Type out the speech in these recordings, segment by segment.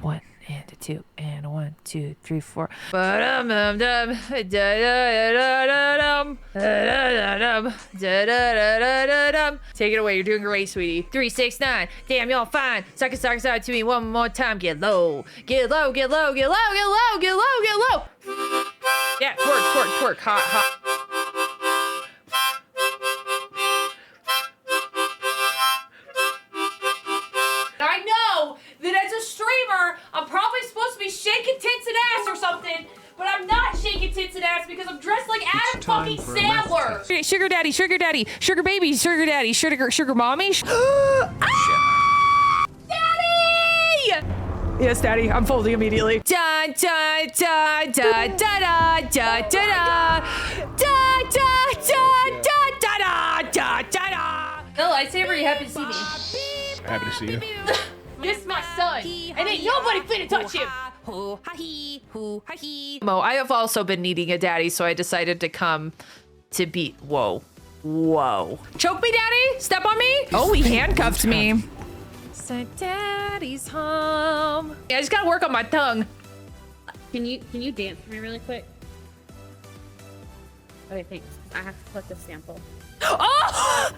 1 and a 2 and a 1, 2, 3, 4. Ba-dum-dum-dum, da-da-da-dum, da-da-da-da-da-dum. Take it away. You're doing great, sweetie. 3, 6, 9. Damn, y'all fine. Suck it out to me one more time. Get low. Get low, get low, get low, get low, get low, get low. Yeah, twerk, twerk, twerk. Hot, hot. I know that as a streamer, I'm probably supposed to be shaking tits and ass or something, but I'm not shaking tits and ass because I'm dressed like Adam fucking Sandler. Sugar daddy, sugar daddy, sugar baby, sugar daddy, sugar mommy. Daddy! Yes, daddy, I'm folding immediately. Da da da da da da da da da da da da da da da. Hello, lightsaber, you happy to see me? Happy to see you. This is my son, and ain't nobody finna touch him. Mo, I have also been needing a daddy, so I decided to come to beat. Whoa. Whoa. Choke me, daddy? Step on me? Oh, he handcuffed me. So daddy's home. Yeah, I just gotta work on my tongue. Can you dance for me really quick? Okay, thanks. I have to collect a sample. Oh!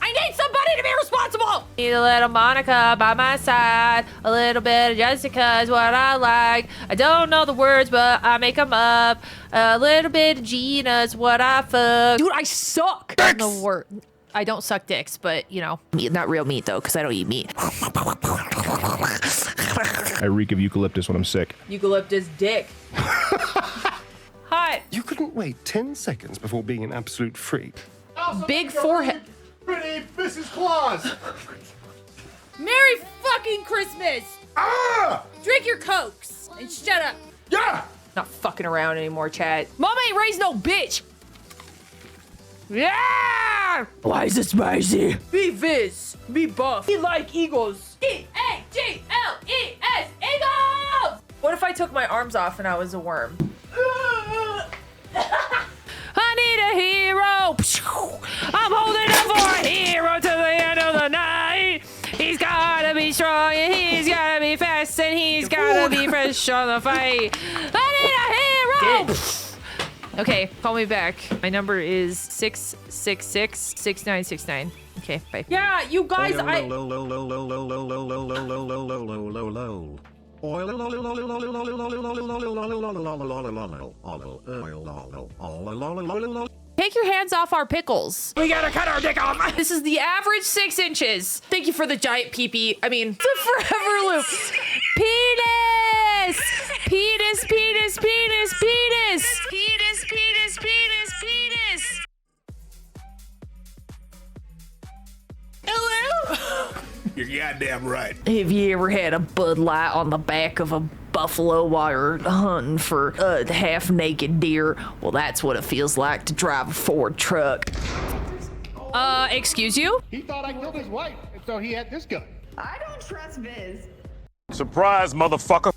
I need somebody to be responsible! Need a little Monica by my side. A little bit of Jessica is what I like. I don't know the words, but I make them up. A little bit of Gina is what I fuck. Dude, I suck! The word. I don't suck dicks, but, you know. Meat, not real meat, though, because I don't eat meat. I reek of eucalyptus when I'm sick. Eucalyptus dick. Hot. You couldn't wait 10 seconds before being an absolute freak. Big forehead. Pretty Mrs. Claus! Merry fucking Christmas! Ah! Drink your cokes and shut up. Yeah! Not fucking around anymore, chat. Mama ain't raised no bitch. Yeah! Why is it spicy? Be Viz. Be buff. Be like Eagles. E-A-G-L-E-S. Eagles! What if I took my arms off and I was a worm? I need a hero. I'm holding up for a hero to the end of the night. He's gotta be strong and he's gotta be fast and he's gotta be fresh on the fight. I need a hero. Okay, call me back. My number is 666-6969. Okay, bye. Yeah, you guys, Take your hands off our pickles. We gotta cut our dick off. This is the average 6 inches. Thank you for the giant pee-pee. I mean, the forever loop. Penis! Penis, penis, penis, penis! Penis, penis, penis, penis! Hello? You're goddamn right. Have you ever had a Bud Light on the back of a buffalo while you're hunting for a half-naked deer? Well, that's what it feels like to drive a Ford truck. Excuse you? He thought I killed his wife, and so he had this gun. I don't trust Viz. Surprise, motherfucker.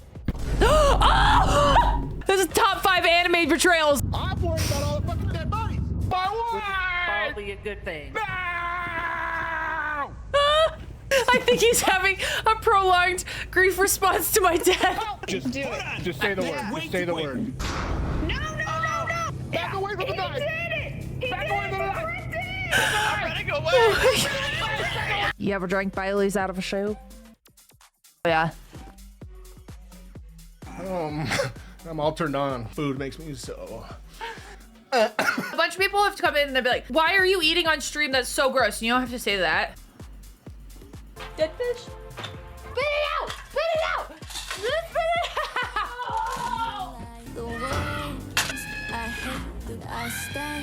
Oh! This is top 5 anime betrayals. I'm worried about all the fucking dead bodies. My wife! Probably a good thing. No! I think he's having a prolonged grief response to my death. Just do it. Just say the word. Just say the word. No, no, no, no! Back away from the knife. He did it! He Back did away it! from the knife. I'm ready! Go away. You ever drank Bailey's out of a shoe? Yeah. I'm all turned on. Food makes me so. A bunch of people have come in and they'll be like, why are you eating on stream? That's so gross. You don't have to say that. Dead fish. Spit it out! Spit it out! Spit it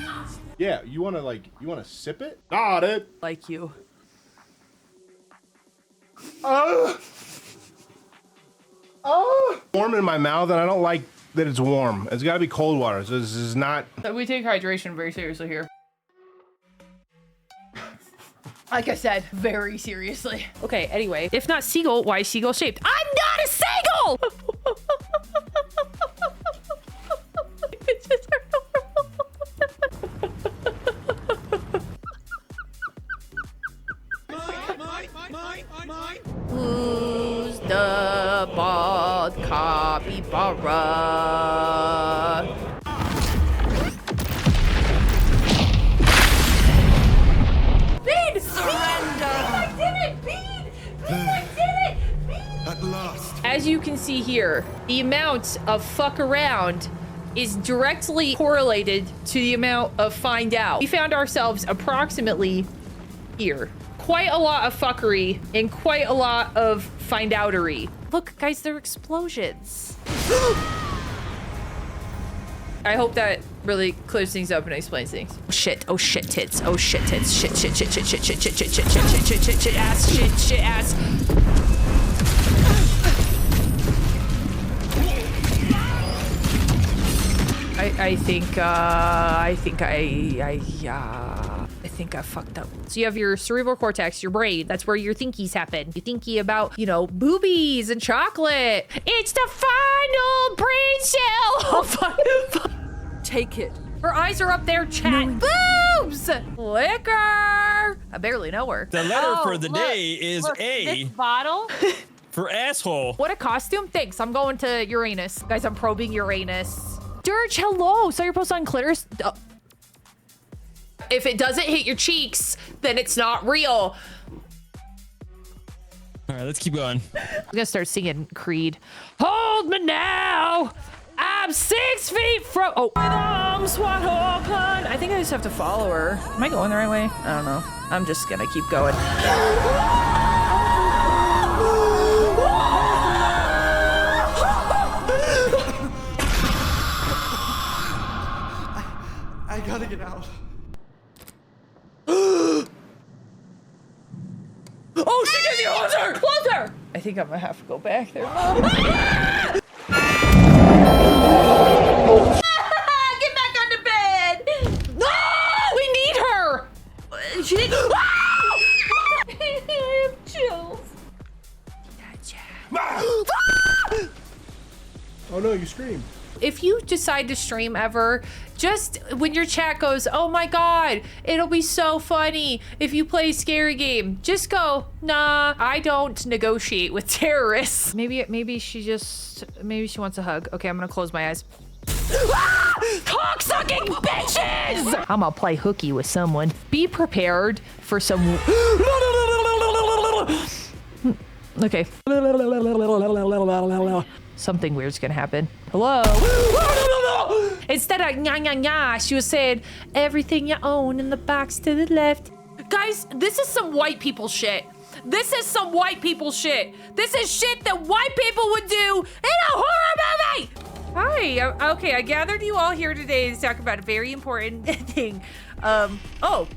out! Yeah, you wanna sip it? Nah, dude. Like you. Warm in my mouth, and I don't like that it's warm. It's gotta be cold water. So this is not. We take hydration very seriously here. Like I said, very seriously. Okay, anyway. If not seagull, why seagull shaped? I'm not a seagull! Who's the bald capybara? Bean! Surrender! I did it! Bean! I did it! At last. As you can see here, the amount of fuck around is directly correlated to the amount of find out. We found ourselves approximately here. Quite a lot of fuckery and quite a lot of find outery. Look, guys, they're explosions. I hope that really clears things up and explains things. Oh shit, tits. Oh shit, tits. Shit, ass. I think I fucked up. So you have your cerebral cortex, your brain. That's where your thinkies happen. You're thinking about, you know, boobies and chocolate. It's the final brain cell. Oh, fuck. Take it. Her eyes are up there, chat. Boobs! Liquor! I barely know her. The letter for the day is This A bottle. for asshole. What a costume. Thanks. I'm going to Uranus. Guys, I'm probing Uranus. Dirge, hello. So you're posted on clitoris. If it doesn't hit your cheeks, then it's not real. All right, let's keep going. I'm gonna start singing Creed. Hold me now. I'm 6 feet from. Oh, with arms wide open. I think I just have to follow her. Am I going the right way? I don't know. I'm just gonna keep going. I gotta get out. Oh, she gets closer! Closer! I think I'm gonna have to go back there. Get back on the bed! No! We need her! She didn't. I have chills. Oh no, you screamed. If you decide to stream ever, just when your chat goes, oh my god, it'll be so funny if you play a scary game, just go, nah, I don't negotiate with terrorists. Maybe she wants a hug. Okay, I'm gonna close my eyes. Cock-sucking bitches! I'm gonna play hooky with someone. Be prepared for some. Okay. Something weird's gonna happen. Hello? Instead of nya nya nya, she was saying, everything you own in the box to the left. Guys, this is some white people shit. This is some white people shit. This is shit that white people would do in a horror movie! Hi, okay, I gathered you all here today to talk about a very important thing. Oh.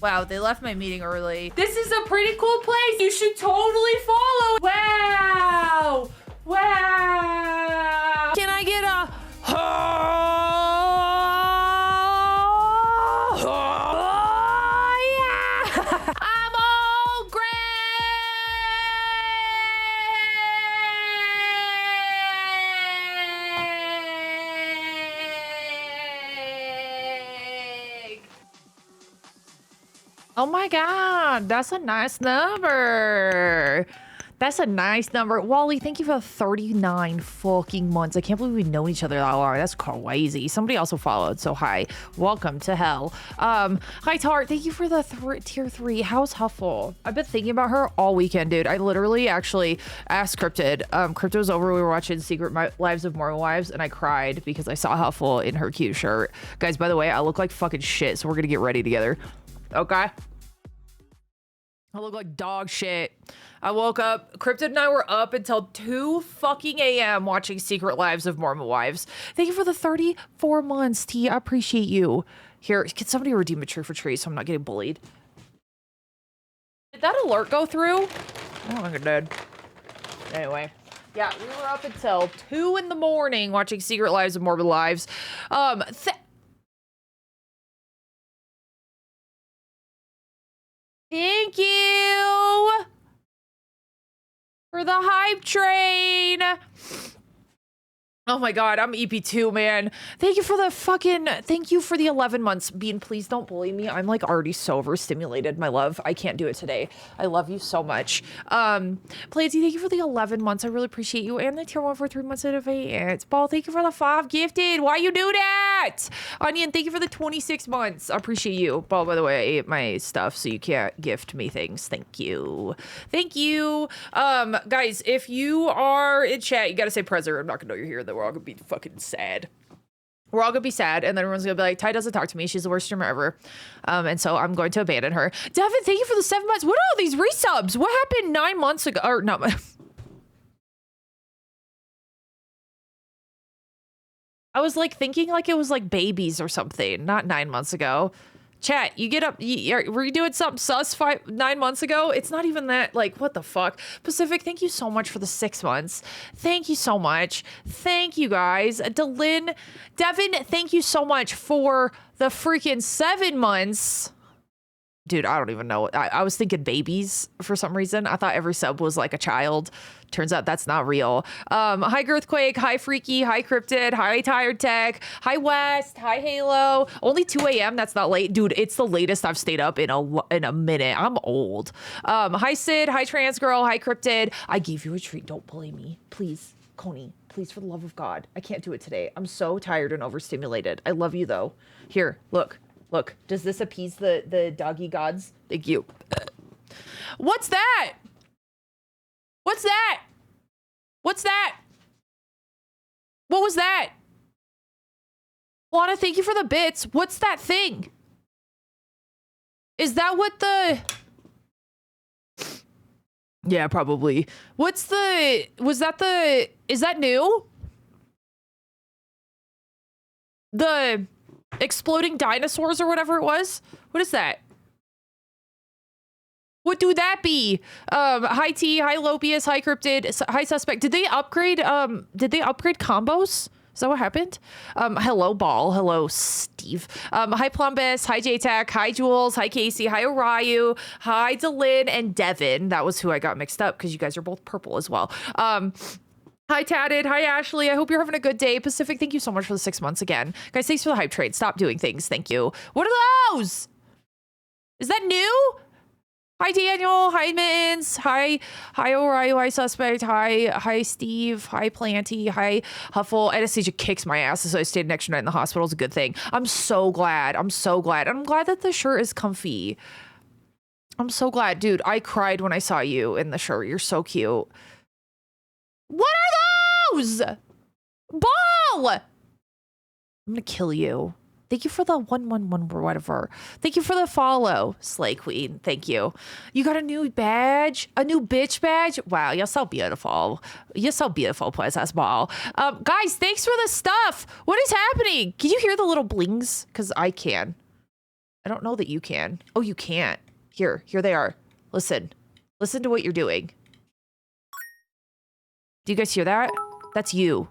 Wow, they left my meeting early. This is a pretty cool place. You should totally follow. Wow. Wow. Can I get a yeah. I'm all Greg. Oh my god, that's a nice number. That's a nice number. Wally, thank you for 39 fucking months. I can't believe we've known each other that long. That's crazy. Somebody also followed, so hi. Welcome to hell. Hi, Tart. Thank you for the tier 3. How's Huffle? I've been thinking about her all weekend, dude. I literally actually asked Cryptid. Cryptid was over. We were watching Secret Lives of Mormon Wives, and I cried because I saw Huffle in her cute shirt. Guys, by the way, I look like fucking shit, so we're gonna get ready together. Okay? I look like dog shit. I woke up, Cryptid and I were up until 2 fucking a.m. watching Secret Lives of Mormon Wives. Thank you for the 34 months, T. I appreciate you. Here, can somebody redeem a tree for tree so I'm not getting bullied? Did that alert go through? I don't think it did. Anyway. Yeah, we were up until 2 in the morning watching Secret Lives of Mormon Wives. Thank you for the hype train. Oh my God, I'm EP2, man. Thank you for the 11 months. Bean, please don't bully me. I'm like already so overstimulated, my love. I can't do it today. I love you so much. Plansy, thank you for the 11 months. I really appreciate you. And the tier 1 for 3 months in advance. Ball, thank you for the 5 gifted. Why you do that? Onion, thank you for the 26 months. I appreciate you. Ball, by the way, I ate my stuff, so you can't gift me things. Thank you. Thank you. Guys, if you are in chat, you gotta say Prezzer. I'm not gonna know you're here, though. We're all gonna be fucking sad. We're all gonna be sad, and then everyone's gonna be like, Ty doesn't talk to me. She's the worst streamer ever. And so I'm going to abandon her. Devin, thank you for the 7 months. What are all these resubs? What happened 9 months ago? Or no. I was like thinking like it was like babies or something, not 9 months ago. Chat, you get up, were you doing something sus 9 months ago? It's not even that, like, what the fuck? Pacific, thank you so much for the 6 months. Thank you so much. Thank you guys. Devin, thank you so much for the freaking 7 months. Dude, I don't even know. I was thinking babies for some reason. I thought every sub was like a child. Turns out that's not real. Hi Girthquake, hi Freaky, hi Cryptid, hi Tired Tech, hi West, hi Halo. Only 2 a.m. That's not late. Dude, it's the latest I've stayed up in a minute. I'm old. Hi Sid, hi Trans Girl, hi Cryptid. I gave you a treat. Don't bully me. Please, Coney, please, for the love of God. I can't do it today. I'm so tired and overstimulated. I love you though. Here, look. Look, does this appease the doggy gods? Thank you. What's that? What's that? What's that? What was that? Lana, thank you for the bits. What's that thing? Is that what the... Yeah, probably. What's the... Was that the... Is that new? The... Exploding dinosaurs or whatever it was. What is that? What do that be? Hi T, hi Lopius, hi Cryptid, hi Suspect. Did they upgrade combos? Is that what happened? Hello Ball, hello Steve. Hi Plumbus, hi JTac, hi Jules, hi Casey, hi Oriu, hi Delin and Devin. That was who I got mixed up because you guys are both purple as well. Hi, Tatted. Hi, Ashley. I hope you're having a good day. Pacific, thank you so much for the 6 months again. Guys, thanks for the hype trade. Stop doing things. Thank you. What are those? Is that new? Hi, Daniel. Hi, Mittens. Hi, Orion. Hi, Suspect. Hi, Steve. Hi, Planty. Hi, Huffle. Anesthesia kicks my ass, so I stayed an extra night in the hospital. It's a good thing. I'm so glad. I'm so glad. I'm glad that the shirt is comfy. I'm so glad. Dude, I cried when I saw you in the shirt. You're so cute. What are those? Ball! I'm gonna kill you. Thank you for the 111 or whatever. Thank you for the follow, Slay Queen. Thank you. You got a new badge? A new bitch badge? Wow, you're so beautiful. You're so beautiful, Princess Ball. Guys, thanks for the stuff. What is happening? Can you hear the little blings? Because I can. I don't know that you can. Oh, you can't. Here they are. Listen to what you're doing. Do you guys hear that? That's you.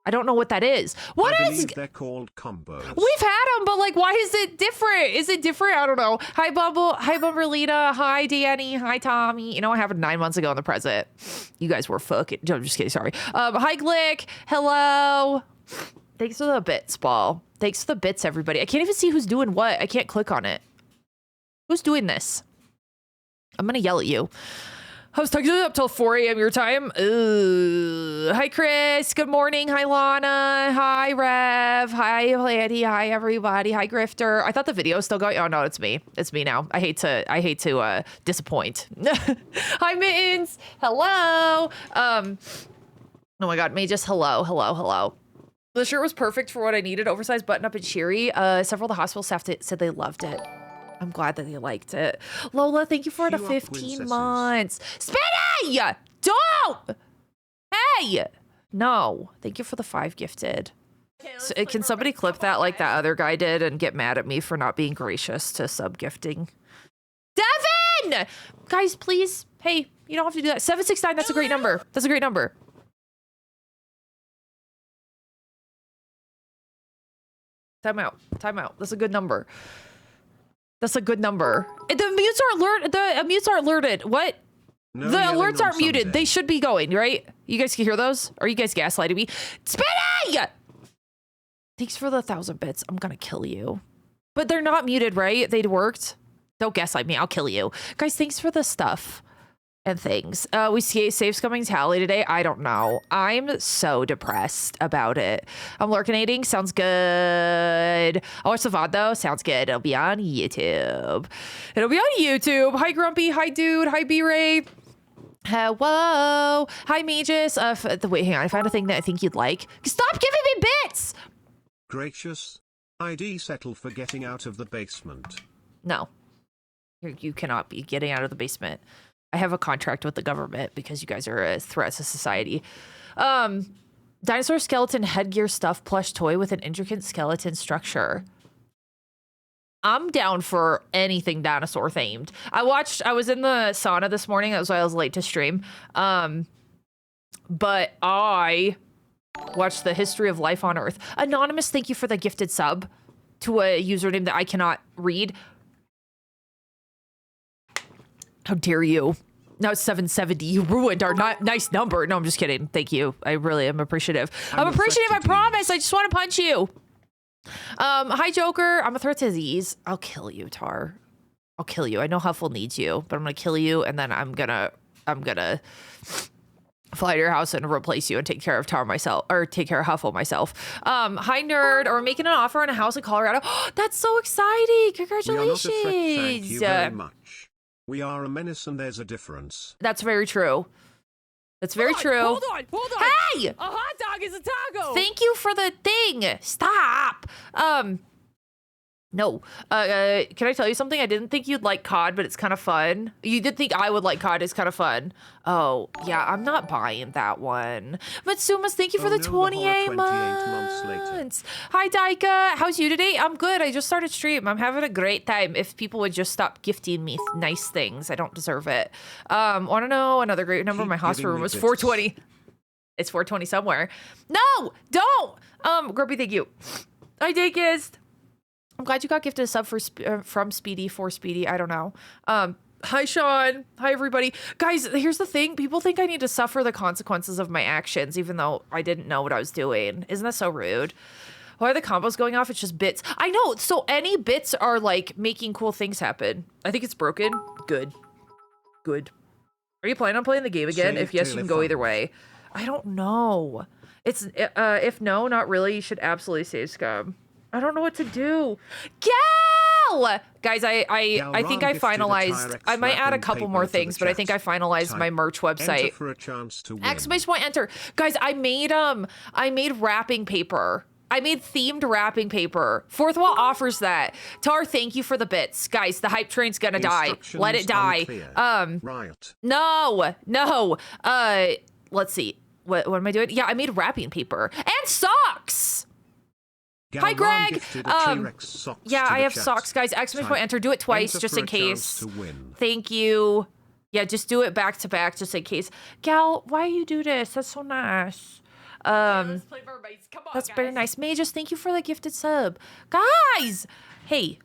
I don't know what that is. What I is? believe they're called combos. We've had them, but like, why is it different? Is it different? I don't know. Hi, Bumble. Hi, Bumberlita. Hi, Danny. Hi, Tommy. You know, I happened 9 months ago in the present. You guys were fucking. I'm just kidding. Sorry. Hi, Glick. Hello. Thanks for the bits, Ball. Thanks for the bits, everybody. I can't even see who's doing what. I can't click on it. Who's doing this? I'm gonna yell at you. I was talking up till 4 a.m. your time. Hi, Chris. Good morning. Hi, Lana. Hi, Rev. Hi, Lady. Hi, everybody. Hi, Grifter. I thought the video was still going. Oh, no, it's me. It's me now. I hate to disappoint. Hi, Mittens. Hello. Oh, my God. May just hello. The shirt was perfect for what I needed. Oversized button up and cheery. Several of the hospital staff said they loved it. I'm glad that they liked it. Lola, thank you for the 15 months. Spinny! Don't! Hey! No. Thank you for the 5 gifted. Okay, can somebody clip that like that other guy did and get mad at me for not being gracious to sub-gifting? Devin! Guys, please. Hey, you don't have to do that. 769, that's a great number. That's a great number. Time out. That's a good number. That's a good number. The mutes are alerted. What? No The yelling alerts on aren't muted. Sunday. They should be going, right? You guys can hear those? Are you guys gaslighting me? Spinning! Thanks for the 1,000 bits. I'm gonna kill you. But they're not muted, right? They'd worked. Don't gaslight me. I'll kill you. Guys, thanks for the stuff and things. We see Safe Scumming Tally today. I don't know. I'm so depressed about it. I'm lurkinating. Sounds good. I'll watch the VOD though. Sounds good. It'll be on YouTube. It'll be on YouTube. Hi, Grumpy. Hi, Dude. Hi, B-Ray. Hello. Hi, Magus. Wait, hang on. I found a thing that I think you'd like. Stop giving me bits! Gracious. ID settle for getting out of the basement. No. You cannot be getting out of the basement. I have a contract with the government because you guys are a threat to society. Dinosaur skeleton headgear stuffed plush toy with an intricate skeleton structure. I'm down for anything dinosaur themed. I was in the sauna this morning. That was why I was late to stream. But I watched the history of life on Earth. Anonymous, thank you for the gifted sub to a username that I cannot read. How dare you? Now it's 770. You ruined our nice number. No, I'm just kidding. Thank you. I really am appreciative. I'm appreciative, I promise. I just want to punch you. Hi, Joker. I'm a threat to these. I'll kill you, Tar. I'll kill you. I know Huffle needs you, but I'm gonna kill you, and then I'm gonna fly to your house and replace you and take care of Tar myself, or take care of Huffle myself. Hi, Nerd. Or making an offer on a house in Colorado. That's so exciting. Congratulations. We are not a threat, thank you very much. We are a menace and there's a difference. That's very true. That's very true. Hold on. Hey! A hot dog is a taco. Thank you for the thing. Stop. No. Can I tell you something? I didn't think you'd like COD, but it's kind of fun. You did think I would like COD. It's kind of fun. Oh, yeah, I'm not buying that one. Matsumas, thank you for the 28 months. Hi, Daika. How's you today? I'm good. I just started stream. I'm having a great time. If people would just stop gifting me nice things, I don't deserve it. Want to know another great number? My hospital room was 420. It's 420 somewhere. No, don't. Grumpy, thank you. Hi, Daikist. I'm glad you got gifted a sub from Speedy for Speedy. I don't know. Hi, Sean. Hi, everybody. Guys, here's the thing. People think I need to suffer the consequences of my actions, even though I didn't know what I was doing. Isn't that so rude? Why are the combos going off? It's just bits. I know. So any bits are like making cool things happen. I think it's broken. Good. Are you planning on playing the game again? If yes, you can go either way. I don't know. It's if no, not really. You should absolutely save Scum. I don't know what to do. Gal! Guys, I think I finalized. I might add a couple more things, but I think I finalized my merch website. For a chance to win. Exclamation point, enter. Guys, I made wrapping paper. I made themed wrapping paper. Fourth Wall offers that. Tar, thank you for the bits. Guys, the hype train's gonna die. Let it die. Riot. No. Let's see. What am I doing? Yeah, I made wrapping paper. And socks! Hi, Greg. Yeah, I have socks, guys. Exclamation point, enter. Do it twice, just in case. Thank you. Yeah, just do it back to back, just in case. Gal, why you do this? That's so nice. Let's play mermaids. Come on, That's guys. very nice. Magus, thank you for the gifted sub. Guys! Hey.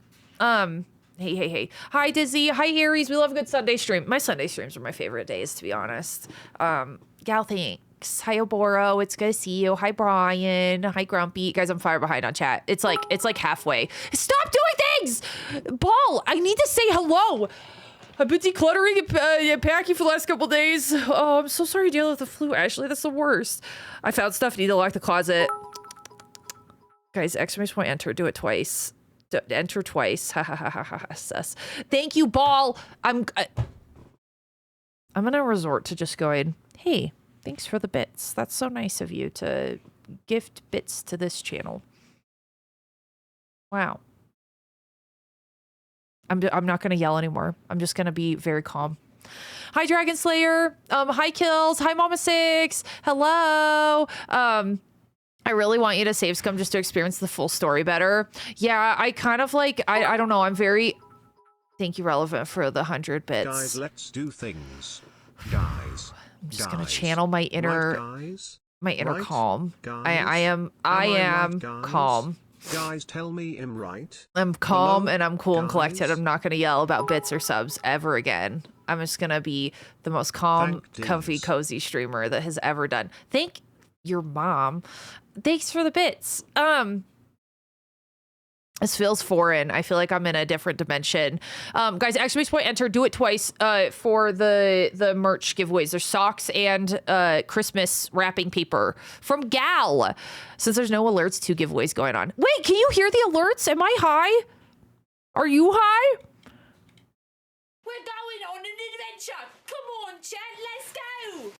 Hey. Hi, Dizzy. Hi, Aries. We love a good Sunday stream. My Sunday streams are my favorite days, to be honest. Gal, thanks. Hi, Oboro. It's good to see you. Hi, Brian. Hi, Grumpy. Guys, I'm far behind on chat. It's like halfway. Stop doing things! Ball, I need to say hello. I've been decluttering and packing for the last couple days. Oh, I'm so sorry to deal with the flu, Ashley. That's the worst. I found stuff. Need to lock the closet. Guys, exclamation point, enter. Do it twice. Enter twice. Ha ha ha ha ha. Sus. Thank you, Ball. I'm gonna resort to just going, hey, thanks for the bits. That's so nice of you to gift bits to this channel. Wow. I'm not gonna yell anymore. I'm just gonna be very calm. Hi, Dragon Slayer. Hi, Kills. Hi, Mama Six. Hello. I really want you to save Scum just to experience the full story better. Yeah, I kind of like, I don't know. I'm very, thank you, Relevant, for the 100 bits. Guys, let's do things. Guys. I'm just gonna channel my inner, calm. I am calm. Guys, tell me I'm right. I'm calm and I'm cool and collected. I'm not gonna yell about bits or subs ever again. I'm just gonna be the most calm, Thank comfy, Diz. cozy streamer that has ever done. Thank your mom. Thanks for the bits. This feels foreign. I feel like I'm in a different dimension. Guys, exclamation point enter. Do it twice for the merch giveaways. There's socks and Christmas wrapping paper from Gal. Since there's no alerts, 2 giveaways going on. Wait, can you hear the alerts? Am I high? Are you high? We're going on an adventure. Come on, chat, let's go.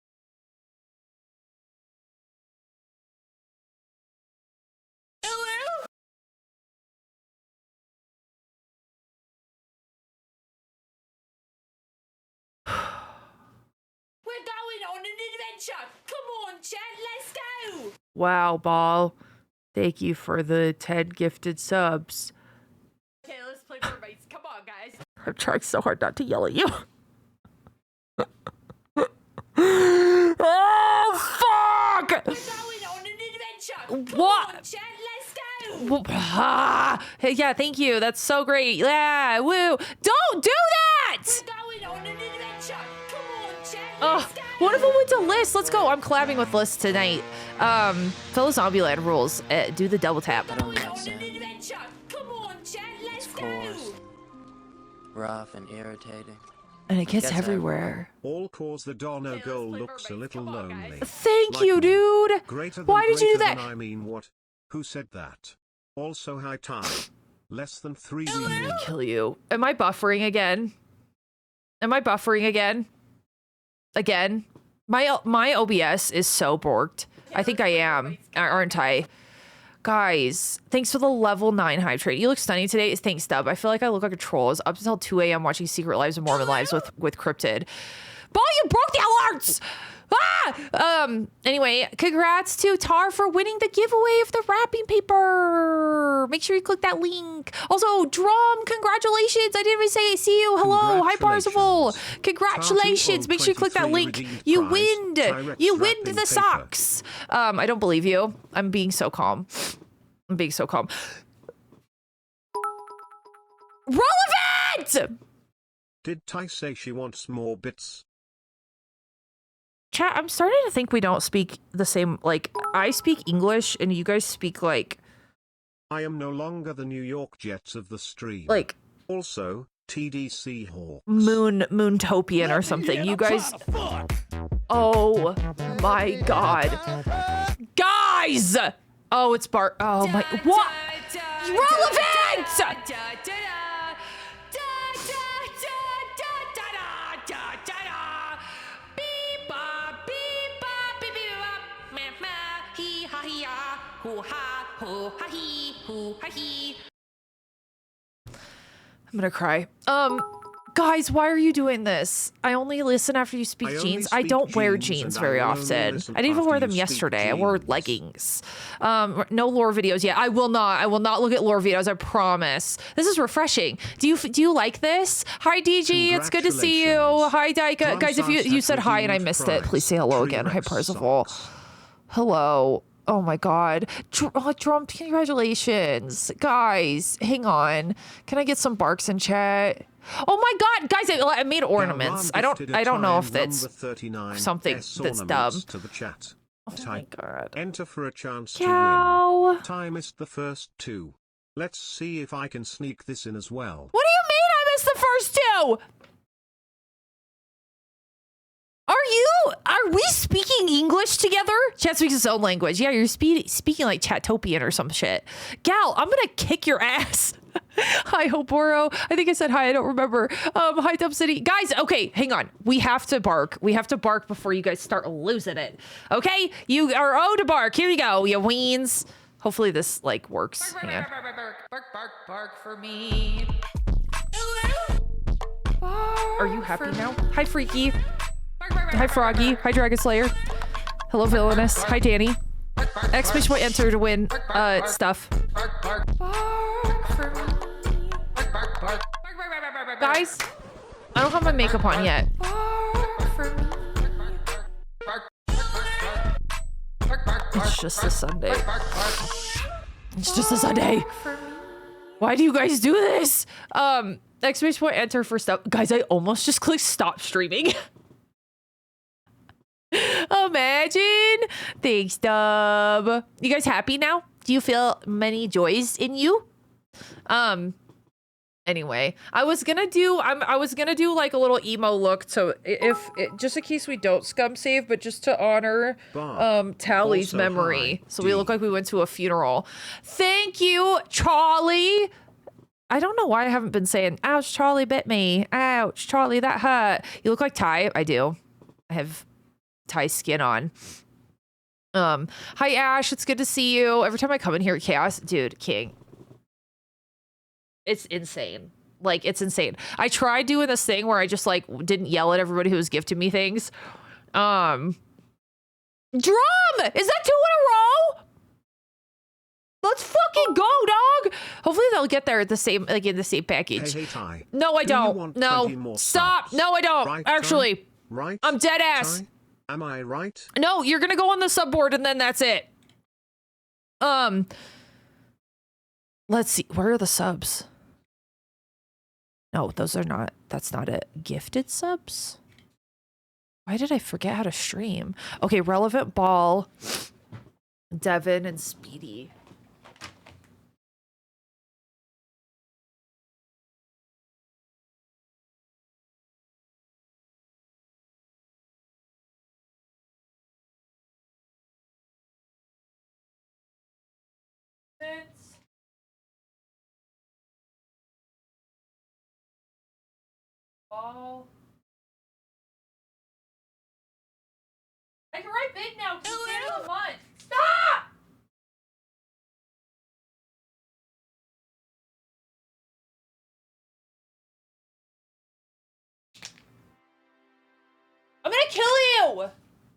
Hello? We're going on an adventure. Come on, chat, let's go. Wow, Ball. Thank you for the 10 gifted subs. Okay, let's play for mates. Come on, guys. I'm trying so hard not to yell at you. Oh, fuck! We're going on an adventure. Come What? on, chat, let's go. Well, hey, yeah, thank you. That's so great. Yeah, woo. Don't do that! We're going on an adventure. Come on, chat, Oh, let's go. what if I went to Liz? Let's go. I'm collabing with Liz tonight. Fellow Zombieland rules. Do the double tap. Going on an adventure. Come on, chat, let's go. Rough and irritating. And it gets Gets everywhere. All cause the Dono goal looks a little lonely. Thank Like you, me. dude. Greater than Why did you do greater that? than I mean what? Who said that? Also high time. Less than 3 million. Kill you. Am I buffering again? Am I buffering again? Again? My OBS is so borked. I think I am, aren't I? Guys, thanks for the level 9 hype trade. You look stunning today. Thanks, Dub. I feel like I look like a troll. I was up until 2 a.m. watching Secret Lives of Mormon Lives with Cryptid. Ball, you broke the alerts! Anyway, congrats to Tar for winning the giveaway of the wrapping paper. Make sure you click that link. Also, Drum, congratulations. I didn't even say see you. Hello. Hi, Parzival. Congratulations. Make sure you click that link. You win. You win the socks. I don't believe you. I'm being so calm. I'm being so calm. Relevant! Did Ty say she wants more bits? Chat, I'm starting to think we don't speak the same, like, I speak English and you guys speak, like... I am no longer the New York Jets of the stream. Like... Also, TDC Hawks. Moontopian or something. You guys... Oh my god. Guys! Oh, it's Bart. Oh my... What? Relevant! I'm gonna cry. Guys, why are you doing this? I only listen after you speak jeans. I don't wear jeans very often. I didn't even wear them yesterday. I wore leggings. No lore videos yet. I will not look at lore videos. I promise. This is refreshing. Do you like this? Hi, DG. It's good to see you. Hi, Daika. Guys, if you said hi and I missed it, please say hello again. Hi, Parzival. Hello. Oh my god. Drum, congratulations. Guys, hang on. Can I get some barks in chat? Oh my god, guys, I made ornaments. I don't know if that's something that's dumb. To the chat. Oh my god. Enter for a chance Cow. to win. Ty missed the first 2. Let's see if I can sneak this in as well. What do you mean I missed the first 2? Are we speaking English together? Chat speaks its own language. Yeah, you're speaking like Chatopian or some shit. Gal, I'm gonna kick your ass. Hi, Hoboro. I think I said hi. I don't remember. Hi, Dub City. Guys, okay, hang on. We have to bark. We have to bark before you guys start losing it. Okay? You are owed to bark. Here you go, you weens. Hopefully this, like, works. Hang on. Bark for me. Are you happy now? Hi, Freaky. Hi, Froggy. Hi, Dragon Slayer. Hello, Villainous. Hi, Danny. Exclamation point enter to win stuff. Guys, I don't have my makeup on yet. It's just a Sunday. It's just a Sunday. Why do you guys do this? Exclamation point enter for stuff. Guys, I almost just clicked stop streaming. Imagine. Thanks, Dub. You guys happy now? Do you feel many joys in you? Anyway, I was gonna do like a little emo look to just in case we don't scum save, but just to honor Tally's Also memory. hi, So we D. look like we went to a funeral. Thank you, Charlie. I don't know why I haven't been saying, ouch, Charlie bit me. Ouch, Charlie, that hurt. You look like Ty. I do. I have Ty skin on. Hi Ash, it's good to see you. Every time I come in here at Chaos, dude, King. It's insane. Like, it's insane. I tried doing this thing where I just like didn't yell at everybody who was gifting me things. Drum! Is that 2 in a row? Let's fucking go, dog. Hopefully they'll get there at the same, like in the same package. Hey, Ty. No, I Do you don't. want No, 20 more stop. subs? No, I don't. Right, Actually, Ty? Right? I'm dead ass. Ty? Am I right? No, you're gonna go on the subboard and then that's it. Let's see. Where are the subs? No, those are not. That's not it. Gifted subs? Why did I forget how to stream? Okay, Relevant Ball, Devin, and Speedy. Ball. I can write big now because it's the end of the month. Stop! I'm gonna kill you!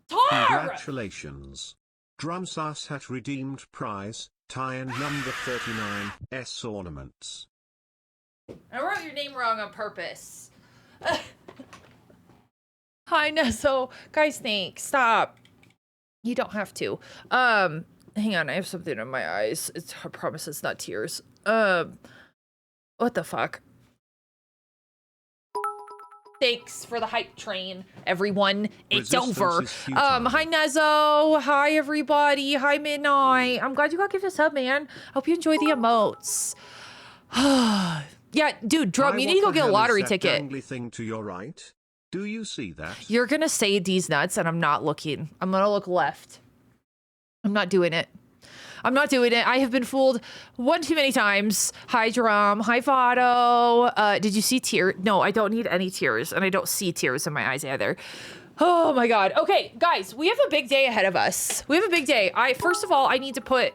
Tar! Congratulations. Drumsas hat redeemed prize, tie and number 39, S ornaments. I wrote your name wrong on purpose. Hi, Nesso. Guys, thanks. Stop. You don't have to. Hang on. I have something in my eyes. I promise it's not tears. What the fuck? Thanks for the hype train, everyone. It's Resistance over. is futile. Hi, Nezo. Hi, everybody. Hi, Midnight. I'm glad you got gifted a sub, man. Hope you enjoy the emotes. Yeah, dude, Drum, Ty, you what need to go the get a hell lottery is that ticket. dangly thing to your right? Do you see that? You're gonna say D's nuts, and I'm not looking. I'm gonna look left. I'm not doing it. I'm not doing it. I have been fooled one too many times. Hi, Drum. Hi, Votto. Did you see tears? No, I don't need any tears, and I don't see tears in my eyes either. Oh my god. Okay, guys, we have a big day ahead of us. We have a big day. First of all, I need to put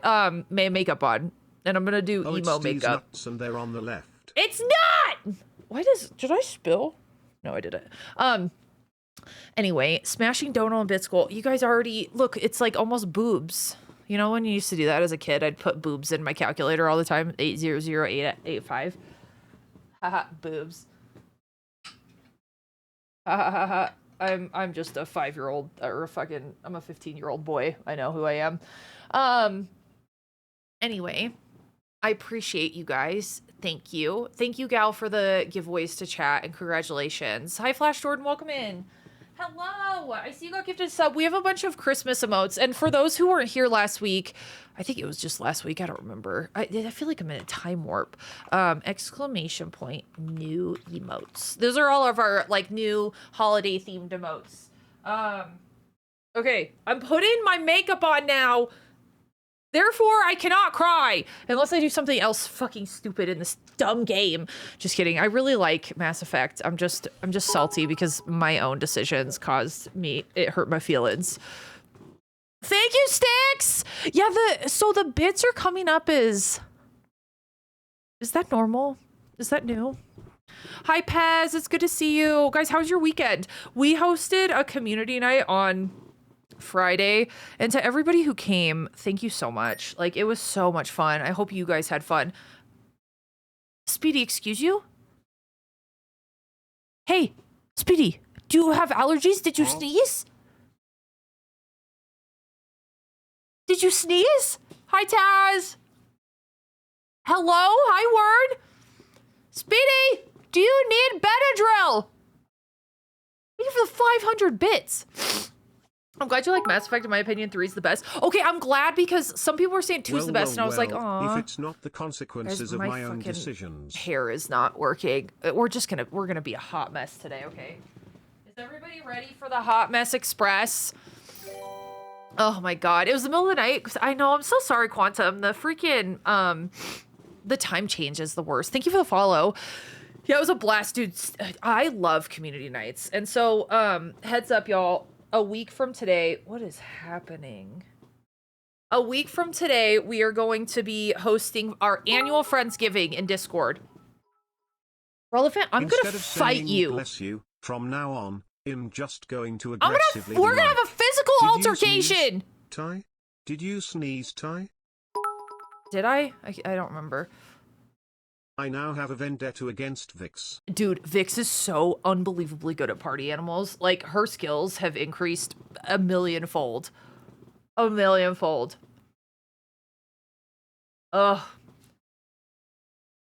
makeup on, and I'm gonna do Oh, emo it's these makeup. nuts and they're on the left. It's not! Did I spill? No, I didn't. Anyway, smashing Donal and Bitskull. You guys already, look, it's like almost boobs. You know when you used to do that as a kid? I'd put boobs in my calculator all the time. 800-885. Haha, boobs. Ha ha ha ha. I'm just a 5-year-old, or I'm a 15-year-old boy. I know who I am. Anyway, I appreciate you guys. Thank you. Thank you, Gal, for the giveaways to chat, and congratulations. Hi, Flash Jordan. Welcome in. Hello. I see you got gifted a sub. We have a bunch of Christmas emotes. And for those who weren't here last week, I think it was just last week. I don't remember. I feel like I'm in a time warp. Exclamation point, new emotes. Those are all of our like new holiday themed emotes. Okay. I'm putting my makeup on now. Therefore, I cannot cry unless I do something else fucking stupid in this dumb game. Just kidding. I really like Mass Effect. I'm just salty because my own decisions it hurt my feelings. Thank you, Sticks. Yeah, so the bits are coming up is that normal? Is that new? Hi, Pez. It's good to see you. Guys, how was your weekend? We hosted a community night on Friday, and to everybody who came, thank you so much. Like, it was so much fun. I hope you guys had fun. Speedy, excuse you? Hey, Speedy, do you have allergies? Did you sneeze? Did you sneeze? Hi, Taz. Hello? Hi, Word. Speedy, Do you need Benadryl? Thank you for the 500 bits. I'm glad you like Mass Effect. In my opinion, 3 is the best. Okay, I'm glad because some people were saying 2 is the best, and I was like, "Aw." If it's not the consequences of my own decisions. Hair is not working. We're gonna be a hot mess today. Okay. Is everybody ready for the Hot Mess Express? Oh my god, it was the middle of the night. I know. I'm so sorry, Quantum. The freaking the time change is the worst. Thank you for the follow. Yeah, it was a blast, dude. I love community nights, and so heads up, y'all. A week from today, what is happening? A week from today, we are going to be hosting our annual Friendsgiving in Discord. Relevant, I'm Instead gonna of fight saying, you. Bless you. From now on, I'm just going to We're aggressively. gonna have a physical Did you altercation. sneeze, Ty? Did you sneeze, Ty? Did I? I don't remember. I now have a vendetta against Vix. Dude, Vix is so unbelievably good at party animals. Like, her skills have increased a millionfold. A millionfold. Ugh.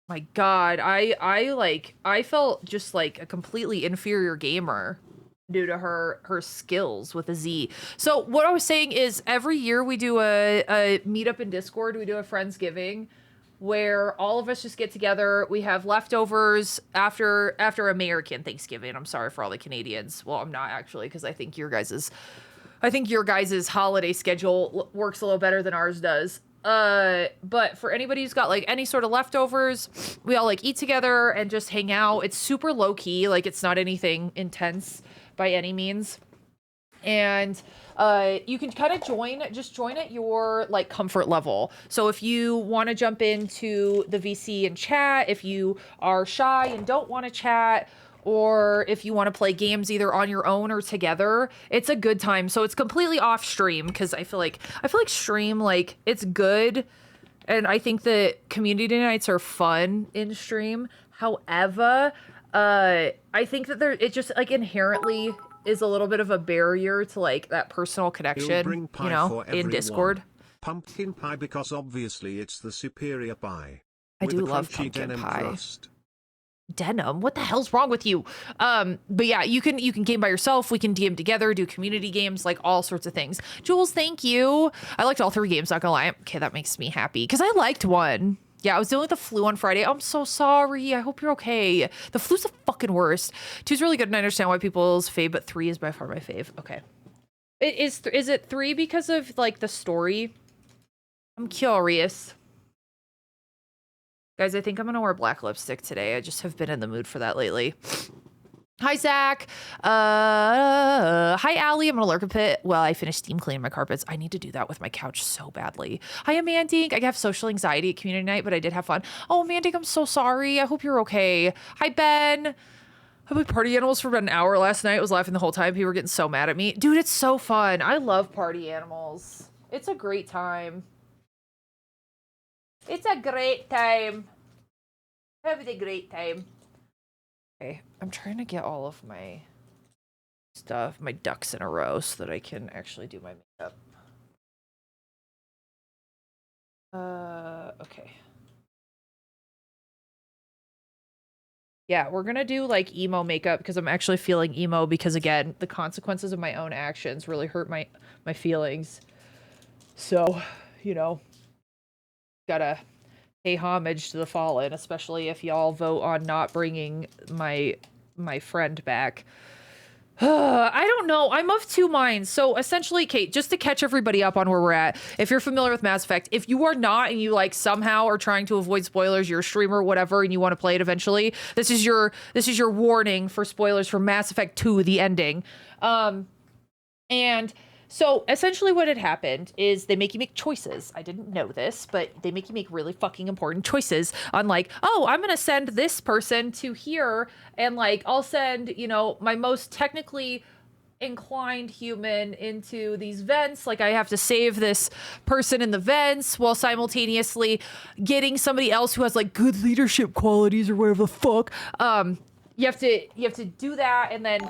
My god, I felt just like a completely inferior gamer due to her skills with a Z. So what I was saying is every year we do a meetup in Discord, we do a Friendsgiving where all of us just get together. We have leftovers after American Thanksgiving. I'm sorry for all the Canadians. Well, I'm not actually, because I think your guys's holiday schedule works a little better than ours does. But for anybody who's got like any sort of leftovers, we all like eat together and just hang out. It's super low key, like it's not anything intense by any means. And you can kind of join at your like comfort level. So if you want to jump into the VC and chat, if you are shy and don't want to chat, or if you want to play games either on your own or together, it's a good time. So it's completely off stream because I feel like stream, like, it's good, and I think that community nights are fun in stream. However, I think that it just like inherently is a little bit of a barrier to like that personal connection, you know, in Discord. Pumpkin pie, because obviously it's the superior pie. I with do a love crunchy pumpkin denim pie. crust. Denim? What the hell's wrong with you? But yeah, you can game by yourself. We can DM together, do community games, like all sorts of things. Jules, thank you. I liked all 3 games, not gonna lie. Okay, that makes me happy because I liked one. Yeah, I was dealing with the flu on Friday. I'm so sorry. I hope you're okay. The flu's the fucking worst. 2's really good, and I understand why people's fave, but 3 is by far my fave. Okay. Is it 3 because of like the story? I'm curious. Guys, I think I'm gonna wear black lipstick today. I just have been in the mood for that lately. Hi, Zach. Hi, Allie. I'm gonna lurk a bit. Well, I finished steam cleaning my carpets. I need to do that with my couch so badly. Hi, Amandine. I have social anxiety at community night, but I did have fun. Oh, Amandine, I'm so sorry. I hope you're okay. Hi, Ben. I played party animals for about an hour last night. I was laughing the whole time. People were getting so mad at me. Dude, it's so fun. I love party animals. It's a great time. It's a great time. Having a great time. Okay, I'm trying to get all of my stuff, my ducks in a row so that I can actually do my makeup. Okay. Yeah, we're gonna do like emo makeup because I'm actually feeling emo because again, the consequences of my own actions really hurt my feelings. So, you know, gotta pay homage to the fallen, especially if y'all vote on not bringing my friend back. I don't know. I'm of 2 minds. So essentially, Kate, just to catch everybody up on where we're at, if you're familiar with Mass Effect, if you are not and you like somehow are trying to avoid spoilers, you're a streamer, whatever, and you want to play it eventually, this is your warning for spoilers for Mass Effect 2, the ending. And so essentially what had happened is they make you make choices. I didn't know this, but they make you make really fucking important choices on like, oh, I'm going to send this person to here and like I'll send, you know, my most technically inclined human into these vents. Like I have to save this person in the vents while simultaneously getting somebody else who has like good leadership qualities or whatever the fuck. You have to do that and then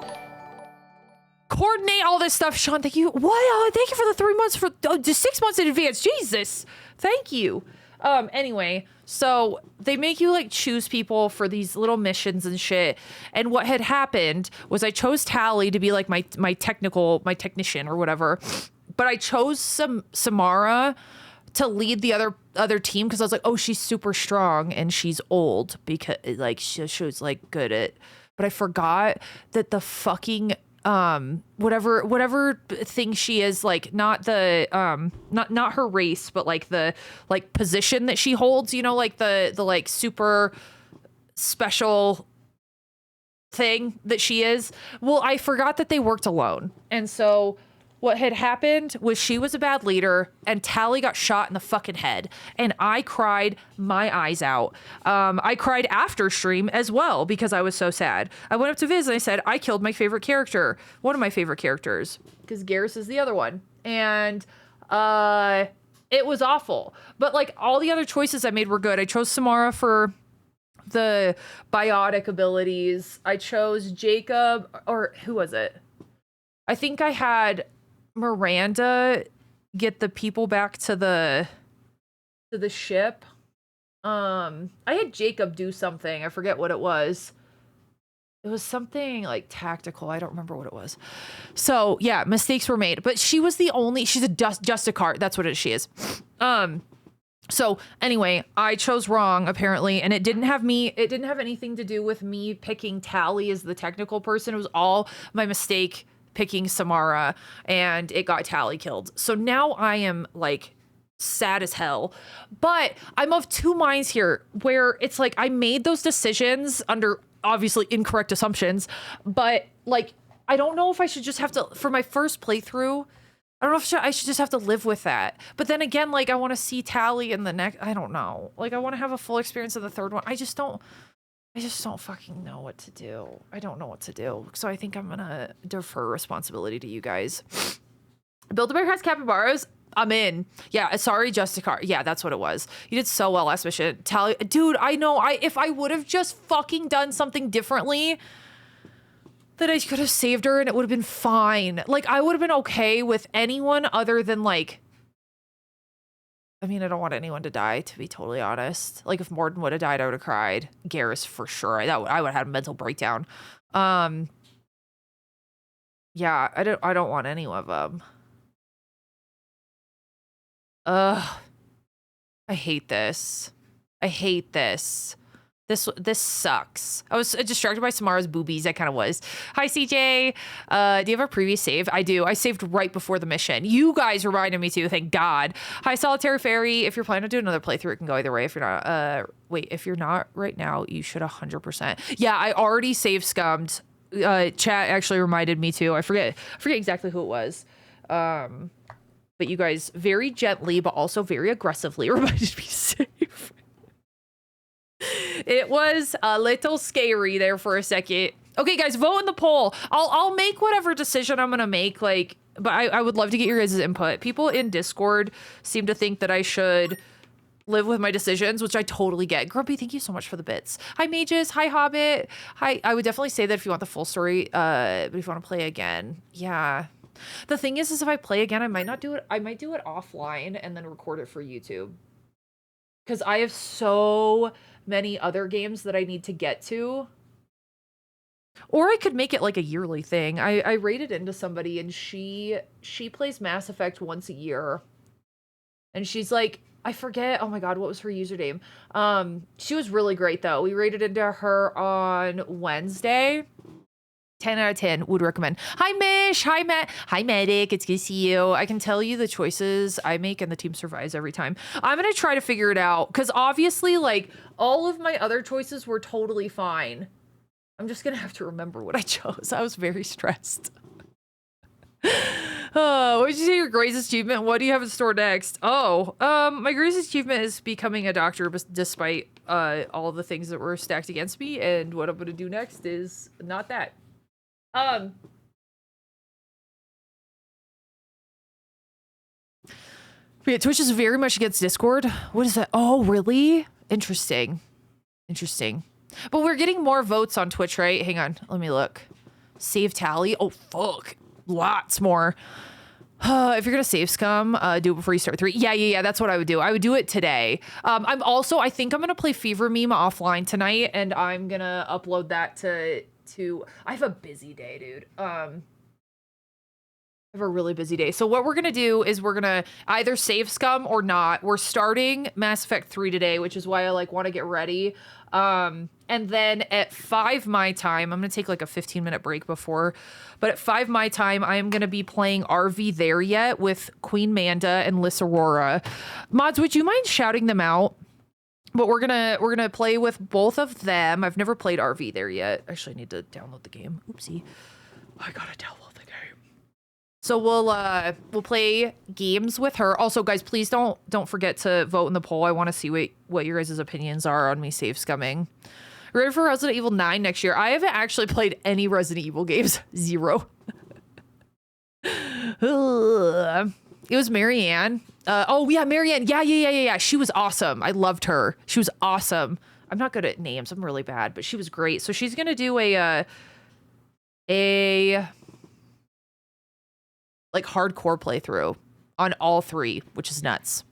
coordinate all this stuff. Sean, thank you. What? Thank you for the 3 months, for just 6 months in advance. Jesus. Thank you. Anyway, so they make you like choose people for these little missions and shit. And what had happened was I chose Tally to be like my technician or whatever. But I chose Samara to lead the other team because I was like, oh, she's super strong and she's old because like she was like good at. But I forgot that the fucking whatever thing she is, like not the not her race, but like the like position that she holds, you know, like the like super special thing that she is. Well, I forgot that they worked alone. And so what had happened was she was a bad leader and Tally got shot in the fucking head. And I cried my eyes out. I cried after stream as well because I was so sad. I went up to Viz and I said, I killed my favorite character. One of my favorite characters. Because Garrus is the other one. And it was awful. But like all the other choices I made were good. I chose Samara for the biotic abilities. I chose Jacob, or who was it? I think I had Miranda get the people back to the ship. I had Jacob do something. I forget what it was. It was something like tactical. I don't remember what it was. So yeah, mistakes were made. But she was the only. She's a Justicar. That's what she is. So anyway, I chose wrong apparently, and it didn't have anything to do with me picking Tally as the technical person. It was all my mistake picking Samara, and it got Tally killed. So now I am like sad as hell, but I'm of two minds here where it's like I made those decisions under obviously incorrect assumptions, but like I don't know if I should just have to, for my first playthrough, I don't know if I should just have to live with that. But then again, like I want to see Tally in the next, I don't know. Like I want to have a full experience of the third one. I just don't fucking know what to do. I don't know what to do. So I think I'm gonna defer responsibility to you guys. Build-A-Bear has capybaras. I'm in. Yeah, sorry, Justicar. Yeah, that's what it was. You did so well last mission. Tally, dude, I know. If I would have just fucking done something differently, that I could have saved her and it would have been fine. Like, I would have been okay with anyone other than, like... I mean, I don't want anyone to die, to be totally honest. Like, if Mordin would have died, I would have cried. Garrus, for sure. I would have had a mental breakdown. Yeah, I don't want any of them. Ugh. I hate this. I hate this. This sucks. I was distracted by Samara's boobies. I kind of was. Hi, CJ. Do you have a previous save? I do. I saved right before the mission. You guys reminded me to, thank God. Hi, Solitary Fairy. If you're planning to do another playthrough, it can go either way. If you're not, wait, if you're not right now, you should 100%. Yeah, I already save scummed. Chat actually reminded me to. I forget exactly who it was. But you guys very gently, but also very aggressively reminded me to save. It was a little scary there for a second. Okay, guys, vote in the poll. I'll make whatever decision I'm gonna make, like, but I would love to get your guys' input. People in Discord seem to think that I should live with my decisions, which I totally get. Grumpy, thank you so much for the bits. Hi, Mages. Hi, Hobbit. Hi. I would definitely say that if you want the full story, but if you want to play again, yeah. The thing is if I play again, I might not do it. I might do it offline and then record it for YouTube. Because I have so many other games that I need to get to. Or I could make it like a yearly thing. I rated into somebody and she plays Mass Effect once a year. And she's like, I forget, oh my god, what was her username? She was really great though. We rated into her on Wednesday. 10 out of 10 would recommend. Hi Mish, hi Matt, hi Medic, it's good to see you. I can tell you the choices I make and the team survives every time. I'm gonna try to figure it out because obviously like all of my other choices were totally fine. I'm just gonna have to remember what I chose. I was very stressed. What did you say your greatest achievement? What do you have in store next? Oh, my greatest achievement is becoming a doctor despite all the things that were stacked against me, and what I'm gonna do next is not that. Yeah, Twitch is very much against Discord. What is that? Oh, really? Interesting. Interesting. But we're getting more votes on Twitch, right? Hang on, let me look. Save tally. Oh, fuck. Lots more. If you're gonna save scum, do it before you start 3. Yeah. That's what I would do. I would do it today. I think I'm gonna play Fever Meme offline tonight, and I'm gonna upload that to. I have a busy day, dude. I have a really busy day. So what we're gonna do is we're gonna either save scum or not. We're starting Mass Effect 3 today, which is why I like want to get ready. And then at 5 my time, I'm gonna take like a 15-minute break before, but at 5 my time, I am gonna be playing RV There Yet with Queen Manda and Liz Aurora. Mods, would you mind shouting them out? But we're gonna play with both of them. I've never played RV There Yet. Actually, I need to download the game. Oopsie, I gotta download the game. So we'll play games with her. Also, guys, please don't forget to vote in the poll. I want to see what your guys' opinions are on me save scumming. Ready for Resident Evil 9 next year? I haven't actually played any Resident Evil games. 0. It was Marianne. Oh yeah, Marianne. Yeah. She was awesome. I loved her. She was awesome. I'm not good at names. I'm really bad, but she was great. So she's gonna do a like hardcore playthrough on all 3, which is nuts.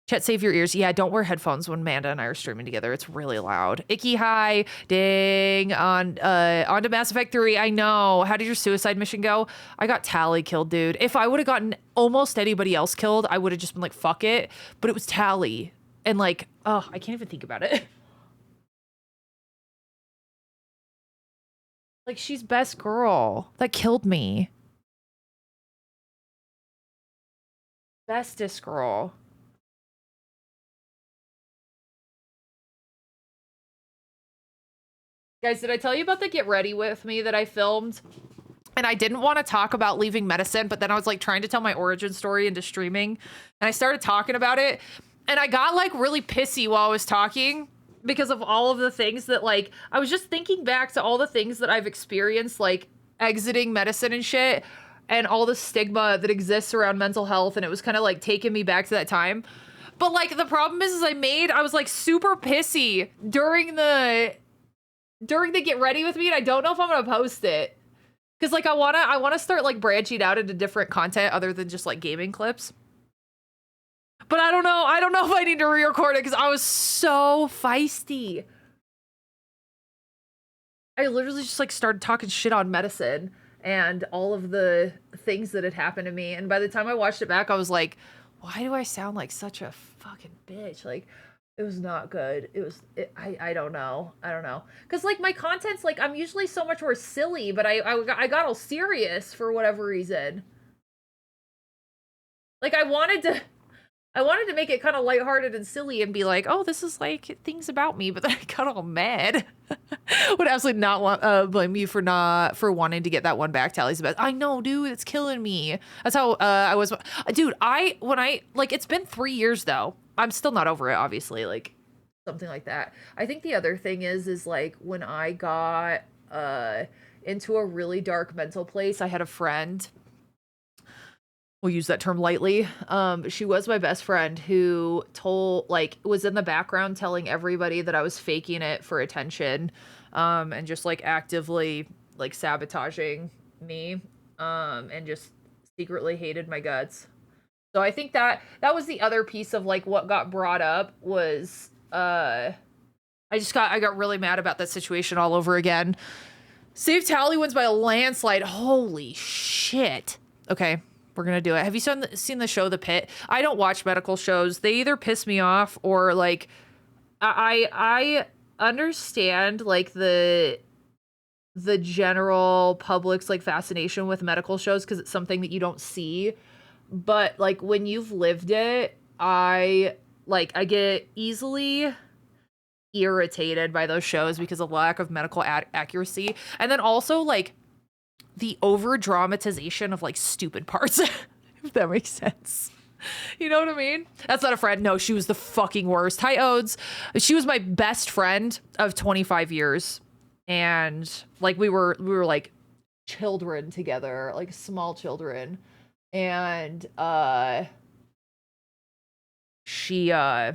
Chat, save your ears. Yeah, don't wear headphones when Amanda and I are streaming together. It's really loud. Icky, hi. Dang. On to Mass Effect 3. I know. How did your suicide mission go? I got Tally killed, dude. If I would have gotten almost anybody else killed, I would have just been like, fuck it. But it was Tally. And like, oh, I can't even think about it. Like, she's best girl. That killed me. Bestest girl. Guys, did I tell you about the Get Ready With Me that I filmed? And I didn't want to talk about leaving medicine, but then I was like trying to tell my origin story into streaming. And I started talking about it. And I got like really pissy while I was talking because of all of the things that like, I was just thinking back to all the things that I've experienced, like exiting medicine and shit, and all the stigma that exists around mental health. And it was kind of like taking me back to that time. But like the problem is I was like super pissy during the Get Ready With Me, and I don't know if I'm gonna post it because like I wanna start like branching out into different content other than just like gaming clips. But I don't know if I need to re-record it because I was so feisty. I literally just like started talking shit on medicine and all of the things that had happened to me, and by the time I watched it back, I was like, why do I sound like such a fucking bitch? Like, it was not good. I don't know. Because, like, my content's, like, I'm usually so much more silly, but I got all serious for whatever reason. Like, I wanted to make it kind of lighthearted and silly and be like, oh, this is, like, things about me, but then I got all mad. Would absolutely not blame you for wanting to get that one back. Tally's the best. I know, dude, it's killing me. That's how I was. Dude, it's been 3 years, though. I'm still not over it, obviously, like, something like that. I think the other thing is like, when I got into a really dark mental place, I had a friend, we'll use that term lightly, she was my best friend, who was in the background telling everybody that I was faking it for attention, and just, like, actively, like, sabotaging me, and just secretly hated my guts. So I think that was the other piece of like what got brought up was I got really mad about that situation all over again. Save Tally wins by a landslide. Holy shit. Okay, we're gonna do it. Have you seen the show The Pit? I don't watch medical shows. They either piss me off or like I understand like the general public's like fascination with medical shows because it's something that you don't see. But like when you've lived it, I get easily irritated by those shows because of lack of medical accuracy, and then also like the over dramatization of like stupid parts. If that makes sense, you know what I mean? That's not a friend. No, she was the fucking worst. Hi Odes. She was my best friend of 25 years, and like we were like children together, like small children. And she I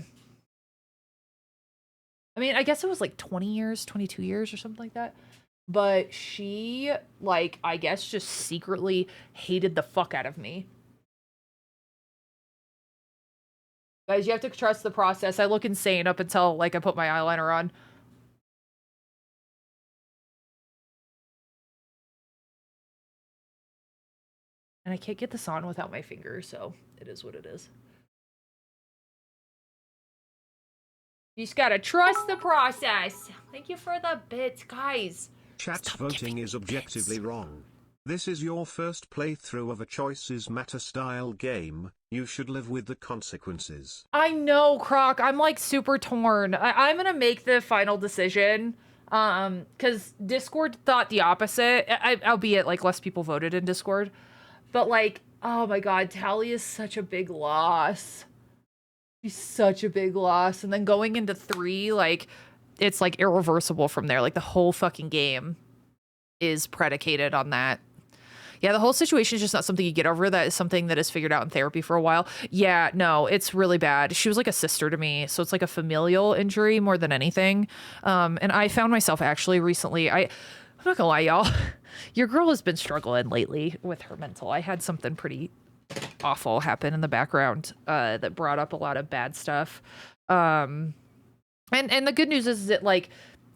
mean, I guess it was like 20 years, 22 years or something like that. but she, like, I guess just secretly hated the fuck out of me. Guys, you have to trust the process. I look insane up until, like, I put my eyeliner on. And I can't get this on without my fingers, so it is what it is. You just gotta trust the process. Thank you for the bits, guys. Chat's Stop voting giving is me objectively bits. wrong. This is your first playthrough of a choices matter style game. You should live with the consequences. I know, Croc. I'm like super torn. I'm gonna make the final decision. Because Discord thought the opposite. Albeit like less people voted in Discord. But like, oh my god, Tally is such a big loss. She's such a big loss. And then going into 3, like, it's like irreversible from there. Like the whole fucking game is predicated on that. Yeah, the whole situation is just not something you get over. That is something that is figured out in therapy for a while. Yeah, no, it's really bad. She was like a sister to me. So it's like a familial injury more than anything. And I found myself actually recently, I'm not gonna lie, y'all. Your girl has been struggling lately with her mental. I had something pretty awful happen in the background that brought up a lot of bad stuff. And the good news is that like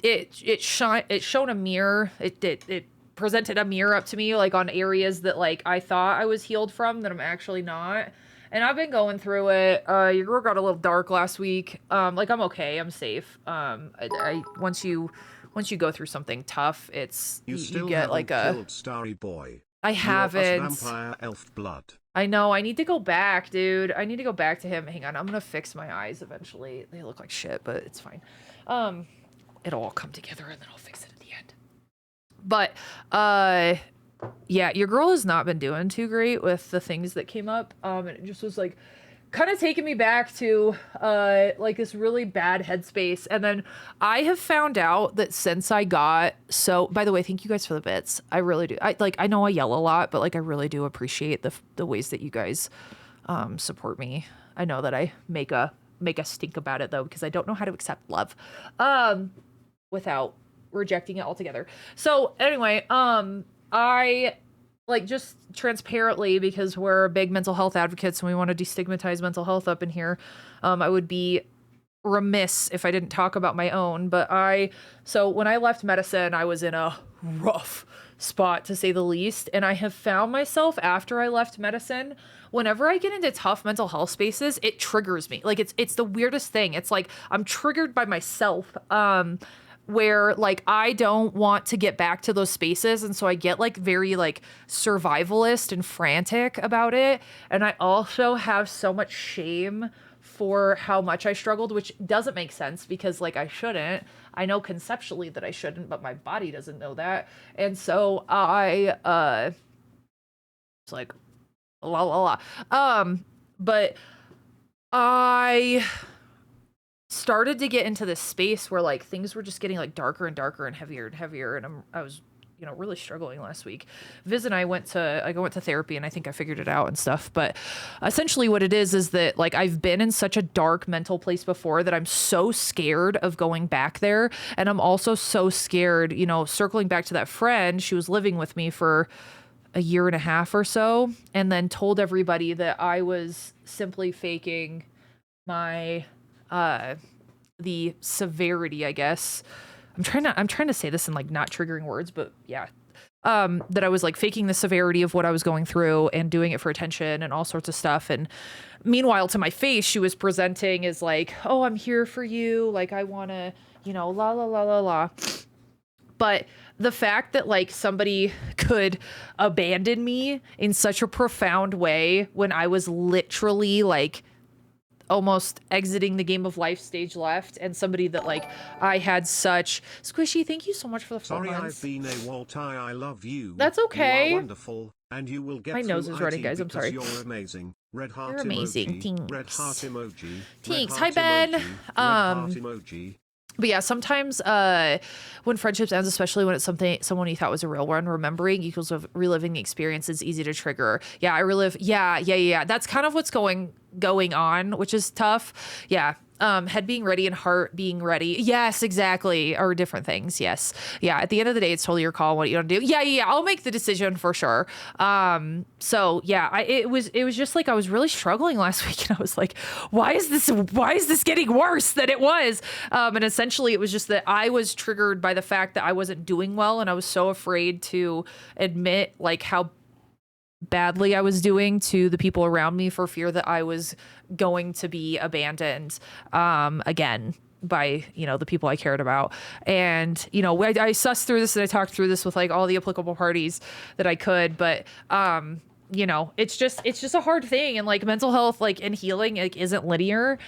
it shone a mirror. It presented a mirror up to me like on areas that like I thought I was healed from that I'm actually not. And I've been going through it. Your girl got a little dark last week. Like I'm okay. I'm safe. Once you go through something tough, you get like killed Starry Boy. I haven't. Vampire elf blood. I know. I need to go back, dude. I need to go back to him. Hang on. I'm gonna fix my eyes eventually. They look like shit, but it's fine. It'll all come together and then I'll fix it at the end. But yeah, your girl has not been doing too great with the things that came up. And it just was like kind of taking me back to like this really bad headspace. And then I have found out that since I got by the way, thank you guys for the bits. I really do. I know I yell a lot, but like I really do appreciate the ways that you guys support me. I know that I make a stink about it though, because I don't know how to accept love without rejecting it altogether. So anyway, I like just transparently, because we're big mental health advocates and we want to destigmatize mental health up in here. I would be remiss if I didn't talk about my own, but so when I left medicine, I was in a rough spot to say the least. And I have found myself after I left medicine, whenever I get into tough mental health spaces, it triggers me. Like it's the weirdest thing. It's like I'm triggered by myself. Where like I don't want to get back to those spaces, and so I get like very like survivalist and frantic about it. And I also have so much shame for how much I struggled, which doesn't make sense because like I shouldn't. I know conceptually that I shouldn't, but my body doesn't know that. And so it's like la. But I started to get into this space where like things were just getting like darker and darker and heavier, and I was really struggling last week. Viz and I went to therapy, and I think I figured it out and stuff. But essentially what it is that like I've been in such a dark mental place before that I'm so scared of going back there. And I'm also so scared, circling back to that friend. She was living with me for a year and a half or so, and then told everybody that I was simply faking my the severity, I guess. I'm trying to say this in like not triggering words, but yeah. That I was like faking the severity of what I was going through and doing it for attention and all sorts of stuff. And meanwhile, to my face, she was presenting as like, oh, I'm here for you. Like, I want to, la, la, la, la, la. But the fact that like somebody could abandon me in such a profound way when I was literally like almost exiting the game of life stage left, and somebody that like I had such Squishy, thank you so much for the 4 months. Sorry, months. I've been a Walt. I love you. That's okay. You are wonderful, and you will get my nose is running, guys. I'm sorry. You're amazing. Red heart You're amazing. emoji. Thanks. Red heart emoji. Thanks. Red Hi, heart Ben. Emoji. Red heart emoji. But yeah, sometimes when friendships ends, especially when it's someone you thought was a real one, remembering equals of reliving the experience is easy to trigger. Yeah, I relive. Yeah. That's kind of what's going on, which is tough. Yeah, Head being ready and heart being ready. Yes, exactly. Or different things. Yes. Yeah. At the end of the day, it's totally your call what you want to do. Yeah. I'll make the decision for sure. So yeah, it was just like, I was really struggling last week, and I was like, why is this getting worse than it was? And essentially it was just that I was triggered by the fact that I wasn't doing well. And I was so afraid to admit like how badly I was doing to the people around me, for fear that I was going to be abandoned again by, you know, the people I cared about. And, you know, I sussed through this, and I talked through this with like all the applicable parties that I could, but you know, it's just a hard thing. And like mental health, like, and healing, like, isn't linear,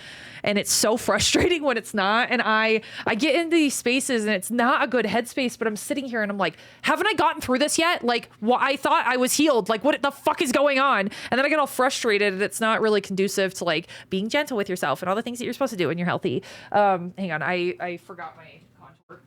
and it's so frustrating when it's not. And I get into these spaces and it's not a good headspace, but I'm sitting here and I'm like, haven't I gotten through this yet? Like, I thought I was healed. Like, what the fuck is going on? And then I get all frustrated, and it's not really conducive to like being gentle with yourself and all the things that you're supposed to do when you're healthy. Hang on. I forgot my contour.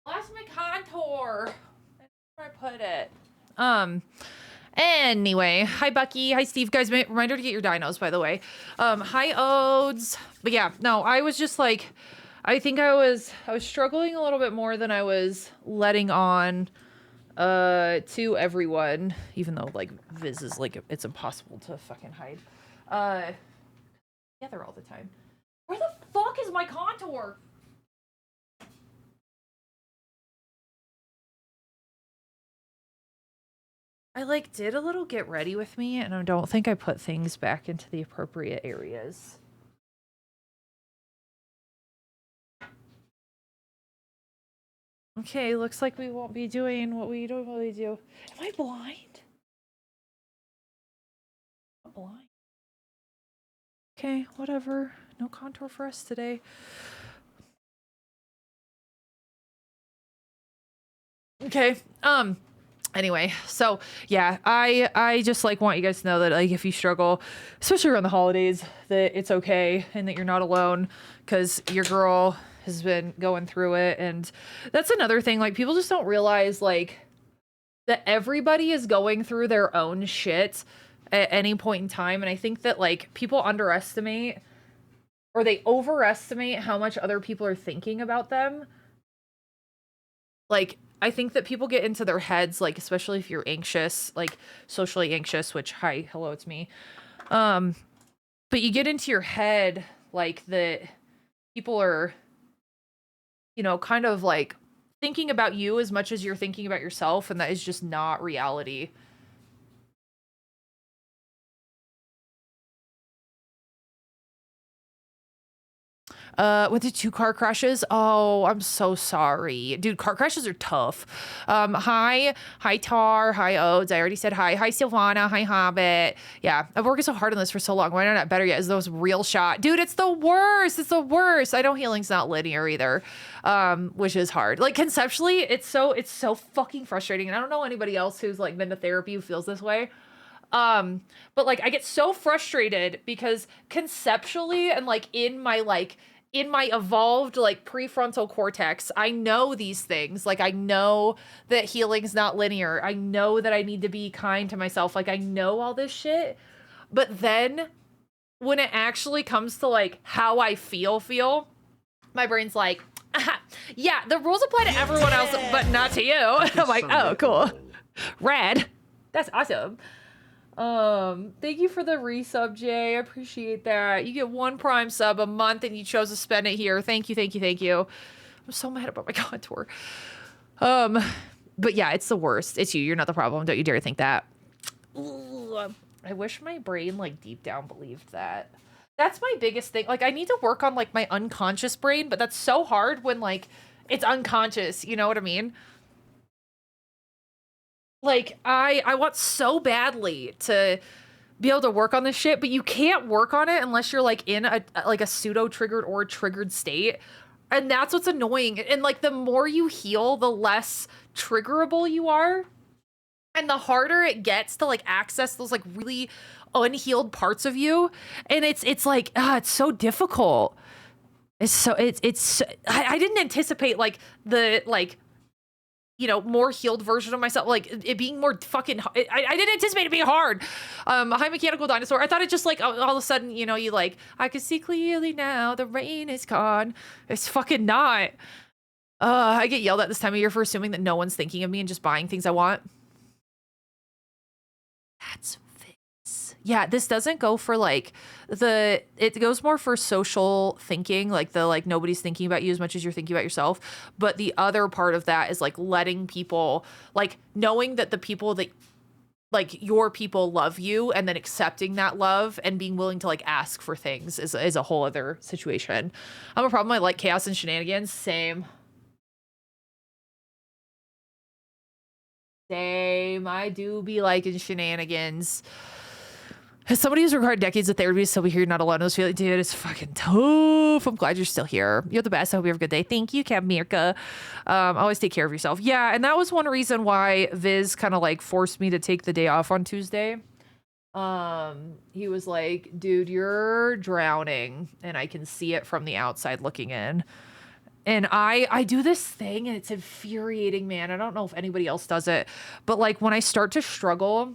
Lost my contour. That's where I put it. Anyway, hi Bucky, hi Steve. Guys, reminder to get your dinos, by the way. Hi Odes. But yeah, no, I was just like, I think I was struggling a little bit more than I was letting on to everyone, even though like Viz is like, it's impossible to fucking hide together all the time. Where the fuck is my contour? I like did a little get ready with me, and I don't think I put things back into the appropriate areas. Okay, looks like we won't be doing what we normally do. Am I blind? I'm blind. Okay, whatever. No contour for us today. Okay, anyway, so yeah, I just like want you guys to know that like if you struggle, especially around the holidays, that it's okay and that you're not alone, because your girl has been going through it. And that's another thing, like people just don't realize like that everybody is going through their own shit at any point in time. And I think that like people underestimate, or they overestimate how much other people are thinking about them. Like I think that people get into their heads, like, especially if you're anxious, like socially anxious, which, hi, hello, it's me. But you get into your head, like, that people are, you know, kind of like thinking about you as much as you're thinking about yourself. And that is just not reality. Went through 2 car crashes. Oh, I'm so sorry. Dude, car crashes are tough. Hi Tar, hi Odes. I already said hi. Hi Silvana, hi Hobbit. Yeah, I've worked so hard on this for so long. Why not better yet is those real shot. Dude, it's the worst. It's the worst. I know healing's not linear either. Which is hard. Like conceptually, it's so fucking frustrating. And I don't know anybody else who's like been to therapy who feels this way. But like I get so frustrated because conceptually and like in my evolved like prefrontal cortex, I know these things. Like I know that healing's not linear. I know that I need to be kind to myself. Like I know all this shit. But then when it actually comes to like how I feel, my brain's like, yeah, the rules apply to everyone else, but not to you. I'm like, oh, cool. Rad. That's awesome. Thank you for the resub, Jay. I appreciate that. You get 1 Prime sub a month and you chose to spend it here. Thank you, thank you, thank you. I'm so mad about my contour. But yeah, it's the worst. It's you. You're not the problem. Don't you dare think that. Ooh, I wish my brain like deep down believed that. That's my biggest thing. Like I need to work on like my unconscious brain, but that's so hard when like it's unconscious. You know what I mean? Like I want so badly to be able to work on this shit, but you can't work on it unless you're like in a pseudo triggered or triggered state. And that's what's annoying. And like the more you heal, the less triggerable you are. And the harder it gets to like access those like really unhealed parts of you. And it's like, it's so difficult. I didn't anticipate like the like, you know, more healed version of myself, like it being more fucking, I didn't anticipate it being hard. Hi, Mechanical Dinosaur. I thought it just like all of a sudden, you know, you like, I can see clearly now, the rain is gone. It's fucking not. I get yelled at this time of year for assuming that no one's thinking of me and just buying things I want. That's Vince. Yeah, this doesn't go for like it goes more for social thinking, like the like nobody's thinking about you as much as you're thinking about yourself. But the other part of that is like letting people, like knowing that the people that like your people love you and then accepting that love and being willing to like ask for things is a whole other situation. I'm a problem. I like chaos and shenanigans. Same. I do be liking shenanigans. As somebody who's required decades of therapy to still be here, not alone in those feelings, dude, it's fucking tough. I'm glad you're still here. You're the best. I hope you have a good day. Thank you, Cap Mirka. Always take care of yourself. Yeah, and that was one reason why Viz kind of like forced me to take the day off on Tuesday. He was like, dude, you're drowning, and I can see it from the outside looking in. And I do this thing and it's infuriating, man. I don't know if anybody else does it, but like when I start to struggle,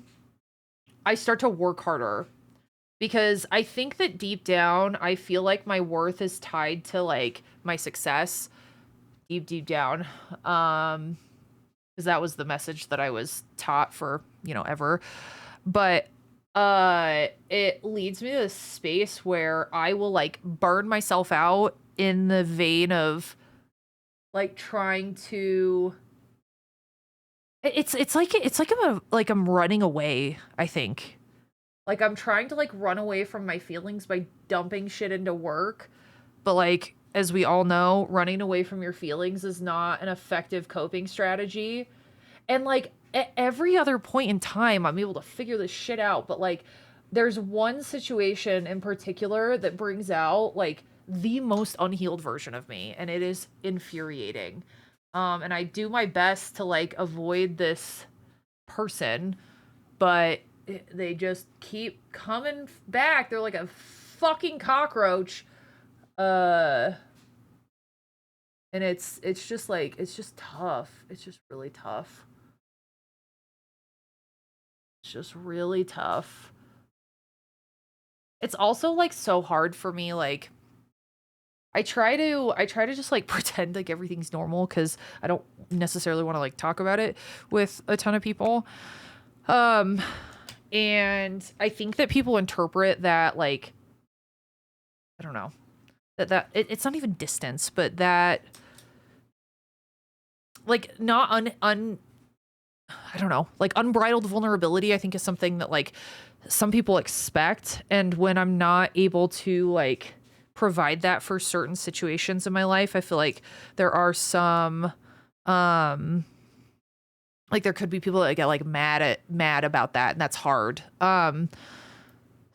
I start to work harder because I think that deep down, I feel like my worth is tied to like my success deep down. Because that was the message that I was taught for, you know, ever. But it leads me to this space where I will like burn myself out in the vein of like trying to it's like I'm running away, I think. Like I'm trying to like run away from my feelings by dumping shit into work. But like as we all know, running away from your feelings is not an effective coping strategy. And like at every other point in time, I'm able to figure this shit out, but like there's one situation in particular that brings out like the most unhealed version of me, and it is infuriating. And I do my best to like avoid this person, but they just keep coming back. They're like a fucking cockroach. And it's just like, it's just tough. It's just really tough. It's just really tough. It's also like so hard for me, like I try to just like pretend like everything's normal because I don't necessarily want to like talk about it with a ton of people. And I think that people interpret that like, I don't know, that it's not even distance, but that like not I don't know, like unbridled vulnerability, I think is something that like some people expect. And when I'm not able to like provide that for certain situations in my life, I feel like there are some like there could be people that get like mad about that, and that's hard.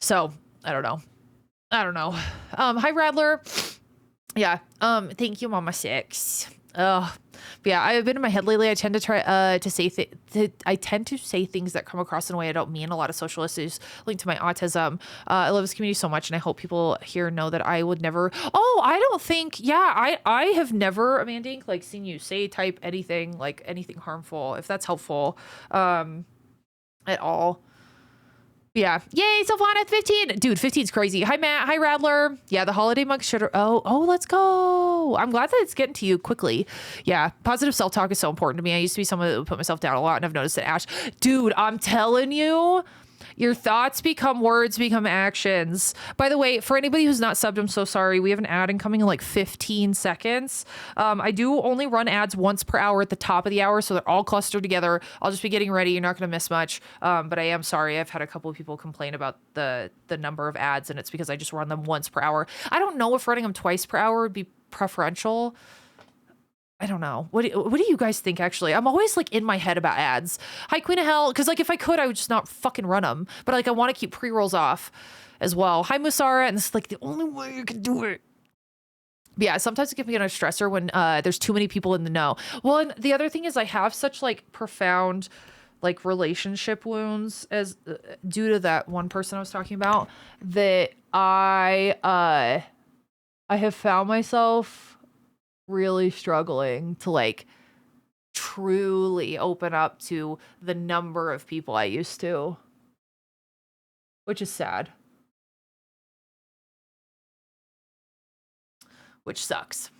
So I don't know. Hi Radler. Yeah. Thank you, Mama Six. Ugh. But yeah, I've been in my head lately. I tend to try to say I tend to say things that come across in a way I don't mean. A lot of social issues linked to my autism. I love this community so much, and I hope people here know that I would never. Oh, I don't think. Yeah, I have never, Amanda Inc., like seen you say type anything like anything harmful. If that's helpful, at all. Yeah. Yay, Sylvana, 15. Dude, 15's crazy. Hi, Matt. Hi, Radler. Yeah, the holiday mug should... Oh, let's go. I'm glad that it's getting to you quickly. Yeah, positive self-talk is so important to me. I used to be someone that would put myself down a lot, and I've noticed that, Ash. Dude, I'm telling you... Your thoughts become words, become actions. By the way, for anybody who's not subbed, I'm so sorry. We have an ad incoming in like 15 seconds. I do only run ads once per hour at the top of the hour, so they're all clustered together. I'll just be getting ready. You're not going to miss much. But I am sorry. I've had a couple of people complain about the number of ads, and it's because I just run them once per hour. I don't know if running them twice per hour would be preferential. I don't know. What do you guys think, actually? I'm always, like, in my head about ads. Hi, Queen of Hell. Because, like, if I could, I would just not fucking run them. But, like, I want to keep pre-rolls off as well. Hi, Musara. And this is, like, the only way you can do it. But yeah, sometimes it can be a stressor when there's too many people in the know. Well, and the other thing is I have such, like, profound, like, relationship wounds as due to that one person I was talking about that I have found myself really struggling to like truly open up to the number of people I used to, which is sad, which sucks.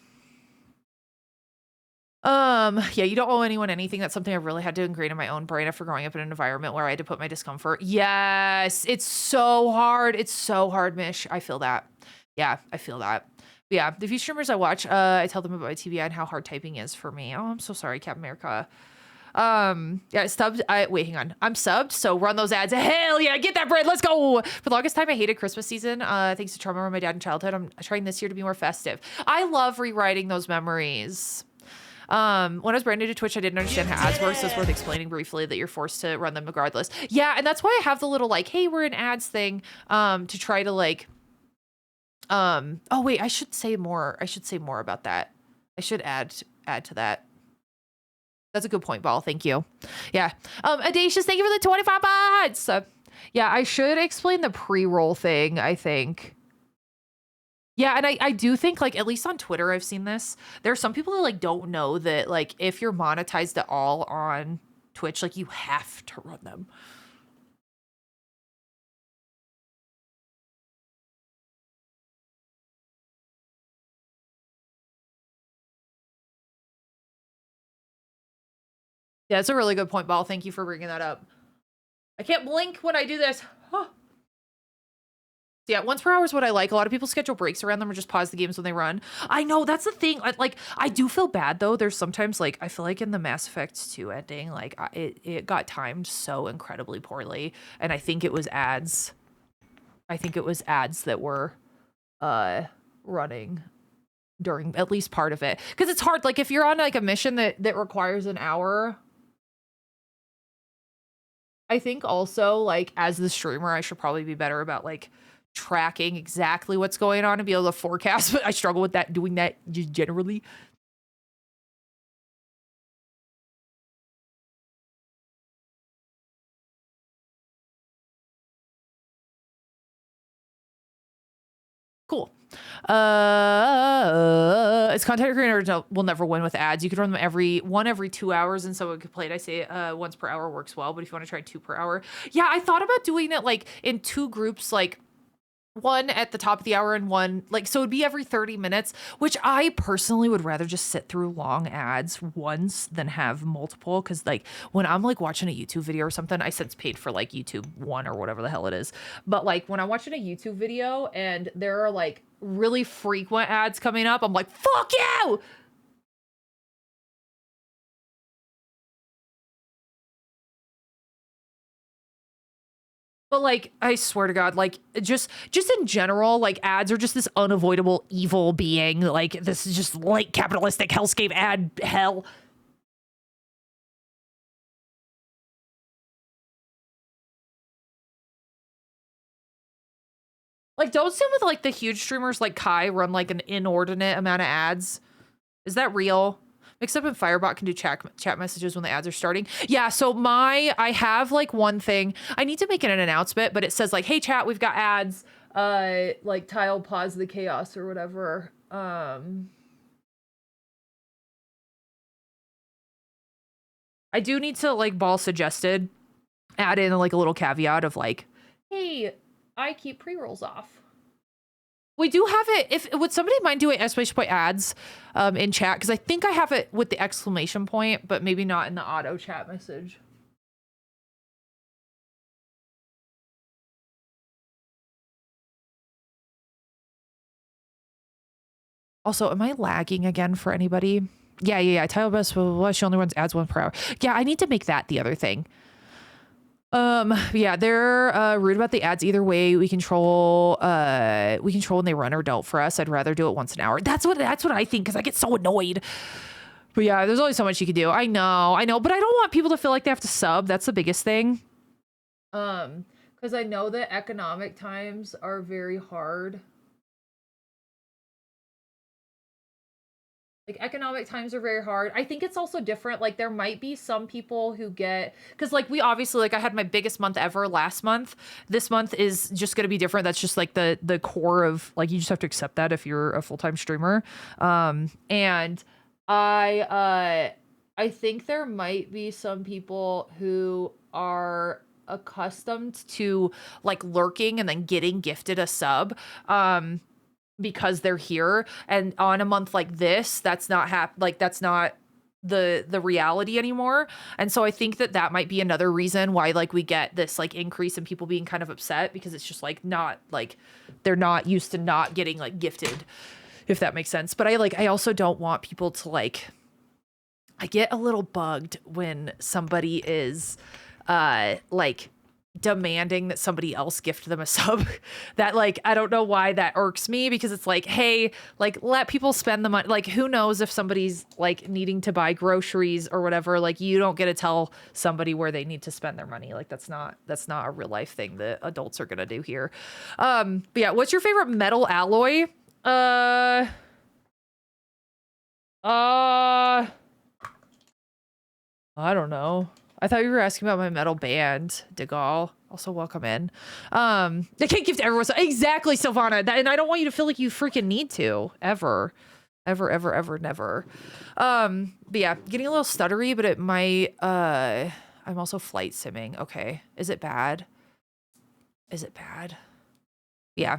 Yeah, you don't owe anyone anything. That's something I've really had to ingrain in my own brain after growing up in an environment where I had to put my discomfort. Yes, it's so hard. It's so hard, Mish. I feel that. Yeah, I feel that. Yeah, the few streamers I watch, I tell them about my TBI and how hard typing is for me. Oh, I'm so sorry, Captain America. Yeah, subbed. Wait, hang on. I'm subbed, so run those ads. Hell yeah, get that bread. Let's go. For the longest time, I hated Christmas season. Thanks to trauma from my dad in childhood. I'm trying this year to be more festive. I love rewriting those memories. When I was brand new to Twitch, I didn't understand how ads work, so it's worth explaining briefly that you're forced to run them regardless. Yeah, and that's why I have the little like, hey, we're in ads thing, to try to like, oh wait, I should say more about that. I should add to that. That's a good point, Ball. Thank you. Yeah. Audacious, thank you for the 25 bots. Yeah, I should explain the pre-roll thing, I think. Yeah, and I do think, like, at least on Twitter, I've seen this. There are some people that, like, don't know that, like, if you're monetized at all on Twitch, like, you have to run them. Yeah, it's a really good point, Ball. Thank you for bringing that up. I can't blink when I do this. Huh. Yeah, once per hour is what I like. A lot of people schedule breaks around them or just pause the games when they run. I know, that's the thing. I do feel bad, though. There's sometimes, like, I feel like in the Mass Effect 2 ending, like, it got timed so incredibly poorly. And I think it was ads. I think it was ads that were running during at least part of it. Because it's hard. Like, if you're on, like, a mission that requires an hour... I think also, like, as the streamer, I should probably be better about, like, tracking exactly what's going on and be able to forecast, but I struggle with that, doing that just generally. Cool. As content creator will never win with ads. You can run them every 2 hours, and so it could play it. I say once per hour works well, but if you want to try 2 per hour, yeah, I thought about doing it like in 2 groups, like one at the top of the hour and one like, so it'd be every 30 minutes, which I personally would rather just sit through long ads once than have multiple. Cause like when I'm like watching a YouTube video or something, I since paid for like YouTube One or whatever the hell it is. But like when I'm watching a YouTube video and there are like really frequent ads coming up, I'm like, fuck you. But like, I swear to God, like just in general, like ads are just this unavoidable evil being. Like this is just like capitalistic hellscape ad hell. Like, don't assume with like the huge streamers like Kai run like an inordinate amount of ads. Is that real? Mixup and Firebot can do chat messages when the ads are starting. Yeah, so I have like one thing. I need to make it an announcement, but it says like, hey chat, we've got ads. Like tile pause the chaos or whatever. I do need to, like Ball suggested, add in like a little caveat of like, hey, I keep pre-rolls off. We do have it. Would somebody mind doing exclamation point ads in chat? Because I think I have it with the exclamation point, but maybe not in the auto chat message. Also, am I lagging again for anybody? Yeah. Tile best. Well, she only runs ads 1 per hour. Yeah, I need to make that the other thing. Yeah, they're rude about the ads either way. We control when they run or don't for us. I'd rather do it once an hour. That's what I think, because I get so annoyed. But yeah, there's only so much you can do. I know, but I don't want people to feel like they have to sub. That's the biggest thing. Because I know that economic times are very hard. Like, economic times are very hard. I think it's also different. Like, there might be some people who get... Because, like, we obviously... Like, I had my biggest month ever last month. This month is just going to be different. That's just, like, the core of... Like, you just have to accept that if you're a full-time streamer. And I think there might be some people who are accustomed to, like, lurking and then getting gifted a sub. Because they're here, and on a month like this, that's not that's not the reality anymore. And so I think that might be another reason why like we get this like increase in people being kind of upset, because it's just like not like they're not used to not getting like gifted, if that makes sense. But I also don't want people to like... I get a little bugged when somebody is like demanding that somebody else gift them a sub. That like, I don't know why that irks me, because it's like, hey, like, let people spend the money. Like, who knows if somebody's like needing to buy groceries or whatever. Like, you don't get to tell somebody where they need to spend their money. Like, that's not a real life thing that adults are gonna do here. But yeah, what's your favorite metal alloy? I don't know. I thought you were asking about my metal band, DeGaulle. Also, welcome in. I can't gift everyone. Exactly, Sylvana. And I don't want you to feel like you freaking need to. Ever, never. But yeah, getting a little stuttery, but it might... I'm also flight simming. Okay. Is it bad? Yeah.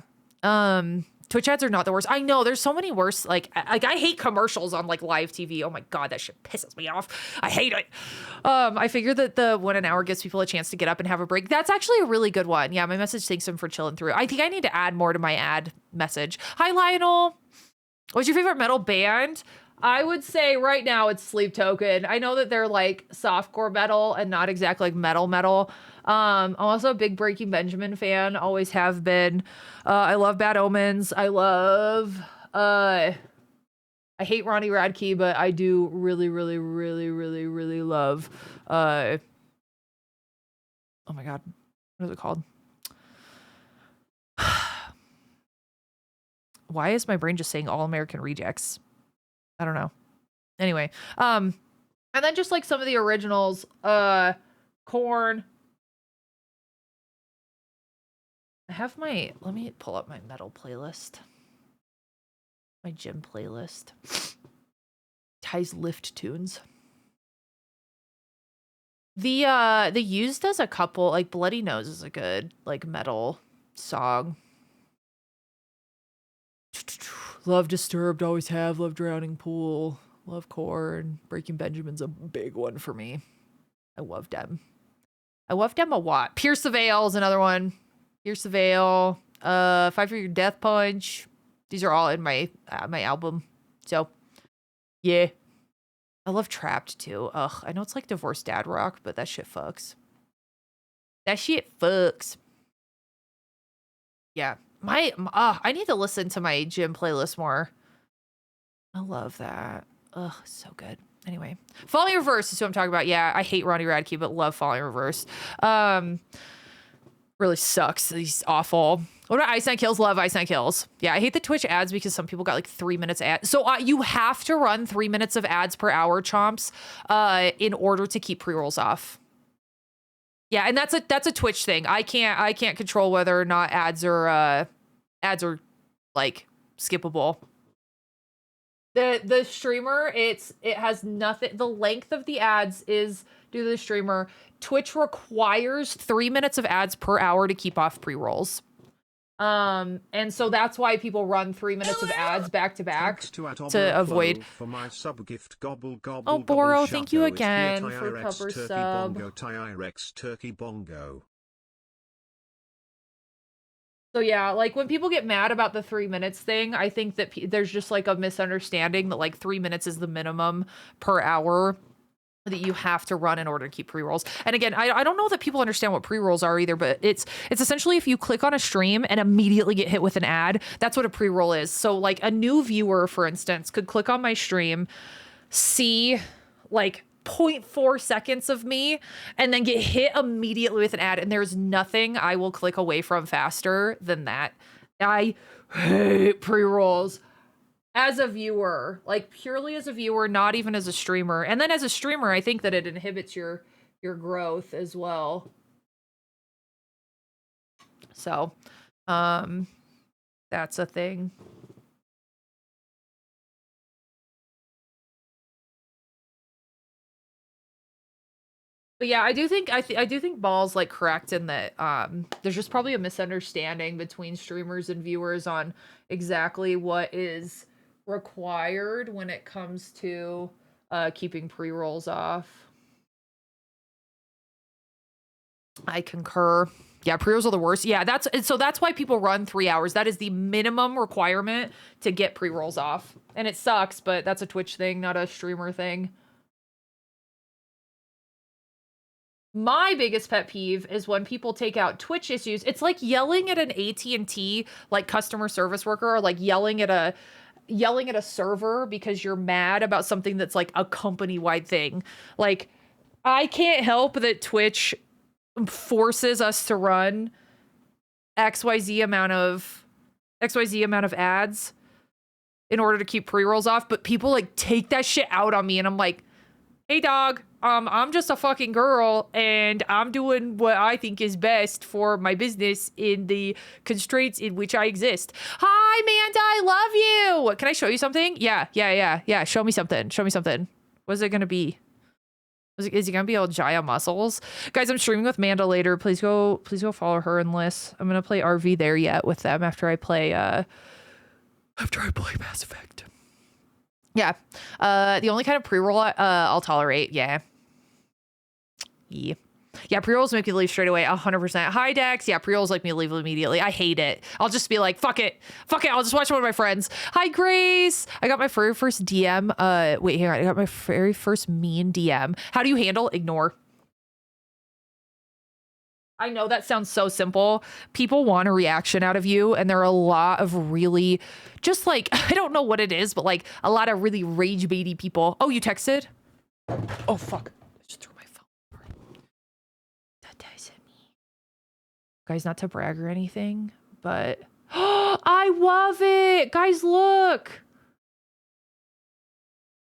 Twitch ads are not the worst. I know there's so many worse. Like I hate commercials on like live TV. Oh my God, that shit pisses me off. I hate it. I figure that the 1 an hour gives people a chance to get up and have a break. That's actually a really good one. Yeah, my message thanks him for chilling through. I think I need to add more to my ad message. Hi, Lionel. What's your favorite metal band? I would say right now it's Sleep Token. I know that they're like softcore metal and not exactly like metal. I'm also a big Breaking Benjamin fan. Always have been. I love Bad Omens. I hate Ronnie Radke, but I do really love. Oh my God, what is it called? Why is my brain just saying All American Rejects? I don't know. Anyway, and then just like some of the originals, Korn. Let me pull up my metal playlist. My gym playlist. Ty's Lift tunes. The Used does a couple, like Bloody Nose is a good like metal song. Love Disturbed, always have. Love Drowning Pool. Love Korn. Breaking Benjamin's a big one for me. I love them. I love them a lot. Pierce the Veil is another one. Pierce the Veil. Fight for Your Death Punch. These are all in my my album. So, yeah. I love Trapped too. Ugh, I know it's like divorced dad rock, but that shit fucks. Yeah. I need to listen to my gym playlist more. I love that. Ugh, so good. Anyway, Falling Reverse is who I'm talking about. Yeah, I hate Ronnie Radke, but love Falling Reverse. Really sucks. He's awful. What about Ice Nine Kills? Love Ice Nine Kills. Yeah, I hate the Twitch ads because some people got like 3 minutes ad. So you have to run 3 minutes of ads per hour, chomps, in order to keep pre-rolls off. Yeah, and that's a Twitch thing. I can't control whether or not ads are like skippable. The streamer, it has nothing. The length of the ads is due to the streamer. Twitch requires 3 minutes of ads per hour to keep off pre-rolls. And so that's why people run 3 minutes of ads back to back to avoid. For my sub gift, gobble, gobble, Oh, gobble, Boro, thank you Shaco, it's again here, for TIRX, Pepper Turkey sub. Bongo, TIRX, Turkey Bongo. So yeah, like when people get mad about the 3 minutes thing, I think that there's just like a misunderstanding that like 3 minutes is the minimum per hour that you have to run in order to keep pre-rolls. And again, I don't know that people understand what pre-rolls are either, but it's essentially if you click on a stream and immediately get hit with an ad, that's what a pre-roll is. So like a new viewer, for instance, could click on my stream, see like 0.4 seconds of me, and then get hit immediately with an ad. And there's nothing I will click away from faster than that. I hate pre-rolls. As a viewer, like purely as a viewer, not even as a streamer. And then as a streamer, I think that it inhibits your growth as well. So, that's a thing. But yeah, I do think Ball's like correct in that there's just probably a misunderstanding between streamers and viewers on exactly what is required when it comes to keeping pre-rolls off. I concur. Yeah, pre-rolls are the worst. Yeah, that's why people run 3 hours. That is the minimum requirement to get pre-rolls off. And it sucks, but that's a Twitch thing, not a streamer thing. My biggest pet peeve is when people take out Twitch issues. It's like yelling at an AT&T like customer service worker, or like yelling at a server because you're mad about something that's like a company-wide thing. Like, I can't help that Twitch forces us to run XYZ amount of ads in order to keep pre-rolls off, but people like take that shit out on me, and I'm like, hey dog, I'm just a fucking girl, and I'm doing what I think is best for my business in the constraints in which I exist. Hi, Manda, I love you. Can I show you something? Yeah. Show me something. What is it gonna be? Is he gonna be all Jaya muscles? Guys, I'm streaming with Manda later. Please go follow her and Liz. I'm gonna play RV there yet with them after I play Mass Effect. Yeah. The only kind of pre-roll I'll tolerate. Yeah. Yeah, pre-rolls make me leave straight away. 100%. Hi, Dex. Yeah, pre-rolls make me leave immediately. I hate it. I'll just be like, fuck it. I'll just watch one of my friends. Hi, Grace. I got my very first DM. Wait, hang on. I got my very first mean DM. How do you handle ignore? I know that sounds so simple. People want a reaction out of you, and there are a lot of really, just like, I don't know what it is, but like a lot of really rage baity people. Oh, you texted? Oh, fuck. I just threw my phone. That doesn't mean. Guys, not to brag or anything, but I love it. Guys, look.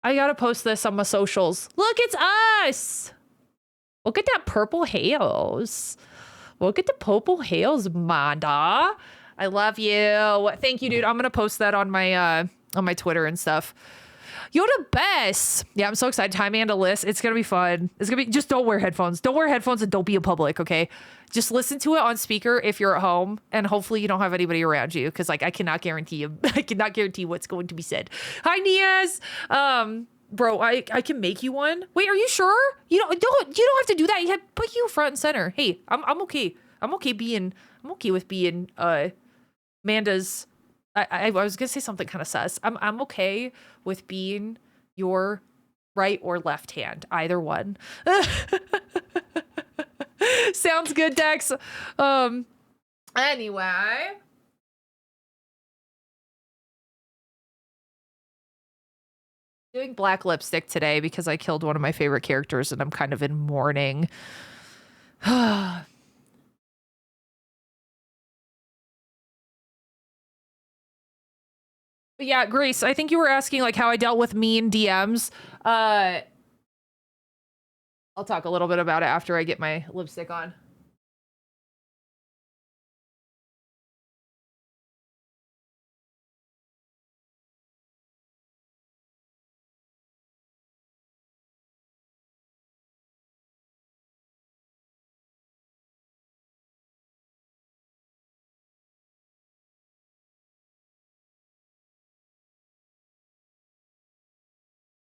I gotta post this on my socials. Look, it's us. Look at that purple hails. Look at the purple hails, Manda. I love you. Thank you, dude. I'm gonna post that on my Twitter and stuff. You're the best. Yeah, I'm so excited. Time and a list. It's gonna be fun. It's gonna be, just don't wear headphones. Don't wear headphones and don't be in public, okay? Just listen to it on speaker if you're at home, and hopefully you don't have anybody around you, because like I cannot guarantee you. I cannot guarantee what's going to be said. Hi, Niaz. Bro, I can make you one. Wait, are you sure? You don't have to do that. You have put you front and center. Hey, I'm okay. I'm okay with being Amanda's. I was gonna say something kind of sus. I'm okay with being your right or left hand, either one. Sounds good, Dex. Anyway. Doing black lipstick today because I killed one of my favorite characters and I'm kind of in mourning. Yeah, Grace, I think you were asking like how I dealt with mean DMs. I'll talk a little bit about it after I get my lipstick on.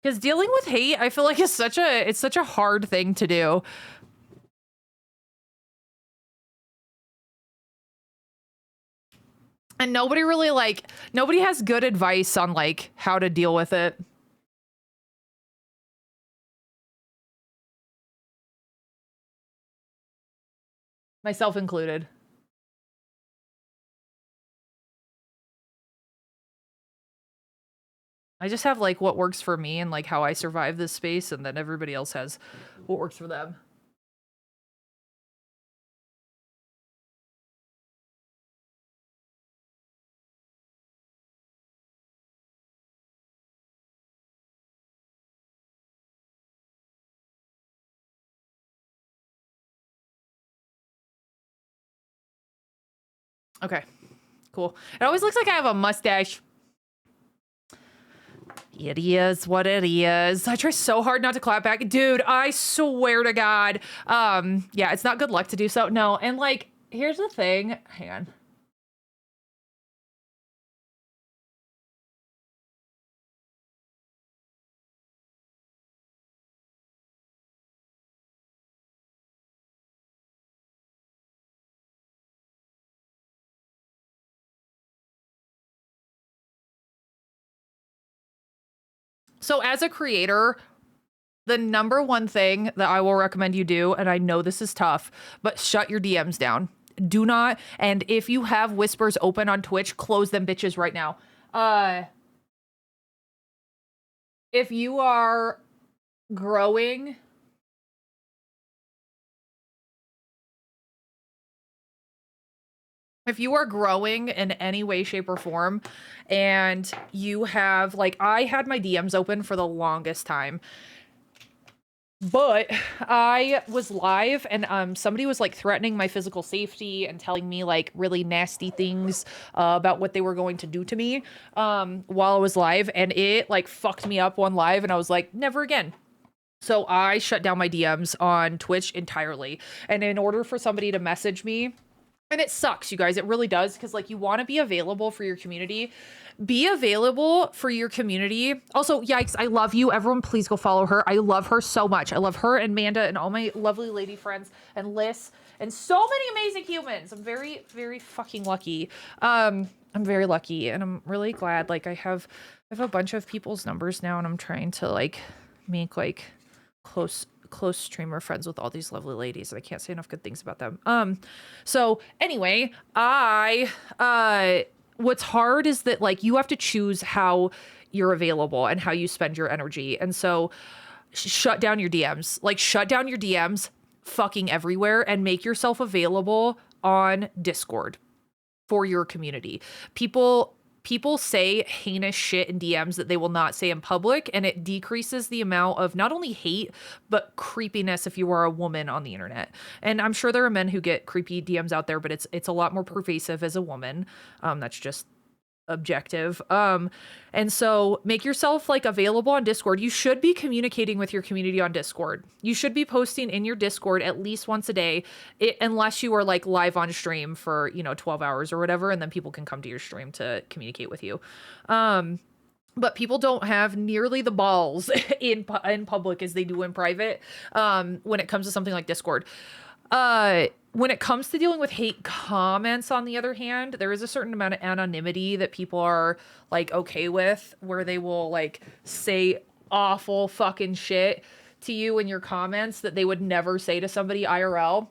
Because dealing with hate, I feel like it's such a hard thing to do. And nobody has good advice on like how to deal with it. Myself included. I just have like what works for me and like how I survive this space, and then everybody else has what works for them. Okay, cool. It always looks like I have a mustache. It is what it is. I try so hard not to clap back. Dude, I swear to God. Yeah, it's not good luck to do so. No, and like, here's the thing. Hang on. So as a creator, the number one thing that I will recommend you do, and I know this is tough, but shut your DMs down. Do not. And if you have whispers open on Twitch, close them bitches right now. If you are growing, in any way, shape, or form, and you have, like, I had my DMs open for the longest time, but I was live and somebody was like threatening my physical safety and telling me like really nasty things about what they were going to do to me while I was live, and it like fucked me up one live, and I was like, never again. So I shut down my DMs on Twitch entirely. And in order for somebody to message me, and it sucks, you guys, it really does, because like you want to be available for your community. Be available for your community. Also, yikes, I love you. Everyone, please go follow her. I love her so much. I love her and Manda and all my lovely lady friends and Liz and so many amazing humans. I'm very, very fucking lucky. I'm very lucky, and I'm really glad. Like I have a bunch of people's numbers now, and I'm trying to like make like close streamer friends with all these lovely ladies, and I can't say enough good things about them. So anyway, what's hard is that like you have to choose how you're available and how you spend your energy. And so shut down your DMs. Like shut down your DMs fucking everywhere and make yourself available on Discord for your community. People say heinous shit in DMs that they will not say in public, and it decreases the amount of not only hate, but creepiness if you are a woman on the internet. And I'm sure there are men who get creepy DMs out there, but it's a lot more pervasive as a woman. That's just objective. And so make yourself like available on Discord. You should be communicating with your community on Discord. You should be posting in your Discord at least once a day, unless you are like live on stream for, 12 hours or whatever, and then people can come to your stream to communicate with you. But people don't have nearly the balls in public as they do in private when it comes to something like Discord. When it comes to dealing with hate comments, on the other hand, there is a certain amount of anonymity that people are like okay with, where they will like say awful fucking shit to you in your comments that they would never say to somebody IRL.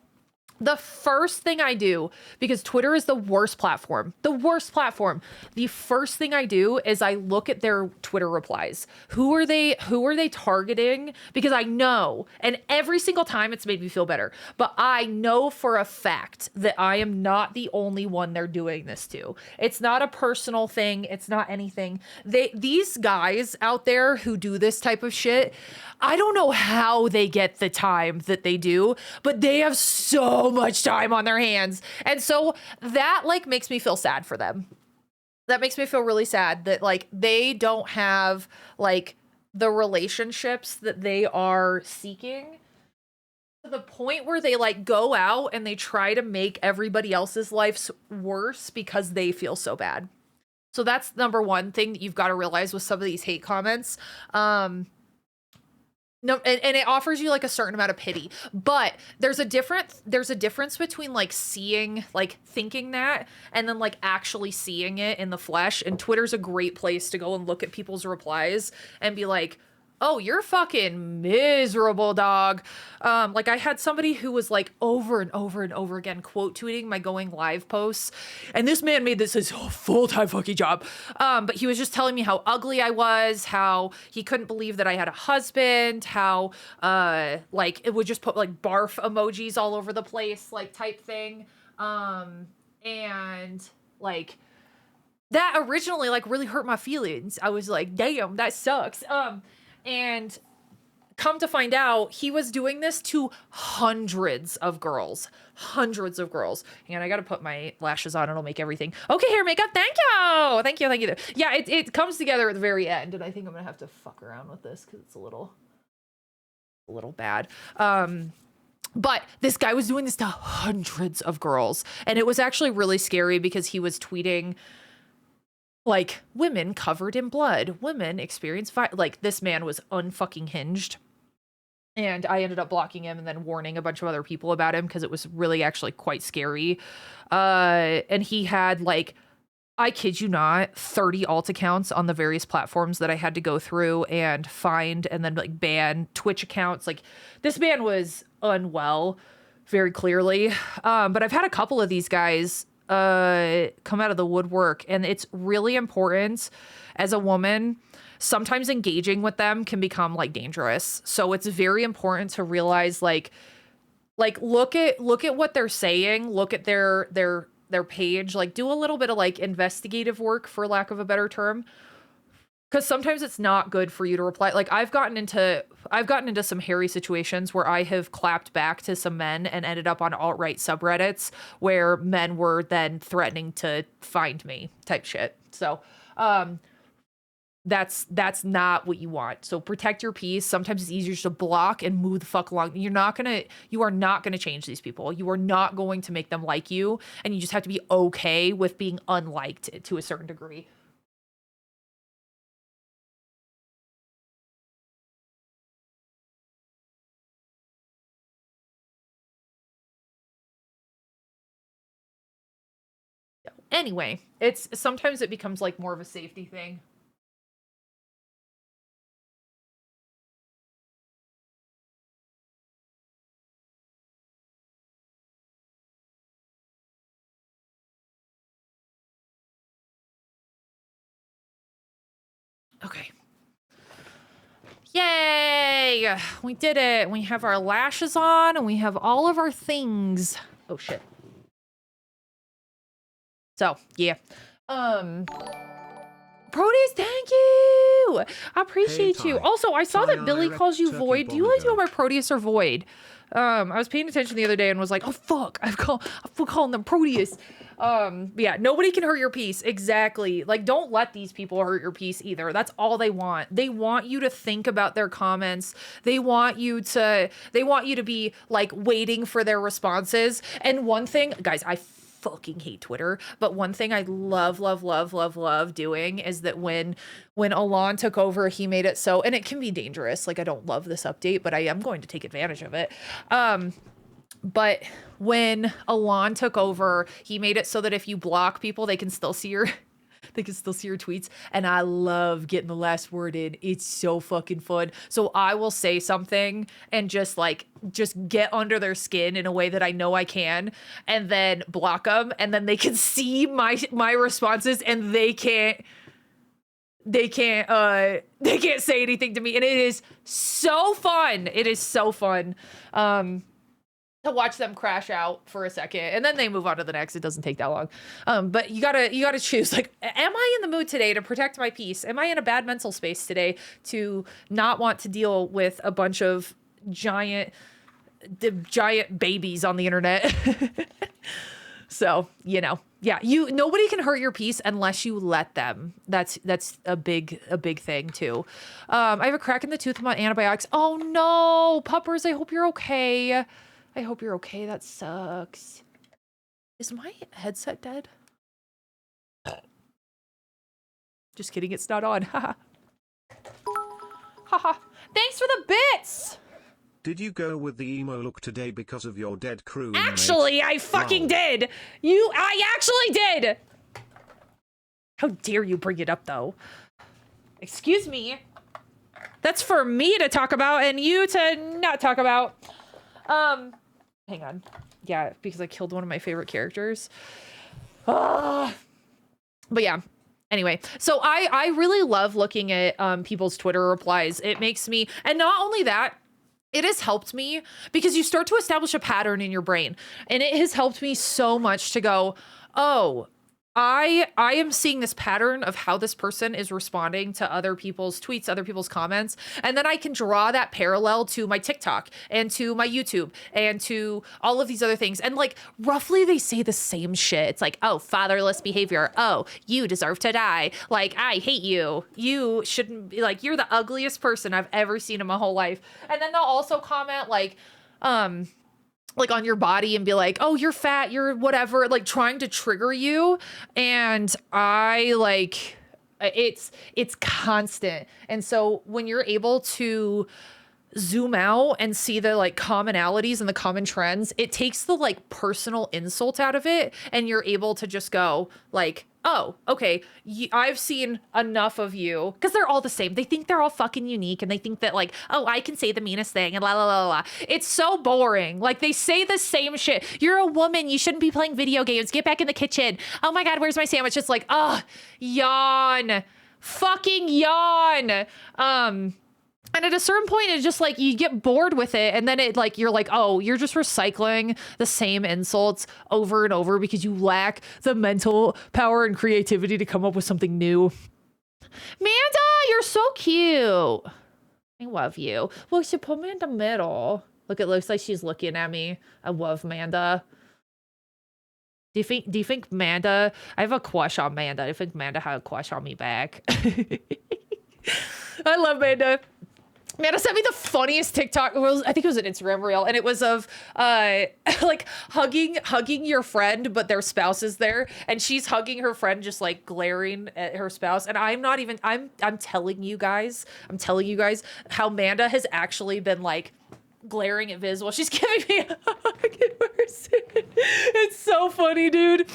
The first thing I do, because Twitter is the worst platform, the first thing I do is I look at their Twitter replies. Who are they targeting? Because I know, and every single time it's made me feel better, but I know for a fact that I am not the only one they're doing this to. It's not a personal thing. It's not anything. These guys out there who do this type of shit, I don't know how they get the time that they do, but they have so much time on their hands. And so that like makes me feel sad for them. That makes me feel really sad that like they don't have like the relationships that they are seeking, to the point where they like go out and they try to make everybody else's lives worse because they feel so bad. So that's number one thing that you've got to realize with some of these hate comments. No, and it offers you like a certain amount of pity, but there's a difference between like seeing, like thinking that, and then like actually seeing it in the flesh. And Twitter's a great place to go and look at people's replies and be like, oh, you're fucking miserable, dog. Like I had somebody who was like over and over and over again quote tweeting my going live posts, and this man made this his full-time fucking job. But he was just telling me how ugly I was, how he couldn't believe that I had a husband, how like it would just put like barf emojis all over the place, like type thing. And like that originally like really hurt my feelings. I was like, damn, that sucks. And come to find out, he was doing this to hundreds of girls. And I got to put my lashes on. It'll make everything. Okay, hair makeup. Thank you. Yeah, it comes together at the very end. And I think I'm going to have to fuck around with this because it's a little bad. But this guy was doing this to hundreds of girls. And it was actually really scary because he was tweeting like women covered in blood, women experience like this man was unfucking hinged. And I ended up blocking him and then warning a bunch of other people about him because it was really actually quite scary. And he had like, I kid you not, 30 alt accounts on the various platforms that I had to go through and find and then like ban Twitch accounts. Like this man was unwell very clearly. But I've had a couple of these guys come out of the woodwork, and it's really important as a woman. Sometimes engaging with them can become like dangerous. So it's very important to realize like look at what they're saying, look at their page, like do a little bit of like investigative work, for lack of a better term. Because sometimes it's not good for you to reply. Like I've gotten into some hairy situations where I have clapped back to some men and ended up on alt-right subreddits where men were then threatening to find me type shit. So that's not what you want. So protect your peace. Sometimes it's easier just to block and move the fuck along. You are not gonna change these people. You are not going to make them like you, and you just have to be okay with being unliked to a certain degree. Anyway, sometimes it becomes like more of a safety thing. Okay. Yay! We did it. We have our lashes on and we have all of our things. Oh shit. So, yeah. Proteus, thank you! I appreciate you. Also, I saw that Billy calls you Void. Do you like to go by Proteus or Void? I was paying attention the other day and was like, oh fuck, I'm calling them Proteus. Yeah, nobody can hurt your peace. Exactly. Like, don't let these people hurt your peace either. That's all they want. They want you to think about their comments. They want you to be like waiting for their responses. And one thing, guys, I fucking hate Twitter, but one thing I love doing is that when Alon took over, he made it so, and it can be dangerous. Like, I don't love this update, but I am going to take advantage of it. But when Alon took over, he made it so that if you block people, they can still see your They can still see your tweets. And I love getting the last word in. It's so fucking fun. So I will say something and just get under their skin in a way that I know I can, and then block them. And then they can see my responses, and they can't say anything to me. And it is so fun. It is so fun. To watch them crash out for a second, and then they move on to the next. It doesn't take that long. But you gotta choose, like, am I in the mood today to protect my peace? Am I in a bad mental space today to not want to deal with a bunch of giant babies on the internet? So, yeah, nobody can hurt your peace unless you let them. That's a big thing too. I have a crack in the tooth. I'm on antibiotics. Oh no, puppers, I hope you're okay. I hope you're okay. That sucks. Is my headset dead? Just kidding, it's not on. Haha. Haha. Thanks for the bits! Did you go with the emo look today because of your dead crew? Actually, I fucking did! I actually did! How dare you bring it up, though? Excuse me. That's for me to talk about and you to not talk about. Hang on. Yeah, because I killed one of my favorite characters. But yeah. Anyway, so I really love looking at people's Twitter replies. It makes me, and not only that, it has helped me because you start to establish a pattern in your brain. And it has helped me so much to go, oh, I am seeing this pattern of how this person is responding to other people's tweets, other people's comments. And then I can draw that parallel to my TikTok and to my YouTube and to all of these other things. And like roughly they say the same shit. It's like, oh, fatherless behavior. Oh, you deserve to die. Like, I hate you. You shouldn't be, like, you're the ugliest person I've ever seen in my whole life. And then they'll also comment like on your body and be like, oh, you're fat, you're whatever, like trying to trigger you. And it's constant. And so when you're able to zoom out and see the like commonalities and the common trends, it takes the like personal insult out of it. And you're able to just go like, oh, okay, I've seen enough of you, because they're all the same. They think they're all fucking unique, and they think that like, oh, I can say the meanest thing and la la la la. It's so boring. Like they say the same shit. You're a woman. You shouldn't be playing video games. Get back in the kitchen. Oh my God, where's my sandwich? It's like, oh, yawn, fucking yawn. And at a certain point, it's just like you get bored with it. And then it like, you're like, oh, you're just recycling the same insults over and over because you lack the mental power and creativity to come up with something new. Manda, you're so cute. I love you. Well, she put me in the middle. Look, it looks like she's looking at me. I love Manda. Do you think Manda, I have a crush on Manda. I think Manda had a crush on me back. I love Manda. Manda sent me the funniest TikTok. Well, I think it was an Instagram reel, and it was of like hugging your friend, but their spouse is there, and she's hugging her friend, just like glaring at her spouse. And I'm telling you guys how Manda has actually been like glaring at Viz while she's giving me a hug in person. It's so funny, dude.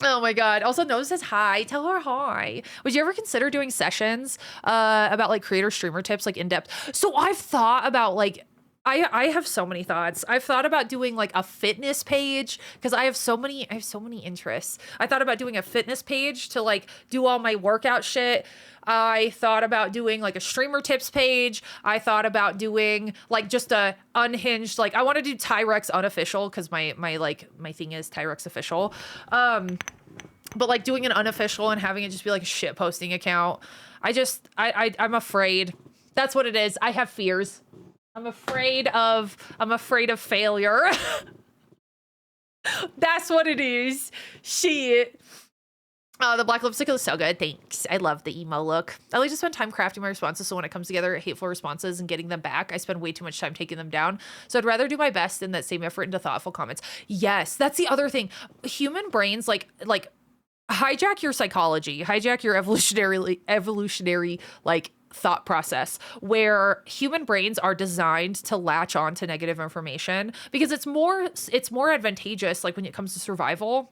Oh my God. Also, Nova says hi. Tell her hi. Would you ever consider doing sessions about like creator streamer tips, like in depth? So I've thought about like, I have so many thoughts. I've thought about doing like a fitness page because I have so many interests. I thought about doing a fitness page to like do all my workout shit. I thought about doing like a streamer tips page. I thought about doing like just a unhinged, like I want to do Tyrex unofficial because my thing is Tyrex official. But like doing an unofficial and having it just be like a shit posting account. I'm afraid. That's what it is. I have fears. I'm afraid of failure. That's what it is. Shit. The black lipstick is so good. Thanks. I love the emo look. I like to spend time crafting my responses, so when it comes together, hateful responses and getting them back, I spend way too much time taking them down. So I'd rather do my best in that same effort into thoughtful comments. Yes, that's the other thing. Human brains like hijack your psychology, hijack your evolutionary like thought process, where human brains are designed to latch on to negative information because it's more advantageous, like when it comes to survival.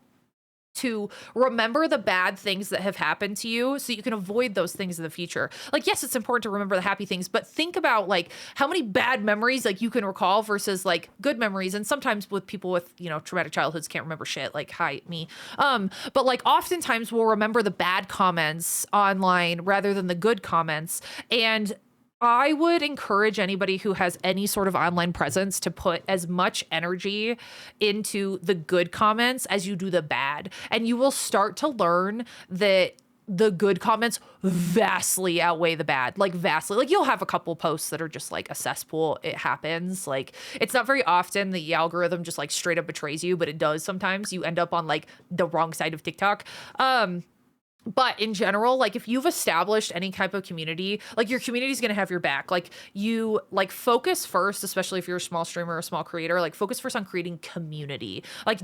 to remember the bad things that have happened to you so you can avoid those things in the future. Like, yes, it's important to remember the happy things, but think about like how many bad memories like you can recall versus like good memories. And sometimes with people with, you know, traumatic childhoods can't remember shit, like hi, me. But like oftentimes we'll remember the bad comments online rather than the good comments. And I would encourage anybody who has any sort of online presence to put as much energy into the good comments as you do the bad. And you will start to learn that the good comments vastly outweigh the bad, like vastly. Like you'll have a couple posts that are just like a cesspool. It happens. Like it's not very often the algorithm just like straight up betrays you, but it does sometimes. You end up on like the wrong side of TikTok. But in general, like if you've established any type of community, like your community is going to have your back. Like you like focus first, especially if you're a small streamer or a small creator, like focus first on creating community. Like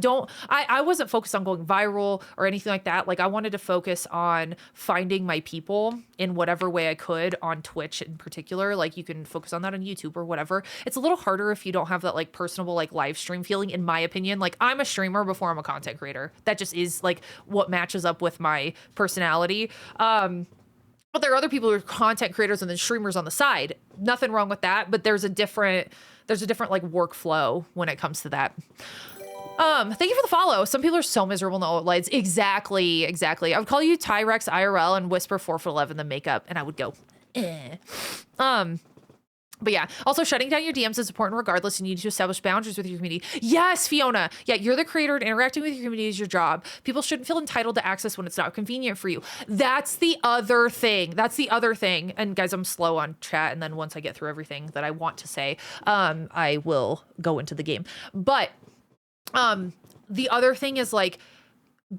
I wasn't focused on going viral or anything like that. Like I wanted to focus on finding my people in whatever way I could on Twitch in particular. Like you can focus on that on YouTube or whatever. It's a little harder if you don't have that like personable, like live stream feeling, in my opinion. Like I'm a streamer before I'm a content creator. That just is like what matches up with my personality. But there are other people who are content creators and then streamers on the side. Nothing wrong with that, but there's a different like workflow when it comes to that. Thank you for the follow. Some people are so miserable in the OLEDs. Exactly. I would call you Tyrex IRL and whisper 4'11" the makeup, and I would go, eh. But yeah, also shutting down your DMs is important regardless. You need to establish boundaries with your community. Yes, Fiona. Yeah, you're the creator and interacting with your community is your job. People shouldn't feel entitled to access when it's not convenient for you. That's the other thing. And guys, I'm slow on chat. And then once I get through everything that I want to say, I will go into the game. But the other thing is like,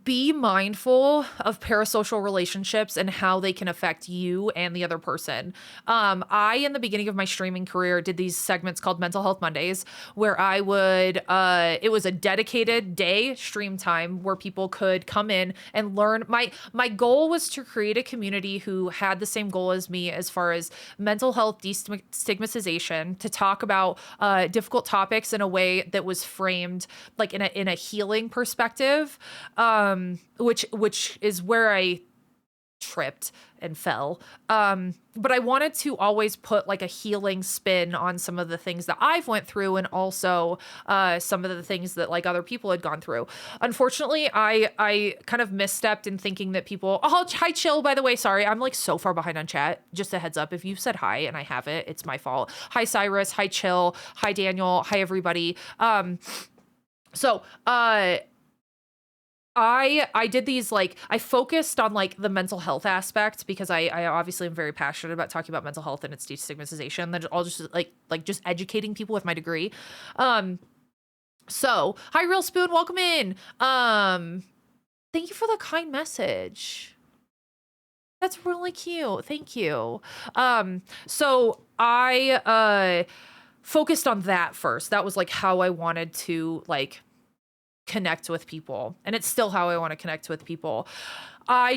be mindful of parasocial relationships and how they can affect you and the other person. I, in the beginning of my streaming career, did these segments called Mental Health Mondays, where I would, it was a dedicated day stream time where people could come in and learn. My goal was to create a community who had the same goal as me as far as mental health destigmatization, to talk about difficult topics in a way that was framed like in a healing perspective. Which is where I tripped and fell. But I wanted to always put like a healing spin on some of the things that I've went through, and also some of the things that like other people had gone through. Unfortunately, I kind of misstepped in thinking that people, oh, hi Chill, by the way, sorry, I'm like so far behind on chat. Just a heads up, if you've said hi and I haven't, it's my fault. Hi Cyrus, hi Chill, hi Daniel, hi everybody. I did these, like, I focused on like the mental health aspect because I obviously am very passionate about talking about mental health and its destigmatization. Then I'll just like just educating people with my degree. So hi Real Spoon, welcome in. Thank you for the kind message. That's really cute. Thank you. So I focused on that first. That was like how I wanted to like connect with people, and it's still how I want to connect with people. I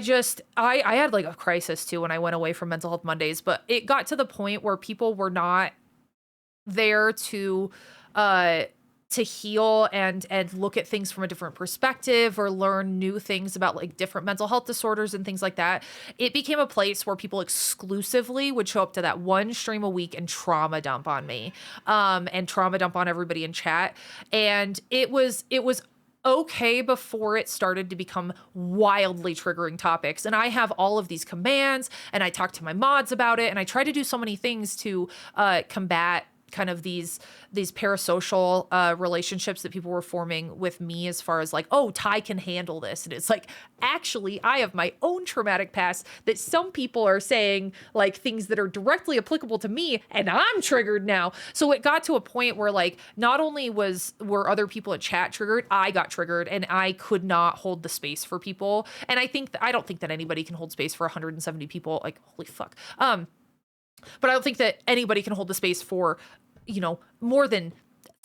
had like a crisis too when I went away from Mental Health Mondays, but it got to the point where people were not there to heal and look at things from a different perspective or learn new things about like different mental health disorders and things like that. It became a place where people exclusively would show up to that one stream a week and trauma dump on me, and trauma dump on everybody in chat. And it was okay before it started to become wildly triggering topics. And I have all of these commands, and I talk to my mods about it, and I try to do so many things to combat kind of these parasocial relationships that people were forming with me, as far as like, oh, Ty can handle this. And it's like, actually, I have my own traumatic past that some people are saying like things that are directly applicable to me, and I'm triggered now. So it got to a point where like, not only were other people in chat triggered, I got triggered, and I could not hold the space for people. And I don't think that anybody can hold space for 170 people. Like, holy fuck. But I don't think that anybody can hold the space for, you know, more than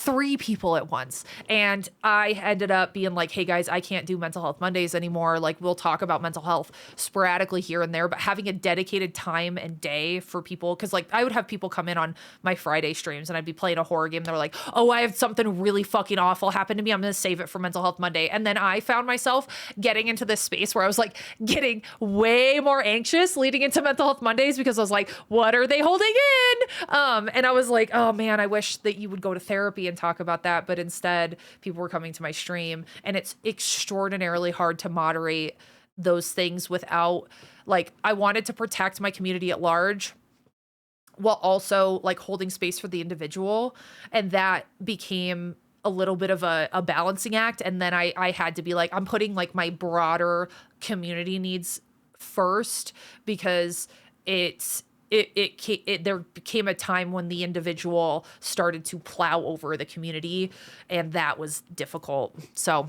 3 people at once. And I ended up being like, hey guys, I can't do Mental Health Mondays anymore. Like, we'll talk about mental health sporadically here and there, but having a dedicated time and day for people, because like I would have people come in on my Friday streams and I'd be playing a horror game. They're like, oh, I have something really fucking awful happen to me. I'm going to save it for Mental Health Monday. And then I found myself getting into this space where I was like getting way more anxious leading into Mental Health Mondays because I was like, what are they holding in? And I was like, oh man, I wish that you would go to therapy and talk about that. But instead, people were coming to my stream, and it's extraordinarily hard to moderate those things without, like, I wanted to protect my community at large while also like holding space for the individual. And that became a little bit of a balancing act. And then I had to be like, I'm putting like my broader community needs first, because there became a time when the individual started to plow over the community, and that was difficult. So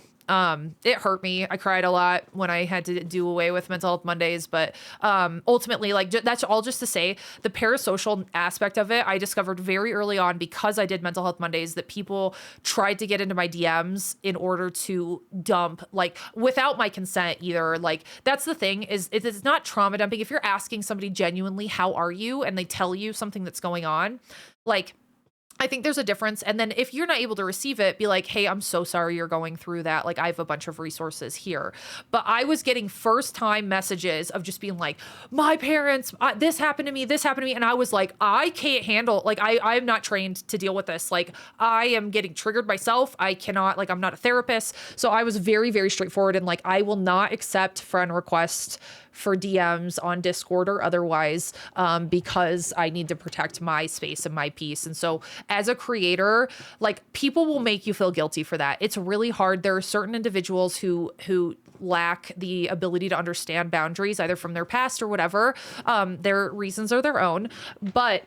it hurt me. I cried a lot when I had to do away with Mental Health Mondays, but ultimately, like, that's all just to say the parasocial aspect of it, I discovered very early on, because I did Mental Health Mondays, that people tried to get into my DMs in order to dump, like, without my consent either. Like, that's the thing, is it's not trauma dumping. If you're asking somebody genuinely, how are you? And they tell you something that's going on, like, I think there's a difference. And then if you're not able to receive it, be like, hey, I'm so sorry you're going through that. Like, I have a bunch of resources here. But I was getting first time messages of just being like, my parents, this happened to me, this happened to me. And I was like, I can't handle, like, I'm not trained to deal with this. Like, I am getting triggered myself. I cannot, like, I'm not a therapist. So I was very, very straightforward. And like, I will not accept friend requests for DMs on Discord or otherwise, because I need to protect my space and my peace. And so as a creator, like, people will make you feel guilty for that. It's really hard. There are certain individuals who lack the ability to understand boundaries, either from their past or whatever. Their reasons are their own, but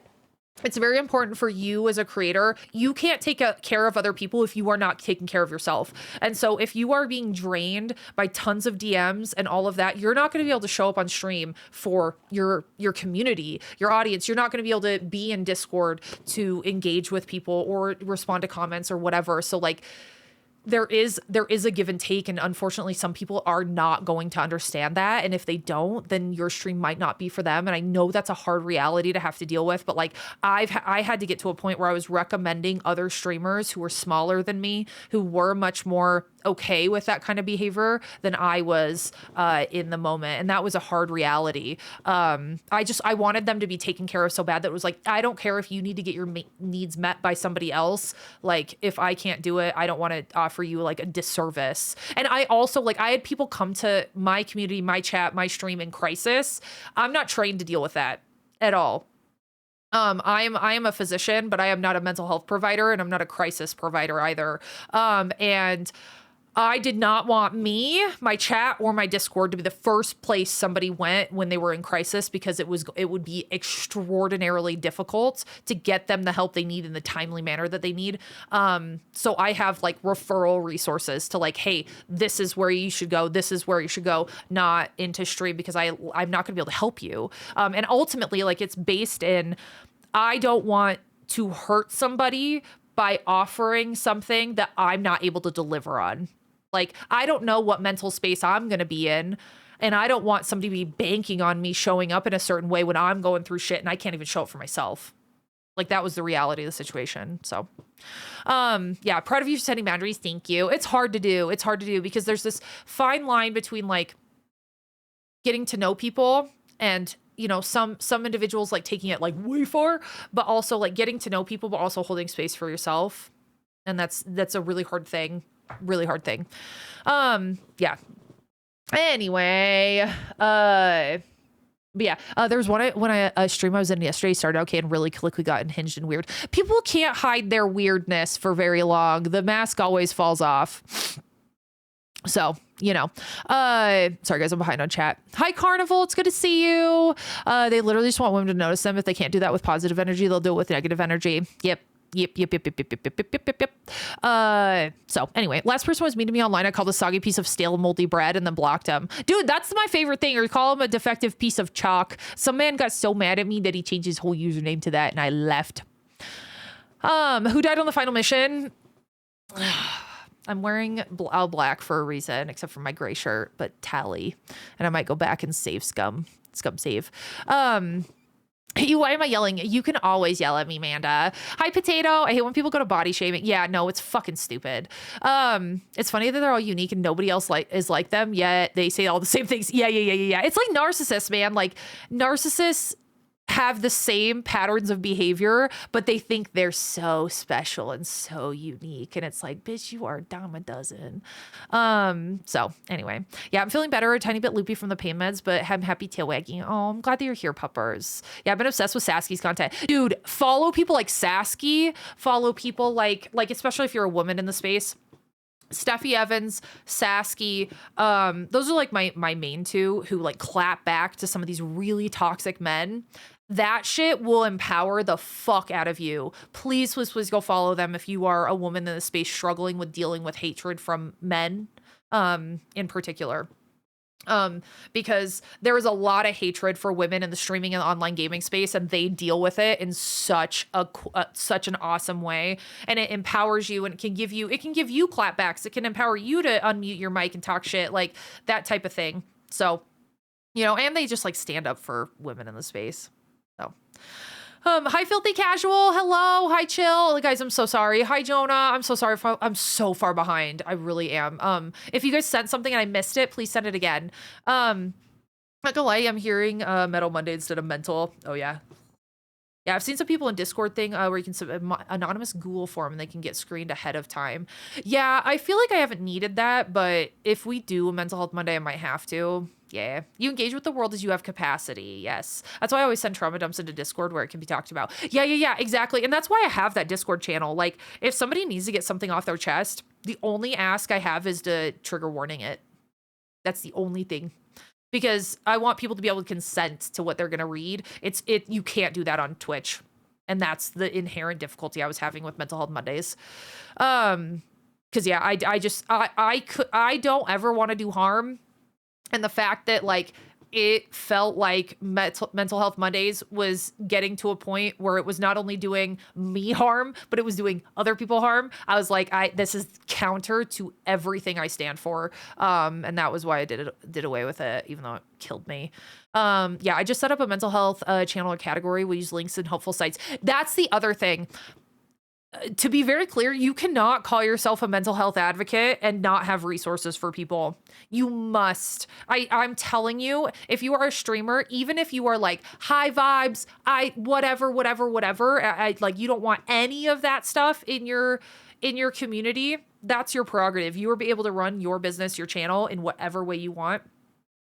it's very important for you as a creator. You can't take care of other people if you are not taking care of yourself. And so if you are being drained by tons of DMs and all of that, you're not going to be able to show up on stream for your community, your audience. You're not going to be able to be in Discord to engage with people or respond to comments or whatever. So like, there is a give and take, and unfortunately some people are not going to understand that, and if they don't, then your stream might not be for them. And I know that's a hard reality to have to deal with, but like, I had to get to a point where I was recommending other streamers who were smaller than me, who were much more okay with that kind of behavior than I was in the moment. And that was a hard reality. I wanted them to be taken care of so bad that it was like, I don't care if you need to get your needs met by somebody else. Like, if I can't do it, I don't want to offer you like a disservice. And I also, like, I had people come to my community, my chat, my stream in crisis. I'm not trained to deal with that at all. I am a physician, but I am not a mental health provider, and I'm not a crisis provider either. And I did not want me, my chat, or my Discord to be the first place somebody went when they were in crisis, because it would be extraordinarily difficult to get them the help they need in the timely manner that they need. So I have like referral resources to like, hey, this is where you should go. This is where you should go, not into stream, because I'm not going to be able to help you. And ultimately, like, it's based in, I don't want to hurt somebody by offering something that I'm not able to deliver on. Like, I don't know what mental space I'm going to be in, and I don't want somebody to be banking on me showing up in a certain way when I'm going through shit and I can't even show up for myself. Like, that was the reality of the situation. So, yeah, proud of you for setting boundaries. Thank you. It's hard to do. It's hard to do because there's this fine line between like getting to know people and, you know, some individuals like taking it like way far, but also like getting to know people, but also holding space for yourself. And that's a really hard thing. Really hard thing. Yeah. Anyway, but yeah, there was when a stream I was in yesterday started okay and really quickly got unhinged and weird. People can't hide their weirdness for very long. The mask always falls off. So, you know, sorry guys, I'm behind on chat. Hi Carnival, it's good to see you. They literally just want women to notice them. If they can't do that with positive energy, they'll do it with negative energy. Yep. So anyway, last person was mean to me online. I called a soggy piece of stale moldy bread and then blocked him. Dude, that's my favorite thing. Or call him a defective piece of chalk. Some man got so mad at me that he changed his whole username to that and I left. Who died on the final mission? I'm wearing all black for a reason, except for my gray shirt, but Tally. And I might go back and save Scum save. Why am I yelling? You can always yell at me, Manda. Hi, Potato. I hate when people go to body shaming. Yeah, no, it's fucking stupid. It's funny that they're all unique and nobody else is like them, yet they say all the same things. Yeah. It's like narcissists, man. Like, narcissists have the same patterns of behavior, but they think they're so special and so unique. And it's like, bitch, you are a dime a dozen. So anyway, yeah, I'm feeling better, a tiny bit loopy from the pain meds, but I'm happy tail wagging. Oh, I'm glad that you're here, puppers. Yeah, I've been obsessed with Sasky's content. Dude, follow people like Sasky, follow people like especially if you're a woman in the space. Steffi Evans, Sasky, those are like my main two who like clap back to some of these really toxic men. That shit will empower the fuck out of you. Please go follow them if you are a woman in the space struggling with dealing with hatred from men, in particular. Because there is a lot of hatred for women in the streaming and online gaming space, and they deal with it in such an awesome way, and it empowers you, and it can give you clapbacks. It can empower you to unmute your mic and talk shit, like that type of thing. So, and they just like stand up for women in the space. So, hi, Filthy Casual. Hello. Hi, Chill. Guys, I'm so sorry. Hi, Jonah. I'm so sorry. I'm so far behind. I really am. If you guys sent something and I missed it, please send it again. Not gonna lie, I'm hearing Metal Monday instead of Mental. Oh, yeah. Yeah, I've seen some people in Discord thing where you can submit anonymous Google form and they can get screened ahead of time. Yeah, I feel like I haven't needed that, but if we do a Mental Health Monday, I might have to. Yeah, you engage with the world as you have capacity. Yes, that's why I always send trauma dumps into Discord where it can be talked about. Yeah, exactly. And that's why I have that Discord channel. Like, if somebody needs to get something off their chest, the only ask I have is to trigger warning it. That's the only thing. Because I want people to be able to consent to what they're going to read. You can't do that on Twitch. And that's the inherent difficulty I was having with Mental Health Mondays. Cause yeah, I don't ever want to do harm. And the fact that like, it felt like Mental Health Mondays was getting to a point where it was not only doing me harm, but it was doing other people harm. I was like, this is counter to everything I stand for. And that was why I did away with it, even though it killed me. Yeah, I just set up a mental health channel or category. We use links in helpful sites. That's the other thing. To be very clear, you cannot call yourself a mental health advocate and not have resources for people. You must. I'm telling you, if you are a streamer, even if you are like high vibes, whatever, like you don't want any of that stuff in your community, that's your prerogative. You will be able to run your business, your channel in whatever way you want.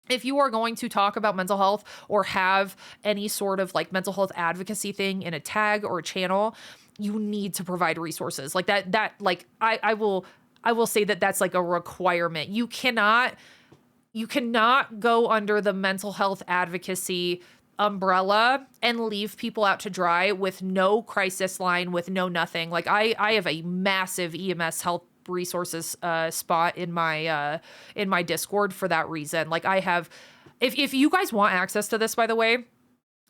If you are going to talk about mental health or have any sort of like mental health advocacy thing in a tag or a channel, you need to provide resources like that. Like I will say that that's like a requirement. You cannot go under the mental health advocacy umbrella and leave people out to dry with no crisis line, with no nothing. Like I have a massive EMS health resources spot in my Discord for that reason. Like I have, if you guys want access to this, by the way,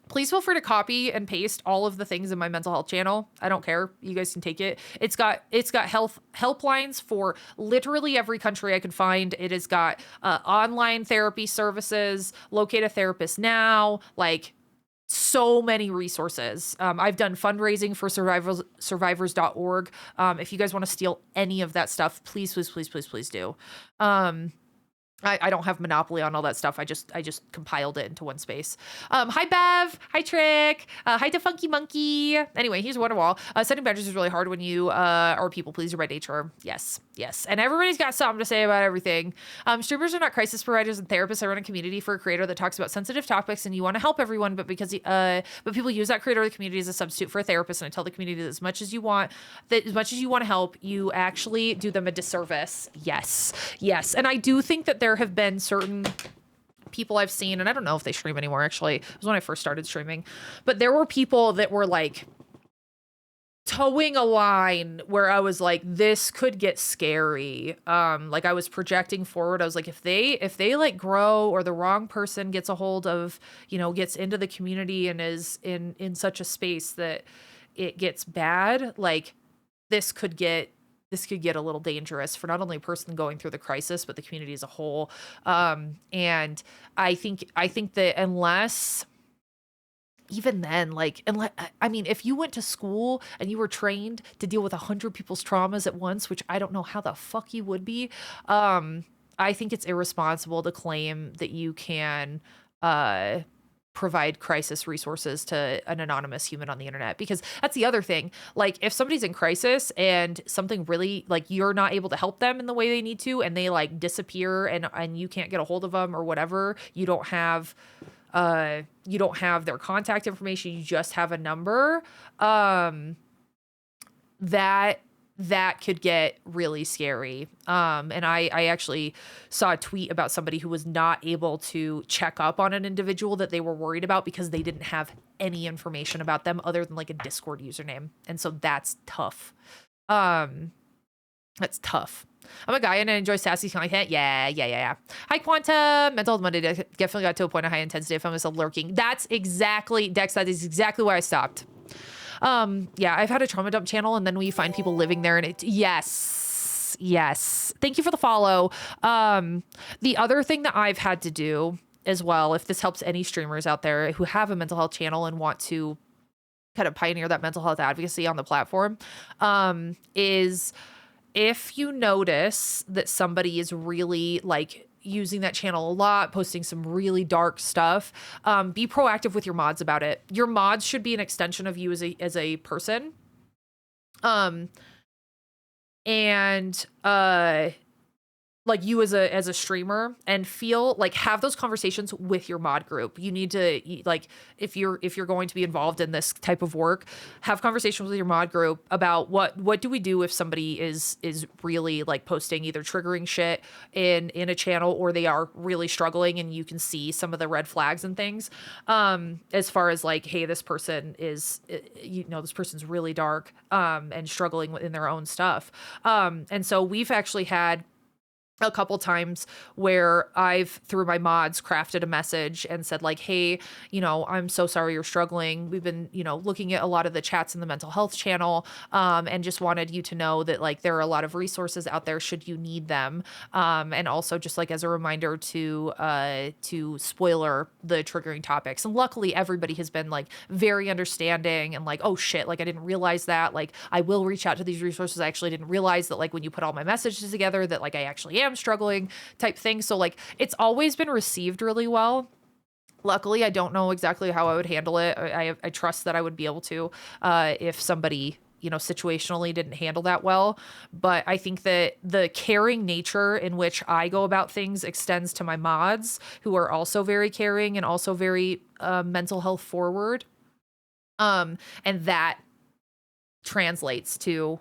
please feel free to copy and paste all of the things in my mental health channel. I don't care. You guys can take it. It's got health helplines for literally every country I could find. It has got online therapy services, locate a therapist now, like so many resources. I've done fundraising for survivors.org. If you guys want to steal any of that stuff, please do. I don't have monopoly on all that stuff. I just compiled it into one space. Hi, Bev. Hi, Trick. Hi to Funky Monkey. Anyway, here's Wonderwall. Setting boundaries is really hard when you are people pleaser by nature. Yes. And everybody's got something to say about everything. Streamers are not crisis providers and therapists. I run a community for a creator that talks about sensitive topics, and you want to help everyone, but people use that creator or the community as a substitute for a therapist. And I tell the community that as much as you want to help, you actually do them a disservice. Yes. And I do think that there have been certain people I've seen, and I don't know if they stream anymore, actually. It was when I first started streaming, but there were people that were like towing a line where I was like, this could get scary. Like I was projecting forward. I was like, if they like grow, or the wrong person gets a hold of, gets into the community and is in such a space that it gets bad, like this could get a little dangerous for not only a person going through the crisis, but the community as a whole. And I think that unless, even then, like, unless, I mean, if you went to school and you were trained to deal with 100 people's traumas at once, which I don't know how the fuck you would be, I think it's irresponsible to claim that you can provide crisis resources to an anonymous human on the internet, because that's the other thing. Like, if somebody's in crisis and something really, like, you're not able to help them in the way they need to, and they like disappear and you can't get a hold of them or whatever, you don't have their contact information, you just have a number, that could get really scary. And I actually saw a tweet about somebody who was not able to check up on an individual that they were worried about because they didn't have any information about them other than like a Discord username. And so that's tough. That's tough. I'm a guy and I enjoy sassy content. Yeah. Hi, Quantum. Mental Health Monday definitely got to a point of high intensity. If I'm just lurking. That's exactly, Dex, that is exactly where I stopped. Yeah, I've had a trauma dump channel, and then we find people living there, and it, yes. Thank you for the follow. The other thing that I've had to do as well, if this helps any streamers out there who have a mental health channel and want to kind of pioneer that mental health advocacy on the platform, is if you notice that somebody is really like using that channel a lot, posting some really dark stuff, be proactive with your mods about it. Your mods should be an extension of you as a person. Like you as a streamer, and feel like, have those conversations with your mod group. You need to, like, if you're going to be involved in this type of work, have conversations with your mod group about what do we do if somebody is really like posting either triggering shit in a channel, or they are really struggling and you can see some of the red flags and things, as far as like, hey, this person is, this person's really dark, and struggling in their own stuff. And so we've actually had a couple times where I've, through my mods, crafted a message and said like, hey, I'm so sorry you're struggling. We've been, looking at a lot of the chats in the mental health channel, and just wanted you to know that like there are a lot of resources out there should you need them. And also just like as a reminder to spoiler the triggering topics. And luckily everybody has been like very understanding and like, oh shit, like I didn't realize that. Like I will reach out to these resources. I actually didn't realize that like when you put all my messages together that like I actually am struggling type thing. So like it's always been received really well. Luckily, I don't know exactly how I would handle it. I trust that I would be able to, if somebody, situationally didn't handle that well. But I think that the caring nature in which I go about things extends to my mods, who are also very caring and also very mental health forward. And that translates to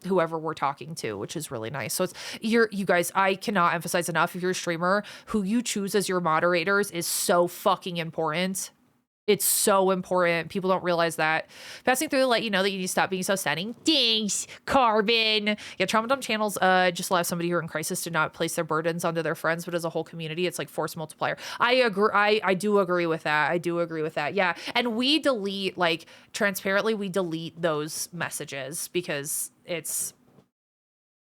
whoever we're talking to, which is really nice. So it's you guys, I cannot emphasize enough, if you're a streamer, who you choose as your moderators is so fucking important. It's so important. People don't realize that. Passing through to let you know that you need to stop being so stunning. Thanks, Carbon. Yeah, trauma dump channels just allow somebody who are in crisis to not place their burdens onto their friends, but as a whole community, it's like force multiplier. I agree. I do agree with that. Yeah. And we delete, like, transparently, we delete those messages because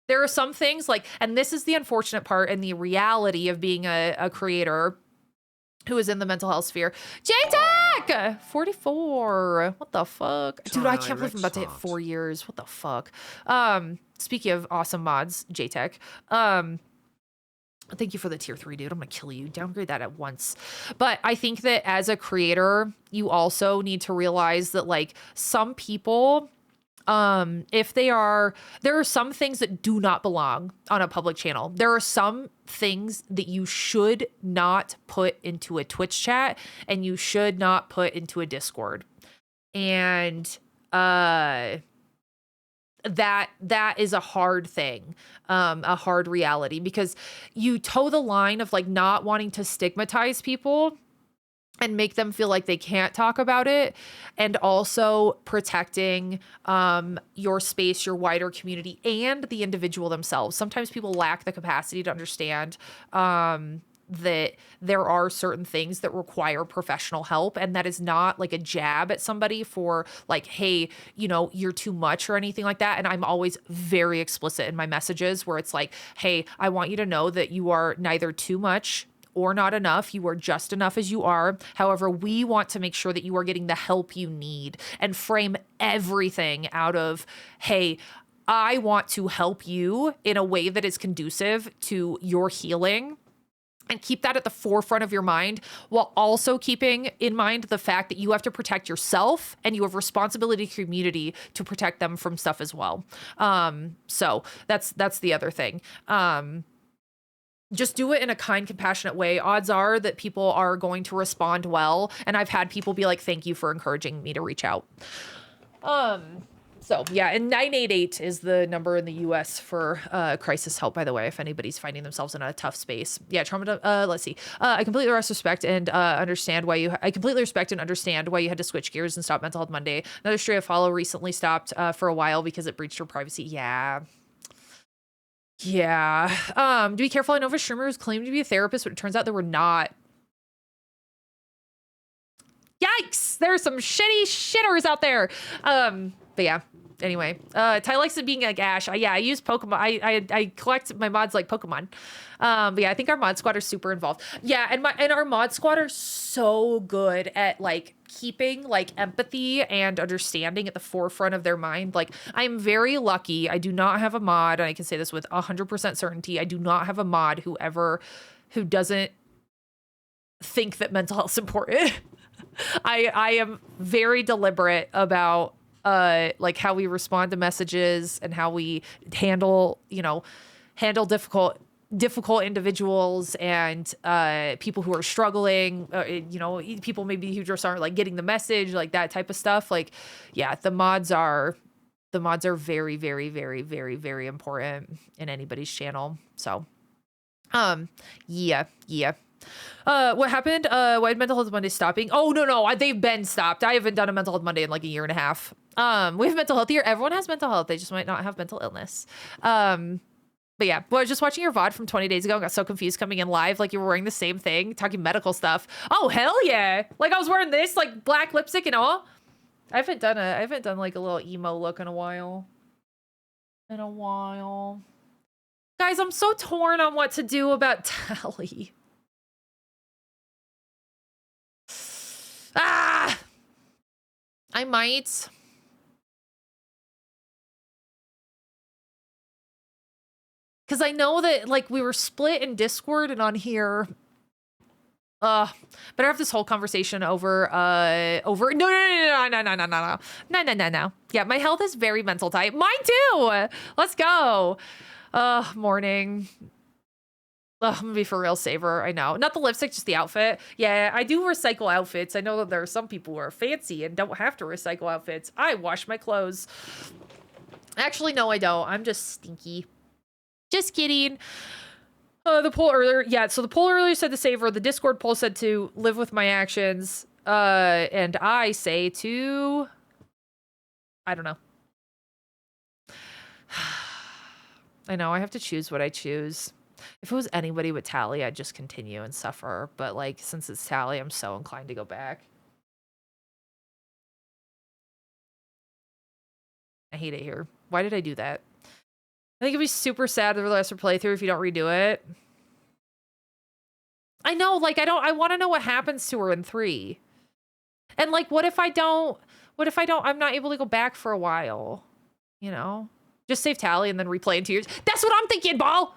there are some things like, and this is the unfortunate part and the reality of being a creator who is in the mental health sphere. JTech 44. What the fuck? Dude, I can't believe I'm about to hit 4 years. What the fuck? Speaking of awesome mods, JTech. Thank you for the tier 3, dude. I'm gonna kill you. Downgrade that at once. But I think that as a creator, you also need to realize that like some people, there are some things that do not belong on a public channel. There are some things that you should not put into a Twitch chat and you should not put into a Discord. And that is a hard thing, a hard reality, because you toe the line of like not wanting to stigmatize people and make them feel like they can't talk about it, and also protecting your space, your wider community, and the individual themselves. Sometimes people lack the capacity to understand that there are certain things that require professional help, and that is not like a jab at somebody for like, hey, you know, you're too much or anything like that. And I'm always very explicit in my messages where it's like, hey, I want you to know that you are neither too much or not enough. You are just enough as you are. However, we want to make sure that you are getting the help you need, and frame everything out of, hey, I want to help you in a way that is conducive to your healing. And keep that at the forefront of your mind, while also keeping in mind the fact that you have to protect yourself, and you have responsibility to community to protect them from stuff as well. So that's the other thing. Just do it in a kind, compassionate way. Odds are that people are going to respond well. And I've had people be like, thank you for encouraging me to reach out. So yeah, and 988 is the number in the US for crisis help, by the way, if anybody's finding themselves in a tough space. Yeah, trauma, let's see. I completely respect and understand why you had to switch gears and stop Mental Health Monday. Another stray of follow recently stopped for a while because it breached her privacy. Yeah. Do be careful. I know of a streamer who's claimed to be a therapist, but it turns out they were not. Yikes! There are some shitty shitters out there. But yeah. Anyway, Ty likes it being like Ash. I use Pokemon. I collect my mods like Pokemon. But yeah, I think our mod squad are super involved. Yeah, and our mod squad are so good at like keeping like empathy and understanding at the forefront of their mind. Like, I'm very lucky. I do not have a mod, and I can say this with 100% certainty. I do not have a mod who doesn't think that mental health is important. I am very deliberate about like how we respond to messages and how we handle difficult individuals and people who are struggling, people maybe who just aren't like getting the message, like that type of stuff. Like, yeah, the mods are very, very, very, very, very important in anybody's channel. So, yeah. What happened? Why did Mental Health Monday stopping? Oh, no, they've been stopped. I haven't done a Mental Health Monday in like a year and a half. We have mental health here. Everyone has mental health. They just might not have mental illness. But yeah, I was just watching your VOD from 20 days ago and got so confused coming in live. Like, you were wearing the same thing, talking medical stuff. Oh, hell yeah. Like, I was wearing this, like, black lipstick and all. I haven't done like a little emo look in a while. Guys, I'm so torn on what to do about Tally. I might. Because I know that, like, we were split in Discord and on here. But I have this whole conversation over. No. Yeah, my health is very mental tight. Mine too. Let's go. Morning. I'm gonna be for real saver. I know. Not the lipstick, just the outfit. Yeah, I do recycle outfits. I know that there are some people who are fancy and don't have to recycle outfits. I wash my clothes. Actually, no, I don't. I'm just stinky. Just kidding. The poll earlier. Yeah, so the poll earlier said to savor. The Discord poll said to live with my actions. And I say to... I don't know. I know, I have to choose what I choose. If it was anybody but Tally, I'd just continue and suffer. But, like, since it's Tally, I'm so inclined to go back. I hate it here. Why did I do that? I think it'd be super sad for the rest of the playthrough if you don't redo it. I know, like, I want to know what happens to her in 3. And, like, what if I don't, I'm not able to go back for a while, you know? Just save Tally and then replay in 2 years. That's what I'm thinking, Ball!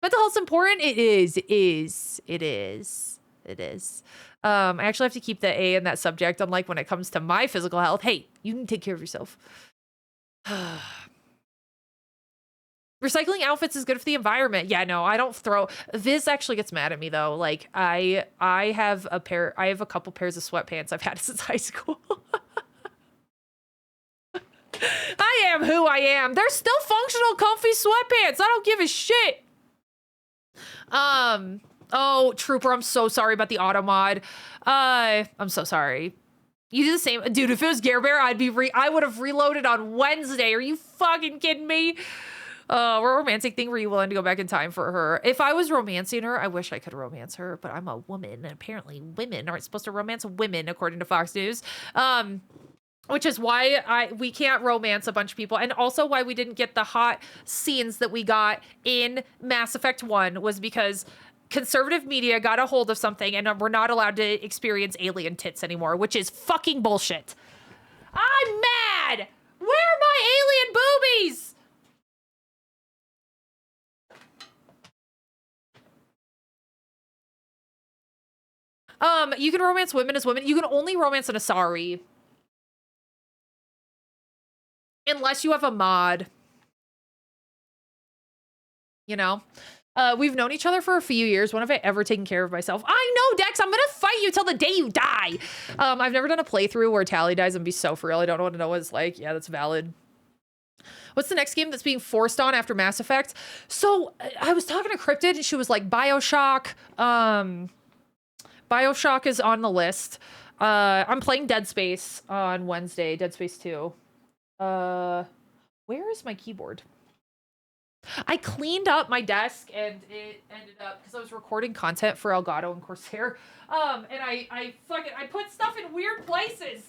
Mental health's important? It is. I actually have to keep the A in that subject, unlike when it comes to my physical health. Hey, you can take care of yourself. Recycling outfits is good for the environment. Yeah, no, I don't throw. Viz actually gets mad at me though. Like, I have a couple pairs of sweatpants I've had since high school. I am who I am. They're still functional, comfy sweatpants. I don't give a shit. Oh, Trooper, I'm so sorry about the auto mod. I'm so sorry. You do the same. Dude, if it was Gare Bear, I would have reloaded on Wednesday. Are you fucking kidding me? We're romancing thing. Were you willing to go back in time for her? If I was romancing her, I wish I could romance her, but I'm a woman, and apparently women aren't supposed to romance women, according to Fox News. Which is why we can't romance a bunch of people, and also why we didn't get the hot scenes that we got in Mass Effect 1 was because conservative media got a hold of something, and we're not allowed to experience alien tits anymore, which is fucking bullshit. I'm mad! Where are my alien boobies? You can romance women as women. You can only romance an Asari. Unless you have a mod. You know? We've known each other for a few years. When have I ever taken care of myself? I know, Dex! I'm gonna fight you till the day you die! I've never done a playthrough where Tally dies and be so for real. I don't want to know what it's like. Yeah, that's valid. What's the next game that's being forced on after Mass Effect? So, I was talking to Cryptid and she was like, BioShock. BioShock is on the list. I'm playing Dead Space on Wednesday. Dead Space 2. Where is my keyboard? I cleaned up my desk and it ended up because I was recording content for Elgato and Corsair. And I put stuff in weird places.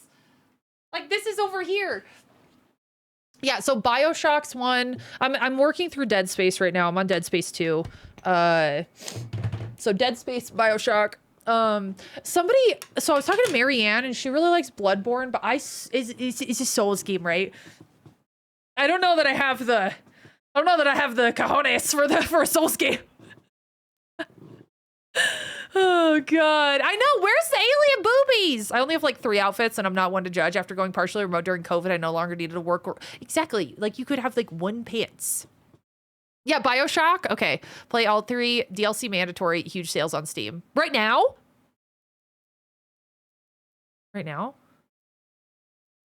Like this is over here. Yeah, so BioShock's one. I'm working through Dead Space right now. I'm on Dead Space 2. So Dead Space, BioShock. So I was talking to Marianne and she really likes Bloodborne, but it's a Souls game, right? I don't know that I have the cojones for a Souls game. Oh god. I know, where's the alien boobies? I only have like 3 outfits and I'm not one to judge. After going partially remote during COVID, I no longer needed to work. Exactly. Like you could have like 1 pants. Yeah, BioShock. Okay. Play all 3. DLC mandatory. Huge sales on Steam. Right now? Right now?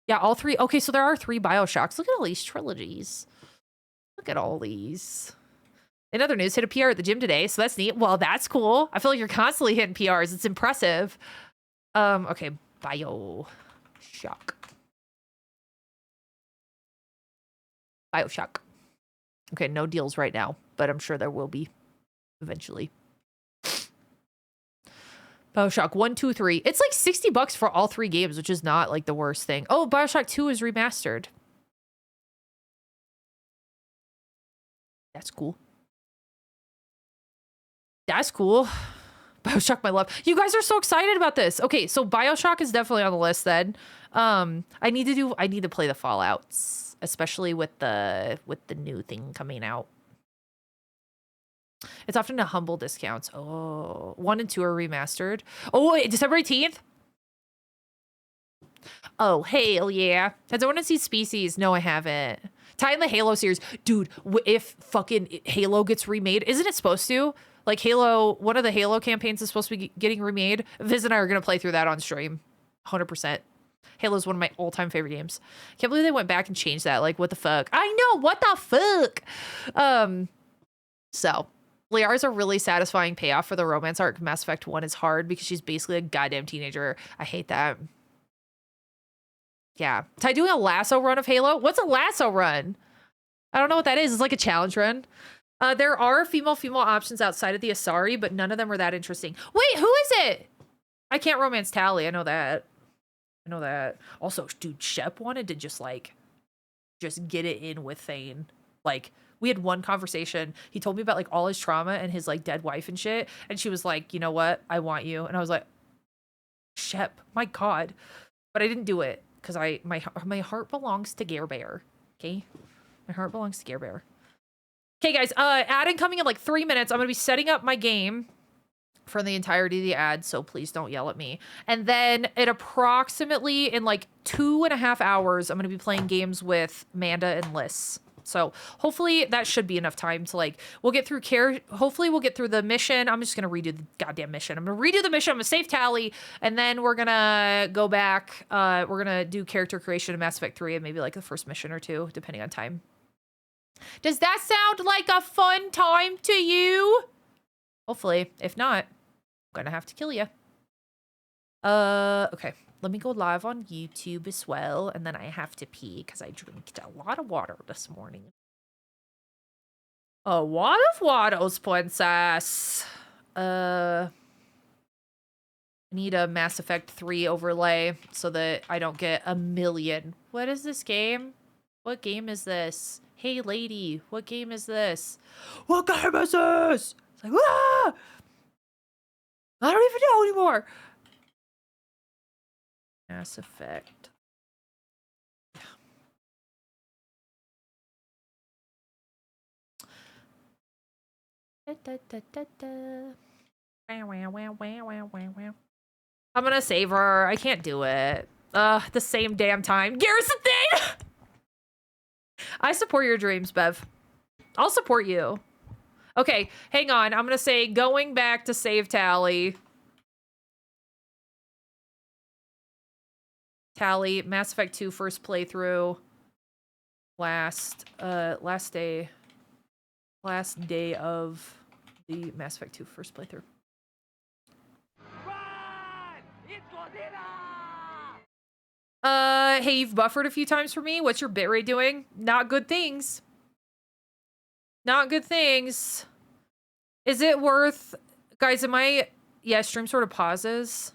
Yeah, all 3. Okay, so there are 3 BioShocks. Look at all these trilogies. Look at all these. In other news, hit a PR at the gym today, so that's neat. Well, that's cool. I feel like you're constantly hitting PRs. It's impressive. Okay, BioShock. BioShock. Okay, no deals right now, but I'm sure there will be eventually. BioShock 1, 2, 3. It's like $60 for all 3 games, which is not like the worst thing. Oh, BioShock 2 is remastered. That's cool. That's cool. BioShock, my love. You guys are so excited about this. Okay, so BioShock is definitely on the list then. I need to play the Fallouts, especially with the new thing coming out. It's often a humble discounts. Oh, 1 and 2 are remastered. Oh, wait, December 18th? Oh, hell yeah. Has anyone seen Species? No, I haven't. Tie in the Halo series. Dude, if fucking Halo gets remade, isn't it supposed to? Like Halo, one of the Halo campaigns is supposed to be getting remade. Viz and I are going to play through that on stream. 100%. Halo is one of my all-time favorite games. Can't believe they went back and changed that. Like, what the fuck? I know, what the fuck? So, Liara's a really satisfying payoff for the romance arc. Mass Effect 1 is hard because she's basically a goddamn teenager. I hate that. Yeah. Ty doing a lasso run of Halo? What's a lasso run? I don't know what that is. It's like a challenge run. There are female options outside of the Asari, but none of them are that interesting. Wait, who is it? I can't romance Tally. I know that. Also, dude, Shep wanted to just get it in with Thane. Like, we had one conversation. He told me about like all his trauma and his like dead wife and shit. And she was like, you know what? I want you. And I was like, Shep, my God. But I didn't do it because my heart belongs to Gare Bear. Okay? My heart belongs to Gare Bear. Okay, guys, ad incoming in like 3 minutes. I'm going to be setting up my game for the entirety of the ad, so please don't yell at me. And then at approximately in like 2.5 hours, I'm going to be playing games with Manda and Liz. So hopefully that should be enough time to like, hopefully we'll get through the mission. I'm just going to redo the goddamn mission. I'm going to redo the mission. I'm going to save Tally. And then we're going to go back. We're going to do character creation in Mass Effect 3 and maybe like the first mission or 2, depending on time. Does that sound like a fun time to you? Hopefully. If not, I'm going to have to kill you. Okay. Let me go live on YouTube as well, and then I have to pee because I drank a lot of water this morning. A wad of Waddles, princess. I need a Mass Effect 3 overlay so that I don't get a million. What is this game? What game is this? Hey, lady, what game is this? What game is this? It's like, ah! I don't even know anymore. Mass Effect. I'm gonna save her. I can't do it. The same damn time. Garrison thing! I support your dreams, Bev. I'll support you. Okay, hang on. I'm gonna say going back to save Tally. Tally, Mass Effect 2 first playthrough. Last day of the Mass Effect 2 first playthrough. Hey, you've buffered a few times for me. What's your bitrate doing? Not good things. Not good things. Is it worth... Guys, am I... Yeah, stream sort of pauses.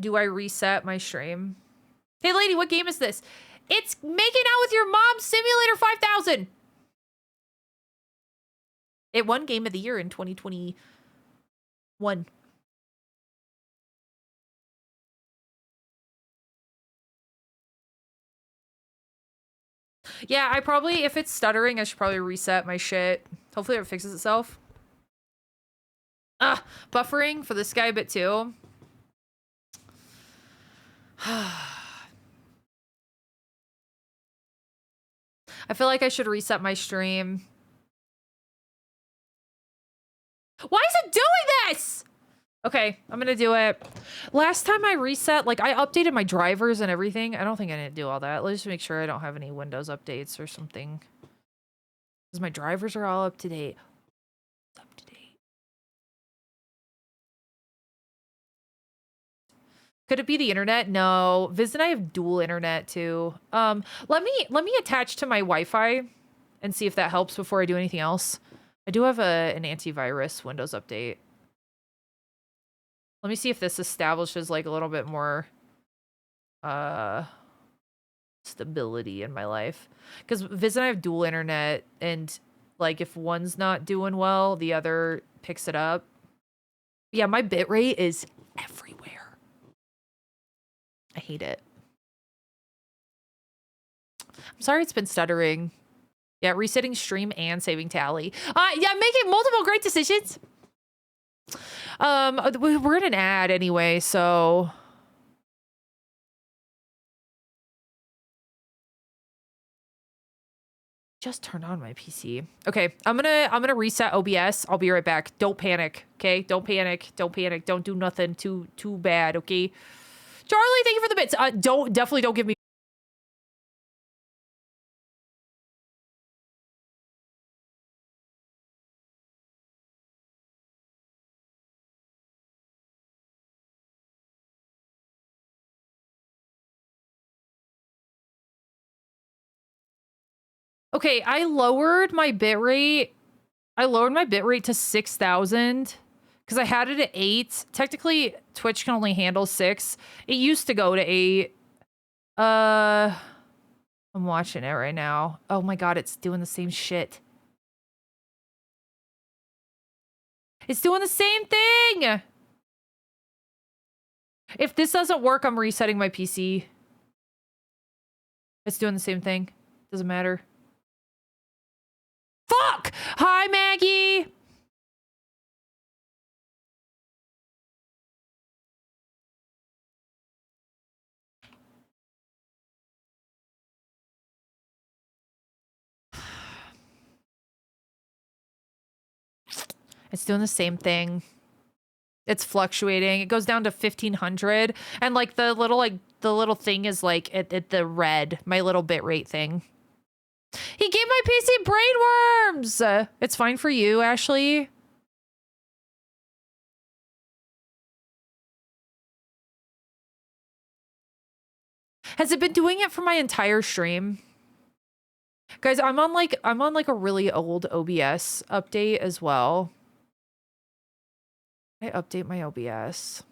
Do I reset my stream? Hey, lady, what game is this? It's Making Out with Your Mom Simulator 5000. It won Game of the Year in 2021. Yeah, I probably, if it's stuttering, I should probably reset my shit. Hopefully it fixes itself. Buffering for this guy a bit too. I feel like I should reset my stream. Why is it doing this? Okay, I'm gonna do it. Last time I reset, like, I updated my drivers and everything. I don't think I didn't do all that. Let's just make sure I don't have any Windows updates or something. Because my drivers are all up to date. Up to date. Could it be the internet? No. Viz and I have dual internet too. Let me attach to my Wi-Fi and see if that helps before I do anything else. I do have an antivirus Windows update. Let me see if this establishes like a little bit more stability in my life. Because Viz and I have dual internet, and like if one's not doing well, the other picks it up. Yeah, my bitrate is everywhere. I hate it. I'm sorry it's been stuttering. Yeah, resetting stream and saving Tally. Yeah, making multiple great decisions. We're in an ad anyway, so just turn on my PC. Okay, I'm gonna reset OBS. I'll be right back. Don't panic, okay? Don't panic. Don't panic. Don't do nothing too bad, okay? Charlie, thank you for the bits. Definitely don't give me. Okay, I lowered my bitrate. I lowered my bitrate to 6,000 because I had it at 8. Technically, Twitch can only handle 6. It used to go to 8. I'm watching it right now. Oh my god, it's doing the same shit. It's doing the same thing! If this doesn't work, I'm resetting my PC. It's doing the same thing. Doesn't matter. Fuck! Hi, Maggie! It's doing the same thing. It's fluctuating. It goes down to 1500, and like the little thing is like at the red, my little bitrate thing. He gave my PC brainworms. It's fine for you, Ashley. Has it been doing it for my entire stream? Guys, I'm on like a really old OBS update as well. I update my OBS.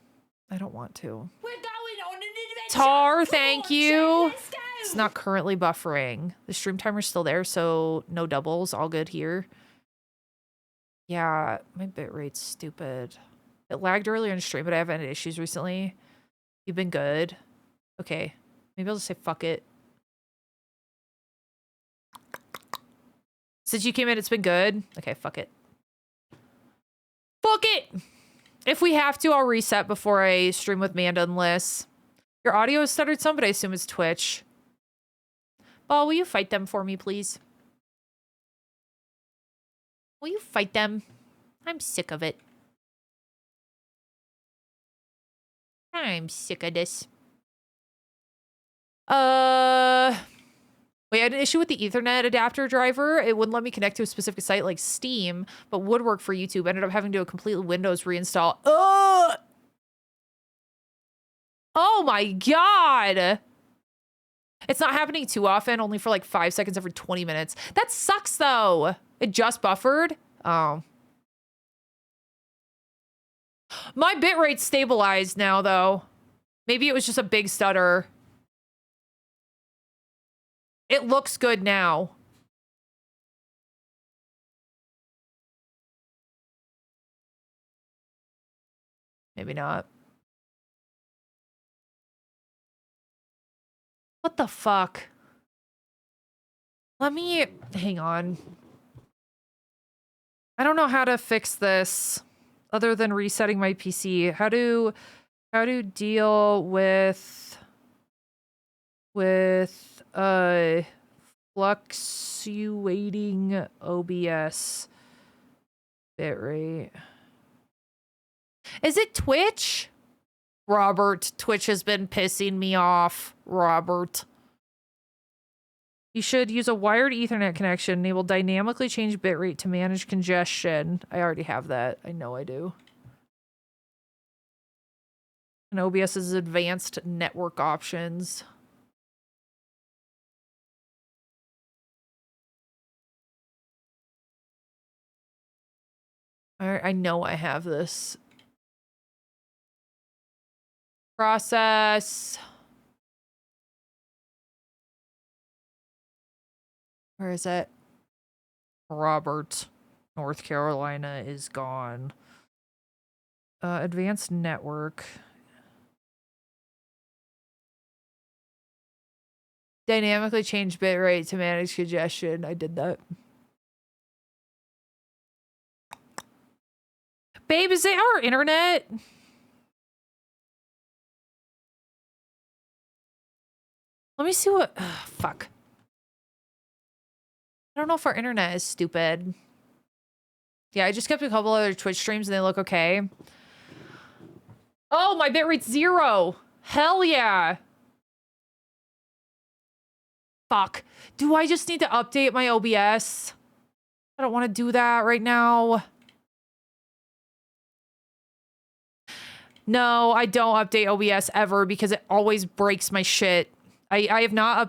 I don't want to. We're going on an adventure. Tar, Come thank on, you. Jen, let's go. It's not currently buffering. The stream timer's still there, so no doubles. All good here. Yeah, my bitrate's stupid. It lagged earlier in stream, but I haven't had issues recently. You've been good. Okay. Maybe I'll just say fuck it. Since you came in, it's been good. Okay, fuck it. Fuck it! If we have to, I'll reset before I stream with Manda and Liz. Your audio is stuttered some, but I assume it's Twitch. Ball, will you fight them for me, please? Will you fight them? I'm sick of it. I'm sick of this. We had an issue with the Ethernet adapter driver. It wouldn't let me connect to a specific site like Steam, but would work for YouTube. Ended up having to do a completely Windows reinstall. Ugh! Oh my god! It's not happening too often, only for like 5 seconds every 20 minutes. That sucks though. It just buffered. Oh. My bitrate's stabilized now though. Maybe it was just a big stutter. It looks good now. Maybe not. What the fuck? Let me... hang on. I don't know how to fix this other than resetting my PC. How to deal with fluctuating OBS bitrate. Is it Twitch? Robert, Twitch has been pissing me off. Robert. You should use a wired Ethernet connection. Enable dynamically change bitrate to manage congestion. I already have that. I know I do. And OBS's advanced network options. I know I have this. Process. Where is it? Robert, North Carolina is gone. Advanced network. Dynamically change bitrate to manage congestion. I did that. Babe, is it our internet? Let me see what... ugh, fuck. I don't know if our internet is stupid. Yeah, I just kept a couple other Twitch streams and they look okay. Oh, my bitrate's 0. Hell yeah. Fuck. Do I just need to update my OBS? I don't want to do that right now. No, I don't update OBS ever because it always breaks my shit. I have not